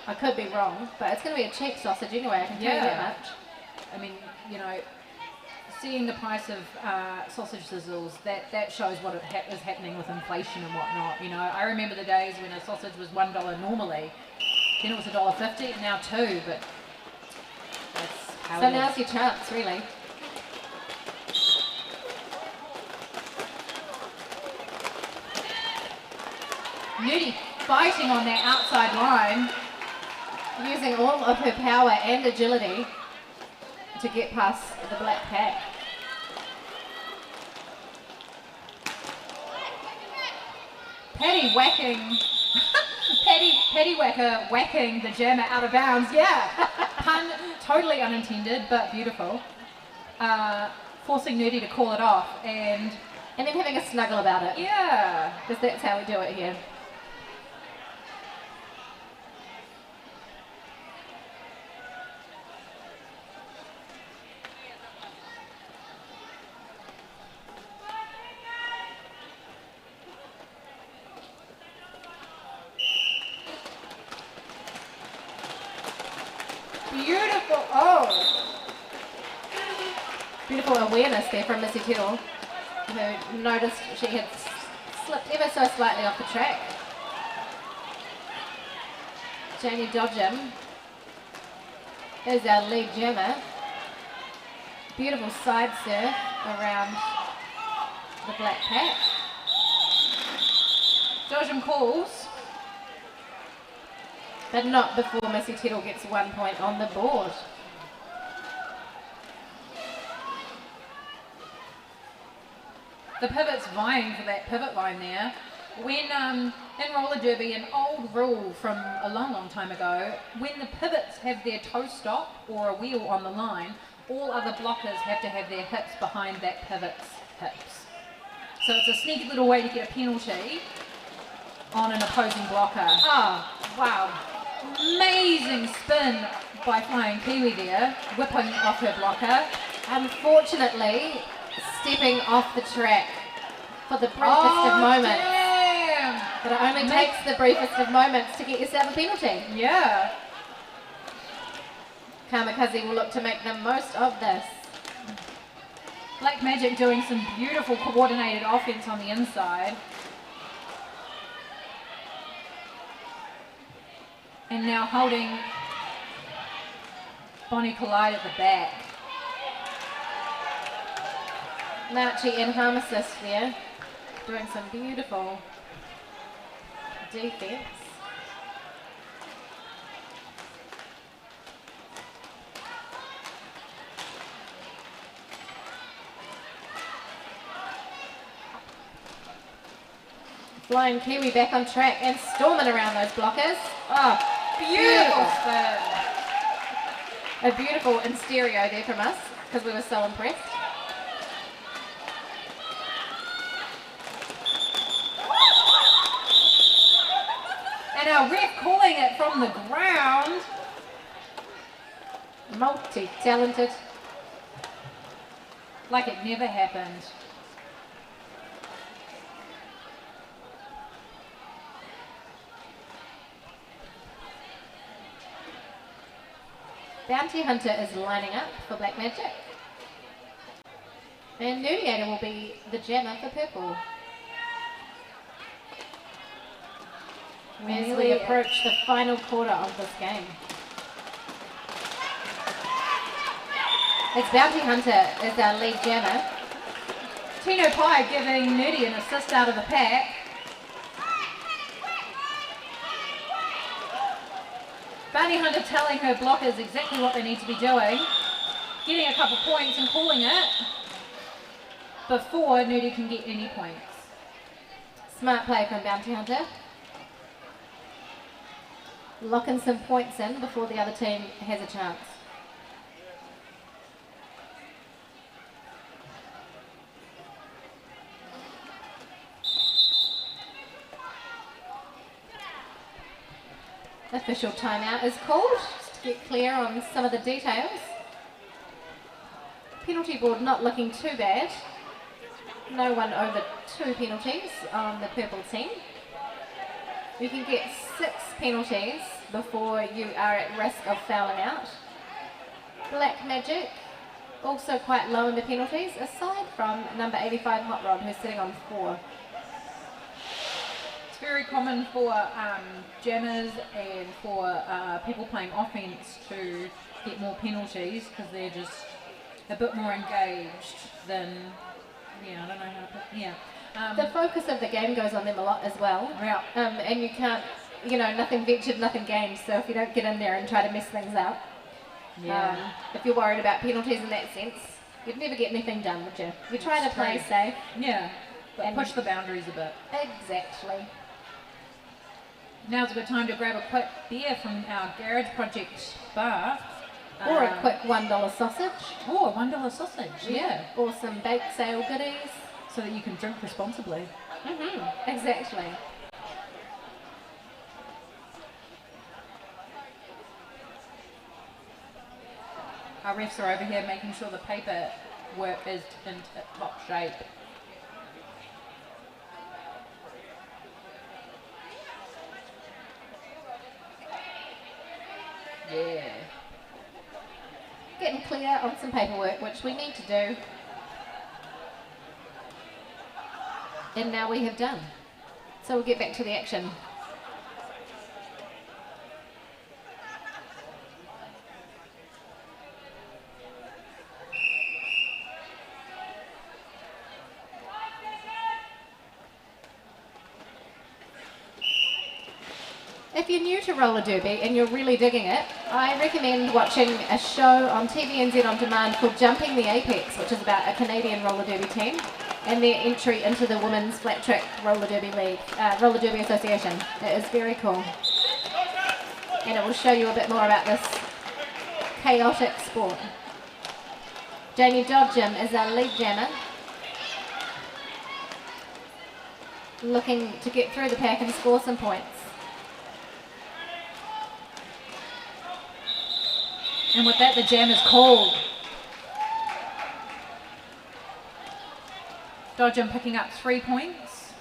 I could be wrong, but it's going to be a cheap sausage anyway, I can tell you that Yeah. much. I mean, you know, seeing the price of sausage sizzles, that shows what is happening with inflation and whatnot. You know, I remember the days when a sausage was $1 normally, then it was $1.50, and now $2. But that's how So it now's is. your chance, really. Nudie fighting on that outside line. Using all of her power and agility to get past the black pack. Paddy whacking, Paddy Whacker whacking the jammer out of bounds. Yeah, pun totally unintended, but beautiful. Forcing Nudie to call it off, and And then having a snuggle about it, yeah, because that's how we do it here. beautiful. Oh, Beautiful awareness there from Missy Tittle, who noticed she had slipped ever so slightly off the track. Janie Dodgem is our lead jammer. Beautiful side surf around the black pack. Dodgem calls. But not before Missy Tittle gets 1 point on the board. The pivot's vying for that pivot line there. When in roller derby, an old rule from a long, long time ago, when the pivots have their toe stop or a wheel on the line, all other blockers have to have their hips behind that pivot's hips. So it's a sneaky little way to get a penalty on an opposing blocker. Oh, wow. Amazing spin by Flying Kiwi there, whipping off her blocker. Unfortunately, stepping off the track for the briefest of moments. Damn! But it only takes the briefest of moments to get yourself a penalty. Yeah. Kamikaze will look to make the most of this. Black Magic doing some beautiful coordinated offense on the inside. And now holding Bonnie Collide at the back. Marchie and Harmsist there, doing some beautiful defense. Flying Kiwi back on track and storming around those blockers. Oh, beautiful spin. A beautiful in stereo there from us because we were so impressed. And our ref calling it from the ground. Multi-talented. Like it never happened. Bounty Hunter is lining up for Black Magic. And Nudiator will be the jammer for purple. As we approach the final quarter of this game. It's Bounty Hunter as our lead jammer. Tino Pai giving Nudie an assist out of the pack. Bounty Hunter telling her blockers exactly what they need to be doing. Getting a couple points and calling it before Nudie can get any points. Smart play from Bounty Hunter. Locking some points in before the other team has a chance. Official timeout is called, just to get clear on some of the details. Penalty board not looking too bad. No one over 2 penalties on the purple team. You can get 6 penalties before you are at risk of fouling out. Black Magic also quite low in the penalties, aside from number 85 Hot Rod, who's sitting on 4. It's very common for jammers and for people playing offense to get more penalties because they're just a bit more engaged than, I don't know how to put, The focus of the game goes on them a lot as well. Yeah. And you can't, nothing ventured, nothing gained. So if you don't get in there and try to mess things up, if you're worried about penalties in that sense, you'd never get anything done, would you? You try to play safe. Yeah, but and push the boundaries a bit. Exactly. Now's a good time to grab a quick beer from our Garage Project bar. Or a quick $1 sausage. Oh, a $1 sausage, yeah. Or some bake sale goodies. So that you can drink responsibly. Exactly. Our refs are over here making sure the paper work is in top shape. Yeah. Getting clear on some paperwork, which we need to do. And now we have done. So we'll get back to the action. If you're new to roller derby and you're really digging it, I recommend watching a show on TVNZ On Demand called Jumping the Apex, which is about a Canadian roller derby team and their entry into the Women's Flat Track Roller Derby League, Roller Derby Association. It is very cool. And it will show you a bit more about this chaotic sport. Jamie Dodgem is our lead jammer, looking to get through the pack and score some points. And with that, the jam is called. Dodgem picking up 3 points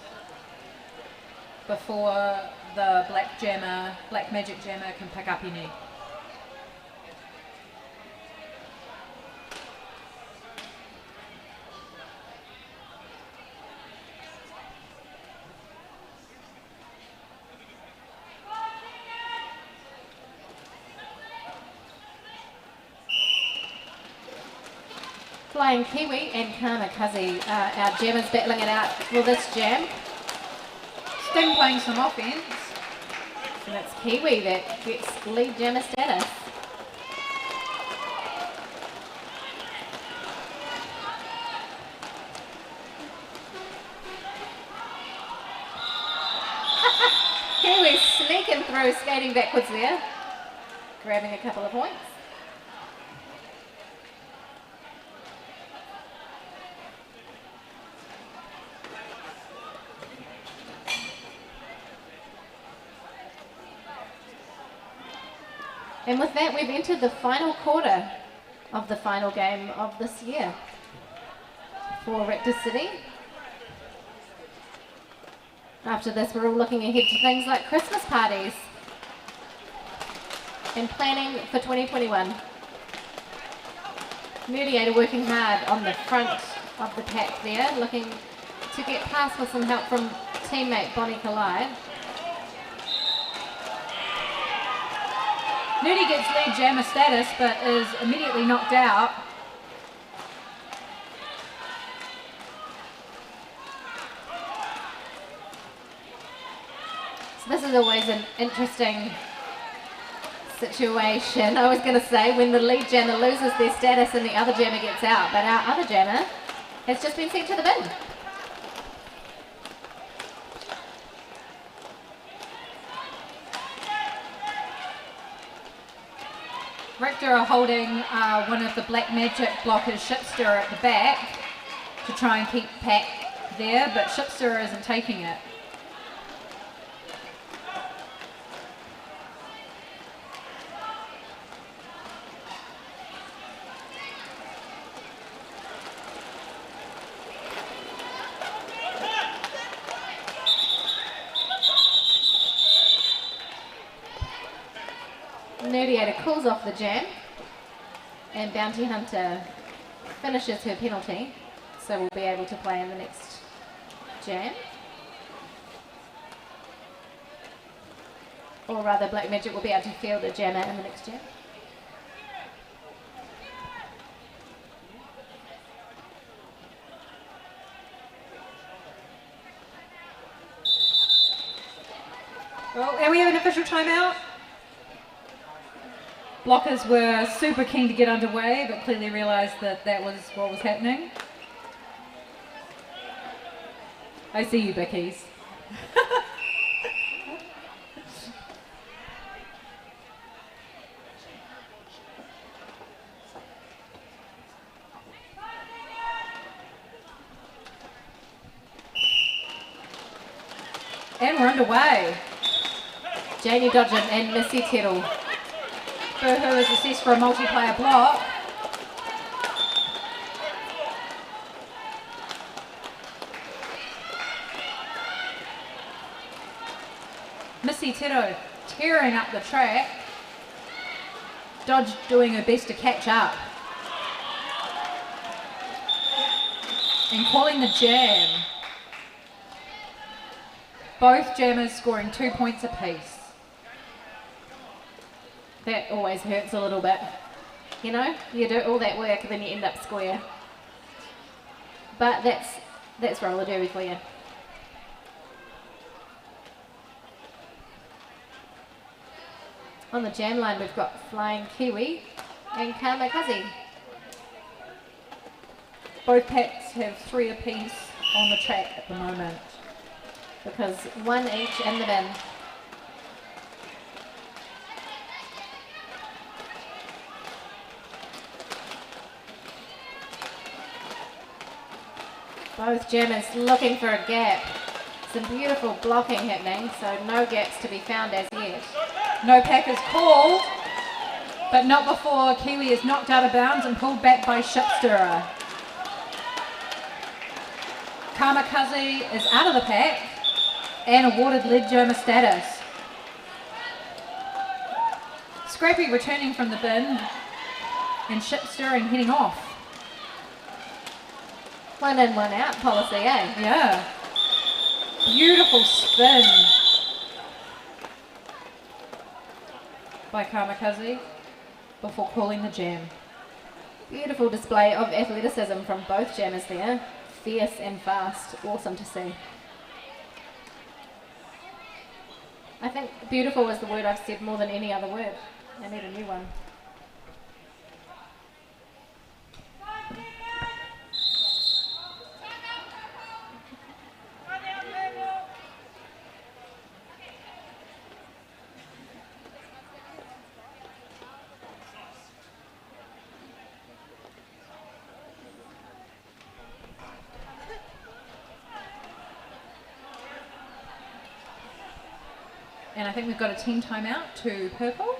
before the Black Magic jammer can pick up any. Flying Kiwi and Kamikaze, our jammers battling it out for this jam. Sting playing some offense. And it's Kiwi that gets lead jammer status. Kiwi sneaking through, skating backwards there, grabbing a couple of points. And with that, we've entered the final quarter of the final game of this year for Raptor City. After this, we're all looking ahead to things like Christmas parties and planning for 2021. Mediator working hard on the front of the pack there, looking to get past with some help from teammate Bonnie Collide. Nerdy gets lead jammer status, but is immediately knocked out. So this is always an interesting situation, I was going to say, when the lead jammer loses their status and the other jammer gets out, but our other jammer has just been sent to the bin. Raptor are holding one of the Black Magic blockers, Shipster, at the back to try and keep Pack there, but Shipster isn't taking it. Nerdiator cools off the jam and Bounty Hunter finishes her penalty, so we'll be able to play in the next jam. Or rather, Black Magic will be able to field a jammer in the next jam. Well, and we have an official timeout. Blockers were super keen to get underway, but clearly realised that that was what was happening. I see you, Bickies. And we're underway. Janie Dodgen and Missy Tittle. Boohoo is assessed for a multiplayer block. Missy Titto tearing up the track. Dodge doing her best to catch up. And calling the jam. Both jammers scoring 2 points apiece. That always hurts a little bit. You know, you do all that work and then you end up square. But that's roller derby for you. On the jam line, we've got Flying Kiwi and Kamikaze. Both packs have 3 apiece on the track at the moment. Because one each in the bin. Both jammers looking for a gap. Some beautiful blocking happening, so no gaps to be found as yet. No pack is called, but not before Kiwi is knocked out of bounds and pulled back by Shipstirrer. Kamikaze is out of the pack and awarded lead jammer status. Scrappy returning from the bin and Shipstirring heading off. One in, one out policy, eh? Yeah. Beautiful spin by Kamikaze before calling the jam. Beautiful display of athleticism from both jammers there. Fierce and fast. Awesome to see. I think beautiful was the word I've said more than any other word. I need a new one. And I think we've got a team timeout to purple.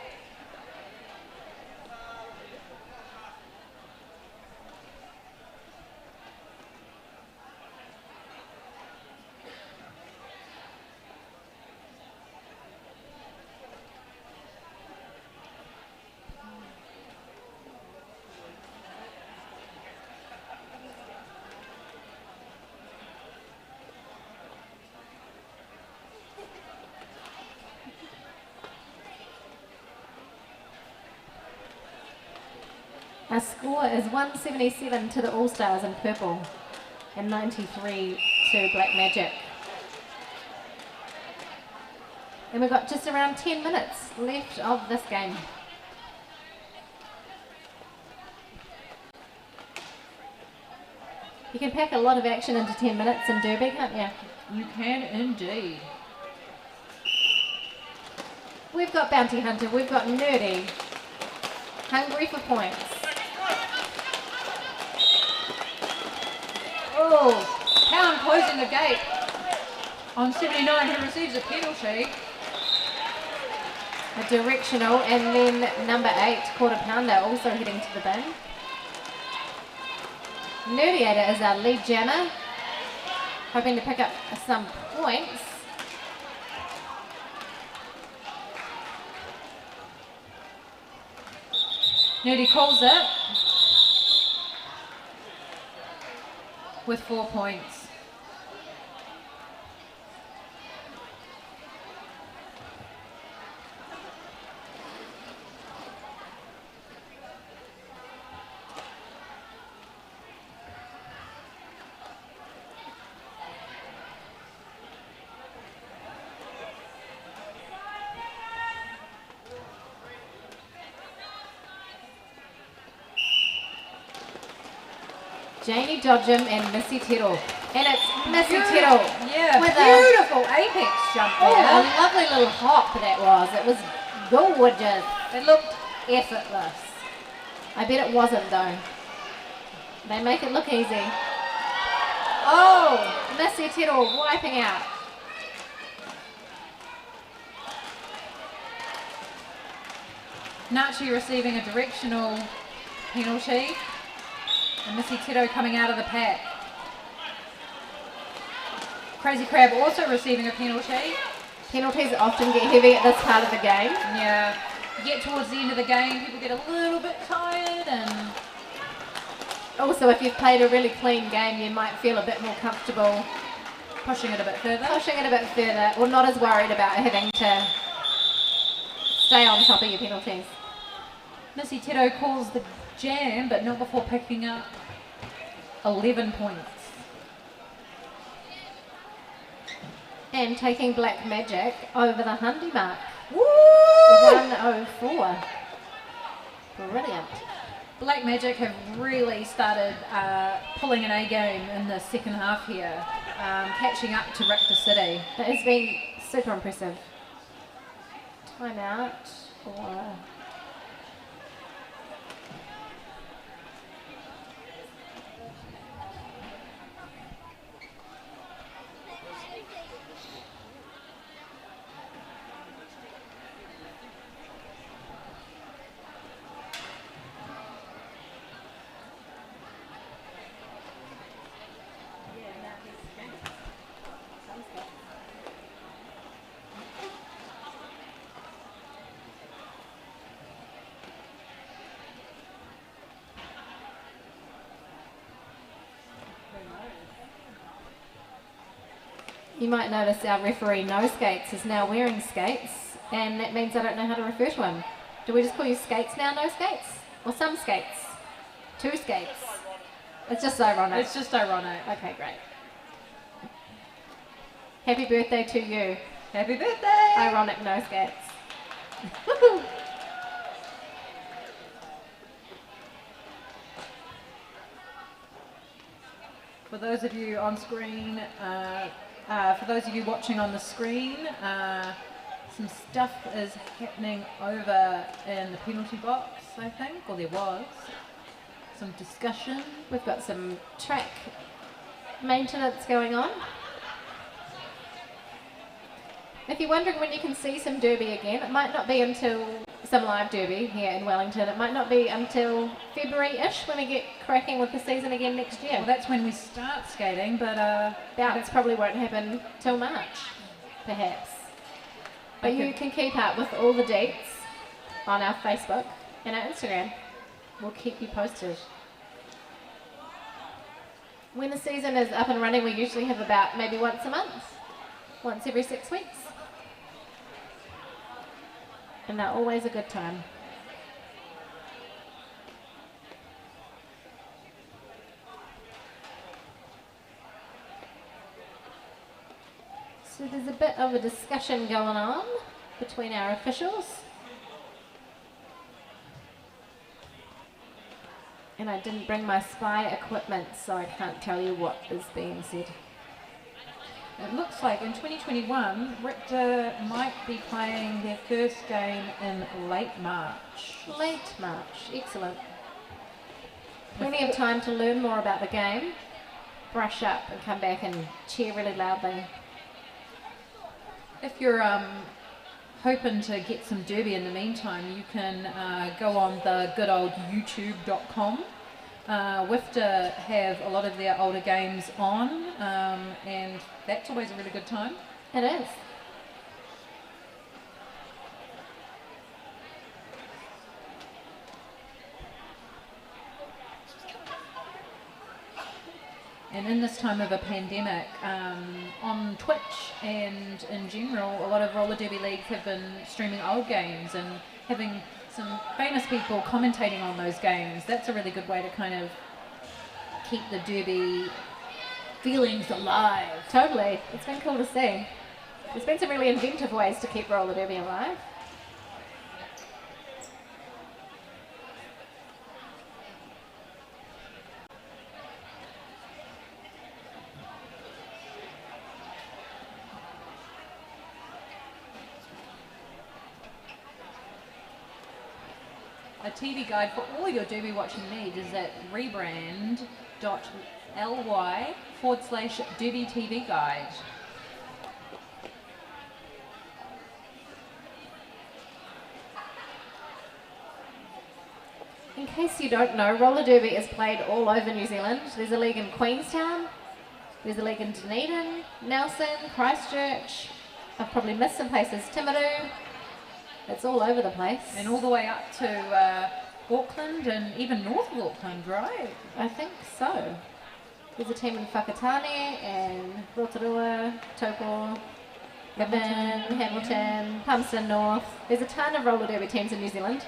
Our score is 177 to the All-Stars in purple and 93 to Black Magic. And we've got just around 10 minutes left of this game. You can pack a lot of action into 10 minutes in Derby, can't you? You can indeed. We've got Bounty Hunter, we've got Nerdy, hungry for points. Oh, Pound closing the gate on 79, who receives a penalty. A directional, and then number 8, Quarter Pounder, also heading to the bin. Nerdiator is our lead jammer, hoping to pick up some points. Nerdy calls it with 4 points. Janie Dodgem and Missy Tittle. And it's Missy Tittle. Yeah, with beautiful apex jump a there. lovely little hop that was. It was gorgeous. It looked effortless. I bet it wasn't though. They make it look easy. Oh, Missy Tittle wiping out. Nachi receiving a directional penalty. And Missy Tito coming out of the pack. Crazy Crab also receiving a penalty. Penalties often get heavy at this part of the game. Yeah. You get towards the end of the game, people get a little bit tired, and Also, if you've played a really clean game, you might feel a bit more comfortable pushing it a bit further. or not as worried about having to stay on top of your penalties. Missy Tito calls the jam, but not before picking up 11 points. And taking Black Magic over the Hundy mark. Woo! 104. Brilliant. Black Magic have really started pulling an A game in the second half here, catching up to Raptor City. That has been super impressive. Timeout for... You might notice our referee No Skates is now wearing skates, and that means I don't know how to refer to him. Do we just call you Skates now, No Skates? Or some Skates? 2 skates. It's just ironic. It's just ironic. Okay, great. Happy birthday to you. Happy birthday! Ironic no skates. For those of you on screen, for those of you watching on the screen, some stuff is happening over in the penalty box, I think, or there was. Some discussion. We've got some track maintenance going on. If you're wondering when you can see some derby again, it might not be until some live derby here in Wellington. It might not be until February-ish when we get cracking with the season again next year. Well, that's when we start skating, but Bouts probably won't happen till March, perhaps. But you can keep up with all the dates on our Facebook and our Instagram. We'll keep you posted. When the season is up and running, we usually have about maybe once a month, once every 6 weeks. And they're always a good time. So there's a bit of a discussion going on between our officials. And I didn't bring my spy equipment, so I can't tell you what is being said. it looks like in 2021, Richter might be playing their first game in late March. Late March, excellent. Plenty of time to learn more about the game, brush up and come back and cheer really loudly. If you're hoping to get some derby in the meantime, you can go on the good old youtube.com. WIFTA have a lot of their older games on, and that's always a really good time. It is. And in this time of a pandemic, on Twitch and in general, a lot of roller derby leagues have been streaming old games and having some famous people commentating on those games. That's a really good way to kind of keep the derby feelings alive. Totally. It's been cool to see. There's been some really inventive ways to keep roller derby alive. A TV guide for all your derby watching needs is at rebrand.ly/derby TV guide. In case you don't know, roller derby is played all over New Zealand. There's a league in Queenstown, there's a league in Dunedin, Nelson, Christchurch. I've probably missed some places, Timaru. It's all over the place. And all the way up to Auckland and even north of Auckland, right? I think so. There's a team in Whakatane and Rotorua, Taupo, Gibbon, Hamilton, Palmerston North. There's a ton of roller derby teams in New Zealand.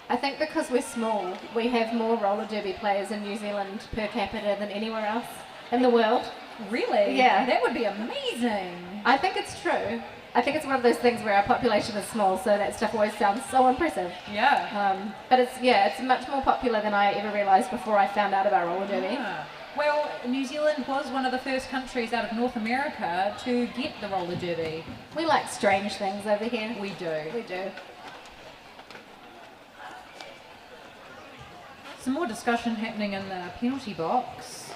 I think because we're small, we have more roller derby players in New Zealand per capita than anywhere else in the world. Really? Yeah. That would be amazing. I think it's true. I think it's one of those things where our population is small, so that stuff always sounds so impressive. Yeah. But it's much more popular than I ever realised before I found out about roller derby. Yeah. Well, New Zealand was one of the first countries out of North America to get the roller derby. We like strange things over here. We do. We do. Some more discussion happening in the penalty box.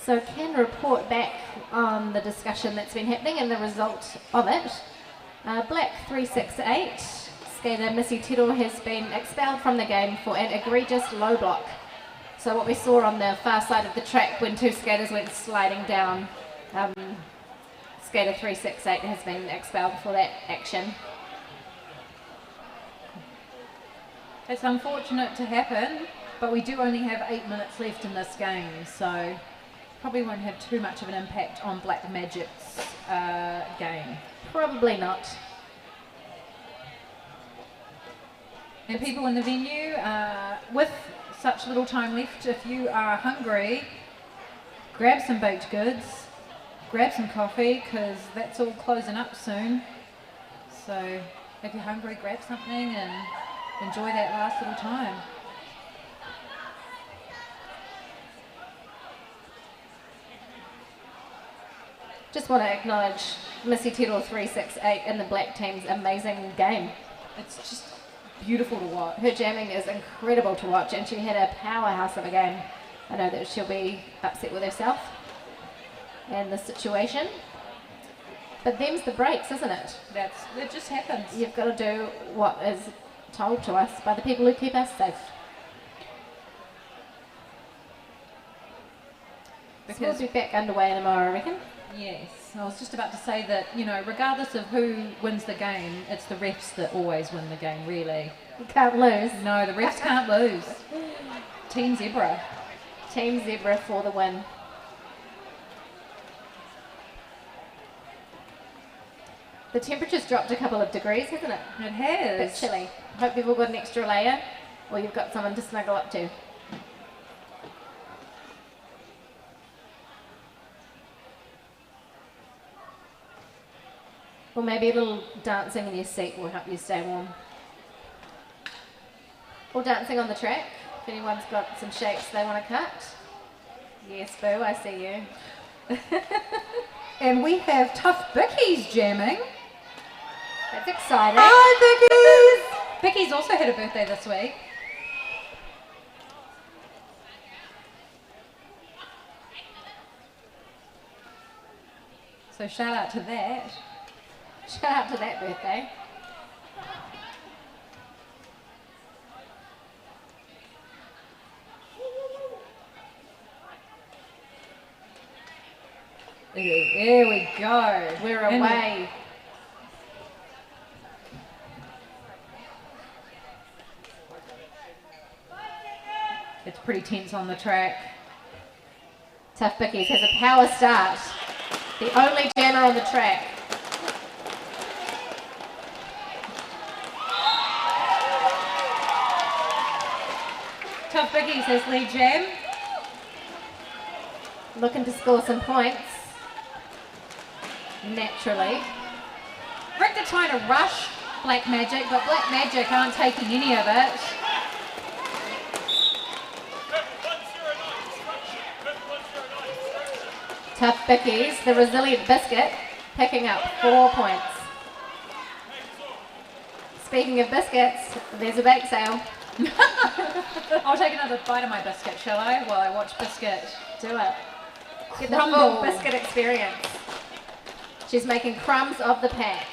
So can report back on the discussion that's been happening and the result of it. Black 368, skater Missy Tiro has been expelled from the game for an egregious low block. So what we saw on the far side of the track when two skaters went sliding down, skater 368 has been expelled for that action. It's unfortunate to happen, but we do only have 8 minutes left in this game, so probably won't have too much of an impact on Black Magic's game. Probably not. And people in the venue, with such little time left, if you are hungry, grab some baked goods, grab some coffee, because that's all closing up soon. So if you're hungry, grab something and enjoy that last little time. Just want to acknowledge Missy Tittle 368 and the black team's amazing game. It's just beautiful to watch. Her jamming is incredible to watch, and she had a powerhouse of a game. I know that she'll be upset with herself and the situation. But them's the breaks, isn't it? That just happens. You've got to do what is told to us by the people who keep us safe. So we'll be back underway in a moment, I reckon. Yes, I was just about to say that, you know, regardless of who wins the game, it's the refs that always win the game, really. You can't lose. No, the refs can't lose. Team Zebra. Team Zebra for the win. The temperature's dropped a couple of degrees, hasn't it? It has. A bit chilly. Hope you've all got an extra layer, or you've got someone to snuggle up to. Or maybe a little dancing in your seat will help you stay warm. Or dancing on the track, if anyone's got some shapes they want to cut. Yes, Boo, I see you. And we have Tough Bickies jamming. That's exciting. Hi, Bickies! Bickies also had a birthday this week. So shout out to that. Shout out to that birthday. There we go. We're And away. it's pretty tense on the track. Tough Bickies has a power start. The only jammer on the track. Tough Bickies has lead jam. Looking to score some points. Naturally. Richter trying to rush Black Magic, but Black Magic aren't taking any of it. Tough Bickies, the resilient biscuit, picking up 4 points. Speaking of biscuits, there's a bake sale. I'll take another bite of my biscuit, shall I? While I watch Biscuit. Do it. Get the Crumble. full biscuit experience. She's making crumbs of the pack.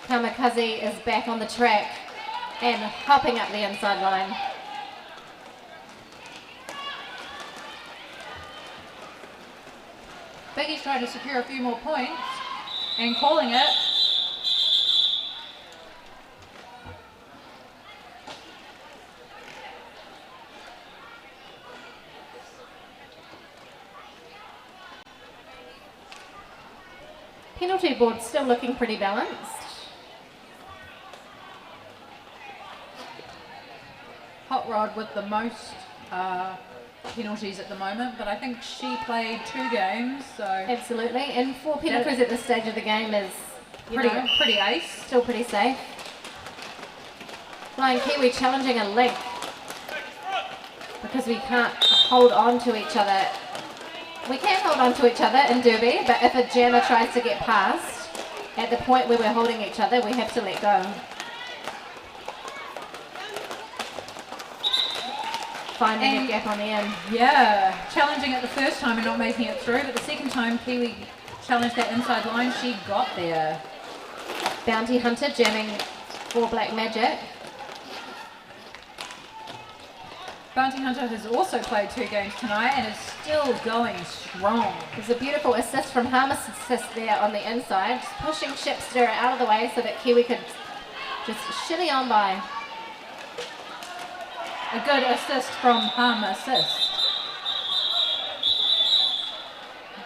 Kamikaze is back on the track and hopping up the inside line. Biggie's trying to secure a few more points and calling it. Penalty board still looking pretty balanced. Hot Rod with the most penalties at the moment, but I think she played 2 games, so Absolutely, and 4 penalties at this stage of the game is pretty ace. still pretty safe. Flying Kiwi challenging a link because we can't hold on to each other. We can hold on to each other in Derby, but if a jammer tries to get past at the point where we're holding each other, we have to let go. Finding a gap on the end. Yeah, challenging it the first time and not making it through, but the second time Kiwi challenged that inside line, she got there. Bounty Hunter jamming for Black Magic. Bounty Hunter has also played 2 games tonight and is still going strong. There's a beautiful assist from Harmacist there on the inside, just pushing Shipster out of the way so that Kiwi could just shimmy on by. A good assist from Harmacist.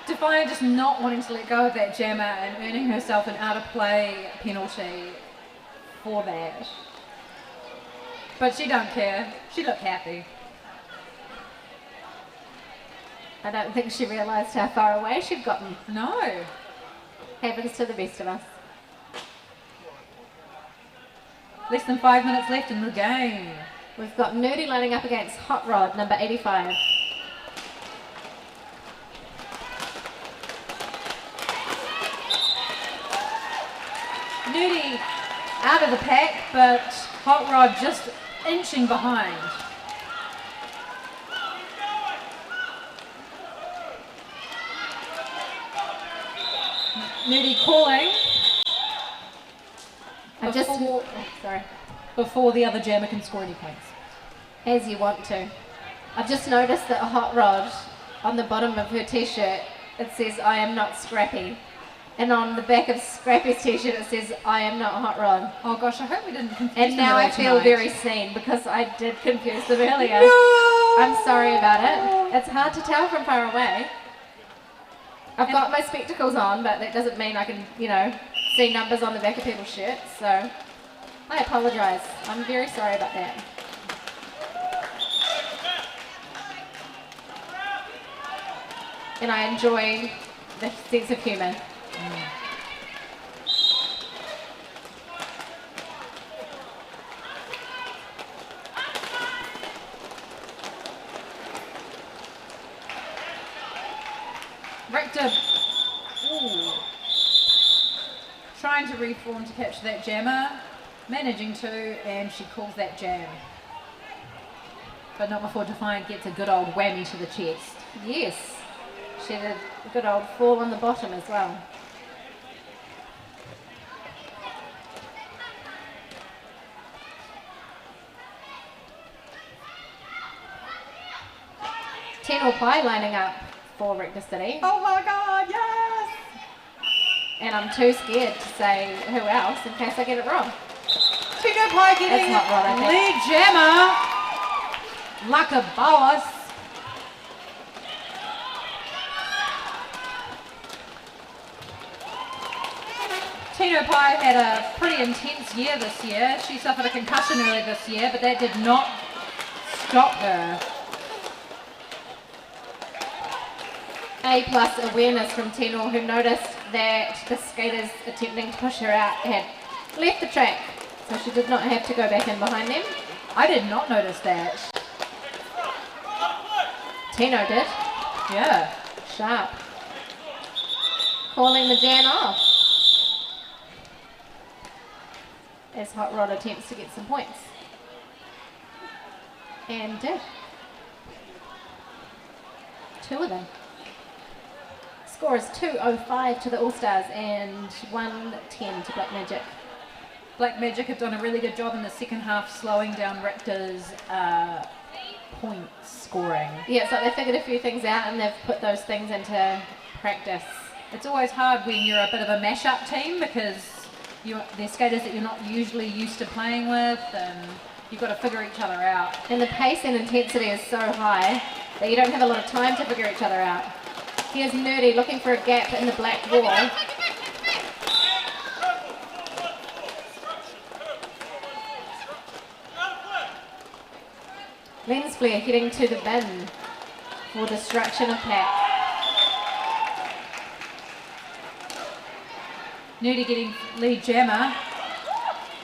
Defiant just not wanting to let go of that jammer and earning herself an out of play penalty for that. But she don't care. She looked happy. I don't think she realised how far away she'd gotten. No. Happens to the best of us. Less than 5 minutes left in the game. We've got Nerdy lining up against Hot Rod, number 85. Nerdy out of the pack, but Hot Rod just inching behind. Nerdy calling before the other jammer can score any points. As you want to. I've just noticed that Hot Rod, on the bottom of her t-shirt, it says, "I am not Scrappy." And on the back of Scrappy's t-shirt, it says, "I am not Hot Rod." Oh gosh, I hope we didn't confuse And them now at all I feel tonight. very seen because I did confuse them earlier. No! I'm sorry about it. It's hard to tell from far away. I've got my spectacles on, but that doesn't mean I can, see numbers on the back of people's shirts, so I apologise. I'm very sorry about that. And I enjoy the sense of humour. Rector trying to reform to capture that jammer, managing to, and she calls that jam. But not before Defiant gets a good old whammy to the chest. Yes, she had a good old fall on the bottom as well. Tenor Pie lining up for Rector City. Oh my god, yes! And I'm too scared to say who else in case I get it wrong. Tino Pie getting That's not right, I think. lead jammer. Like a boss. Tino Pie had a pretty intense year this year. She suffered a concussion earlier this year, but that did not stop her. A+ awareness from Tenor, who noticed that the skaters attempting to push her out had left the track, so she did not have to go back in behind them. I did not notice that. Tino did. Yeah. Sharp. Calling the jam off. As Hot Rod attempts to get some points. And did. 2 of them. Score is 205 to the All-Stars and 110 to Black Magic. Black Magic have done a really good job in the second half slowing down Raptors' point scoring. Yeah, it's like they figured a few things out and they've put those things into practice. It's always hard when you're a bit of a mash-up team because they're skaters that you're not usually used to playing with, and you've got to figure each other out. And the pace and intensity is so high that you don't have a lot of time to figure each other out. Here's Nerdy looking for a gap in the black wall. Lens Flare heading to the bin for destruction of pack. Nerdy getting lead jammer.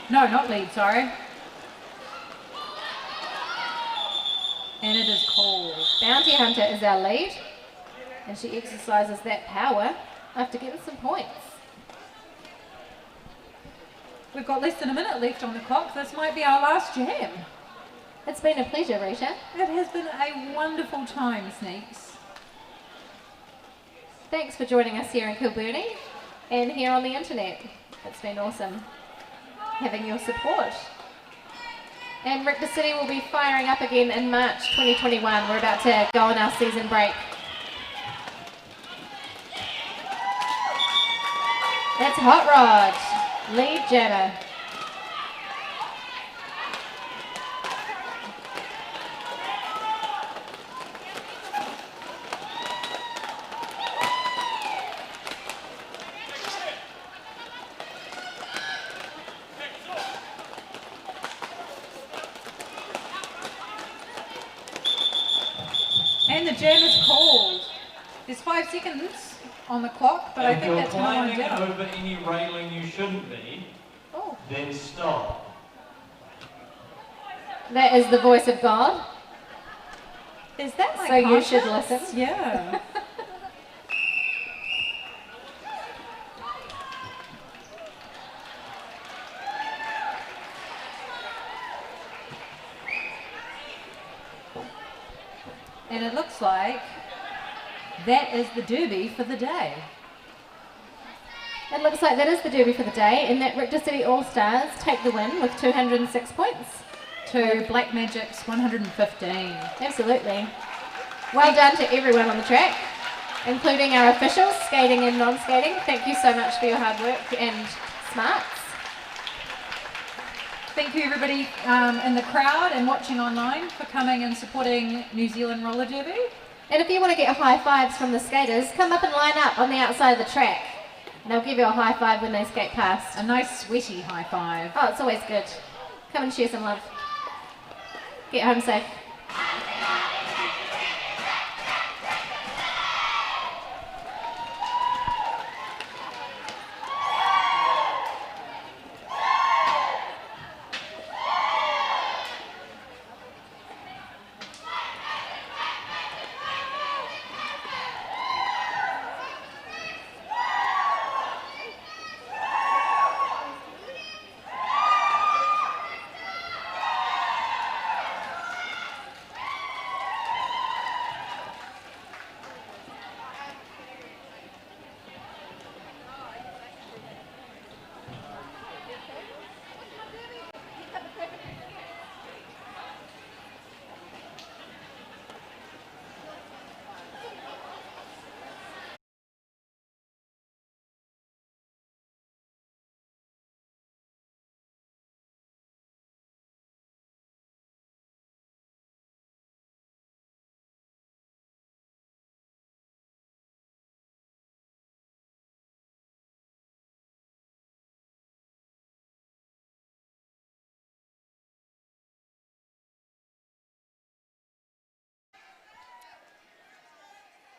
No, not lead, sorry. And it is called. Bounty Hunter is our lead, and she exercises that power after getting some points. We've got less than a minute left on the clock. This might be our last jam. It's been a pleasure, Rita. It has been a wonderful time, Sneaks. Thanks for joining us here in Kilburnie and here on the internet. It's been awesome having your support. And Richter City will be firing up again in March 2021. We're about to go on our season break. That's Hot Rod, lead jammer. And the jam is called. There's 5 seconds on the clock, but I think that's going to wind If you're down. climbing over any railing you shouldn't be, Oh. then stop. That is the voice of God. Is that my So you should conscience? listen. Yeah. And it looks like that is the derby for the day. It looks like that is the derby for the day, and that Richter City All-Stars take the win with 206 points. To Black Magic's 115. Absolutely. Well done to everyone on the track, including our officials, skating and non-skating. Thank you so much for your hard work and smarts. Thank you everybody in the crowd and watching online for coming and supporting New Zealand Roller Derby. And if you want to get high fives from the skaters, come up and line up on the outside of the track. And they'll give you a high five when they skate past. A nice sweaty high five. Oh, it's always good. Come and share some love. Get home safe.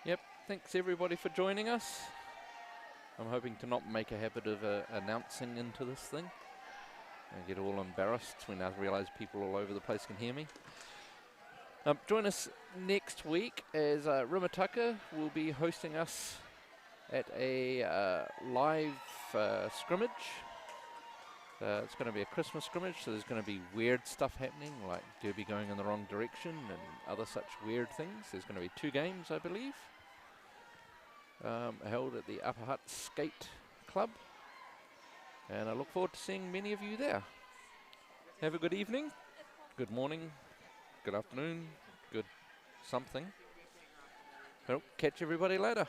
Yep, thanks everybody for joining us. I'm hoping to not make a habit of announcing into this thing. I get all embarrassed when I realise people all over the place can hear me. Join us next week as Remutaka will be hosting us at a live scrimmage. It's going to be a Christmas scrimmage, so there's going to be weird stuff happening, like Derby going in the wrong direction and other such weird things. There's going to be 2 games, I believe, held at the Upper Hutt Skate Club. And I look forward to seeing many of you there. Have a good evening, good morning, good afternoon, good something. Well, catch everybody later.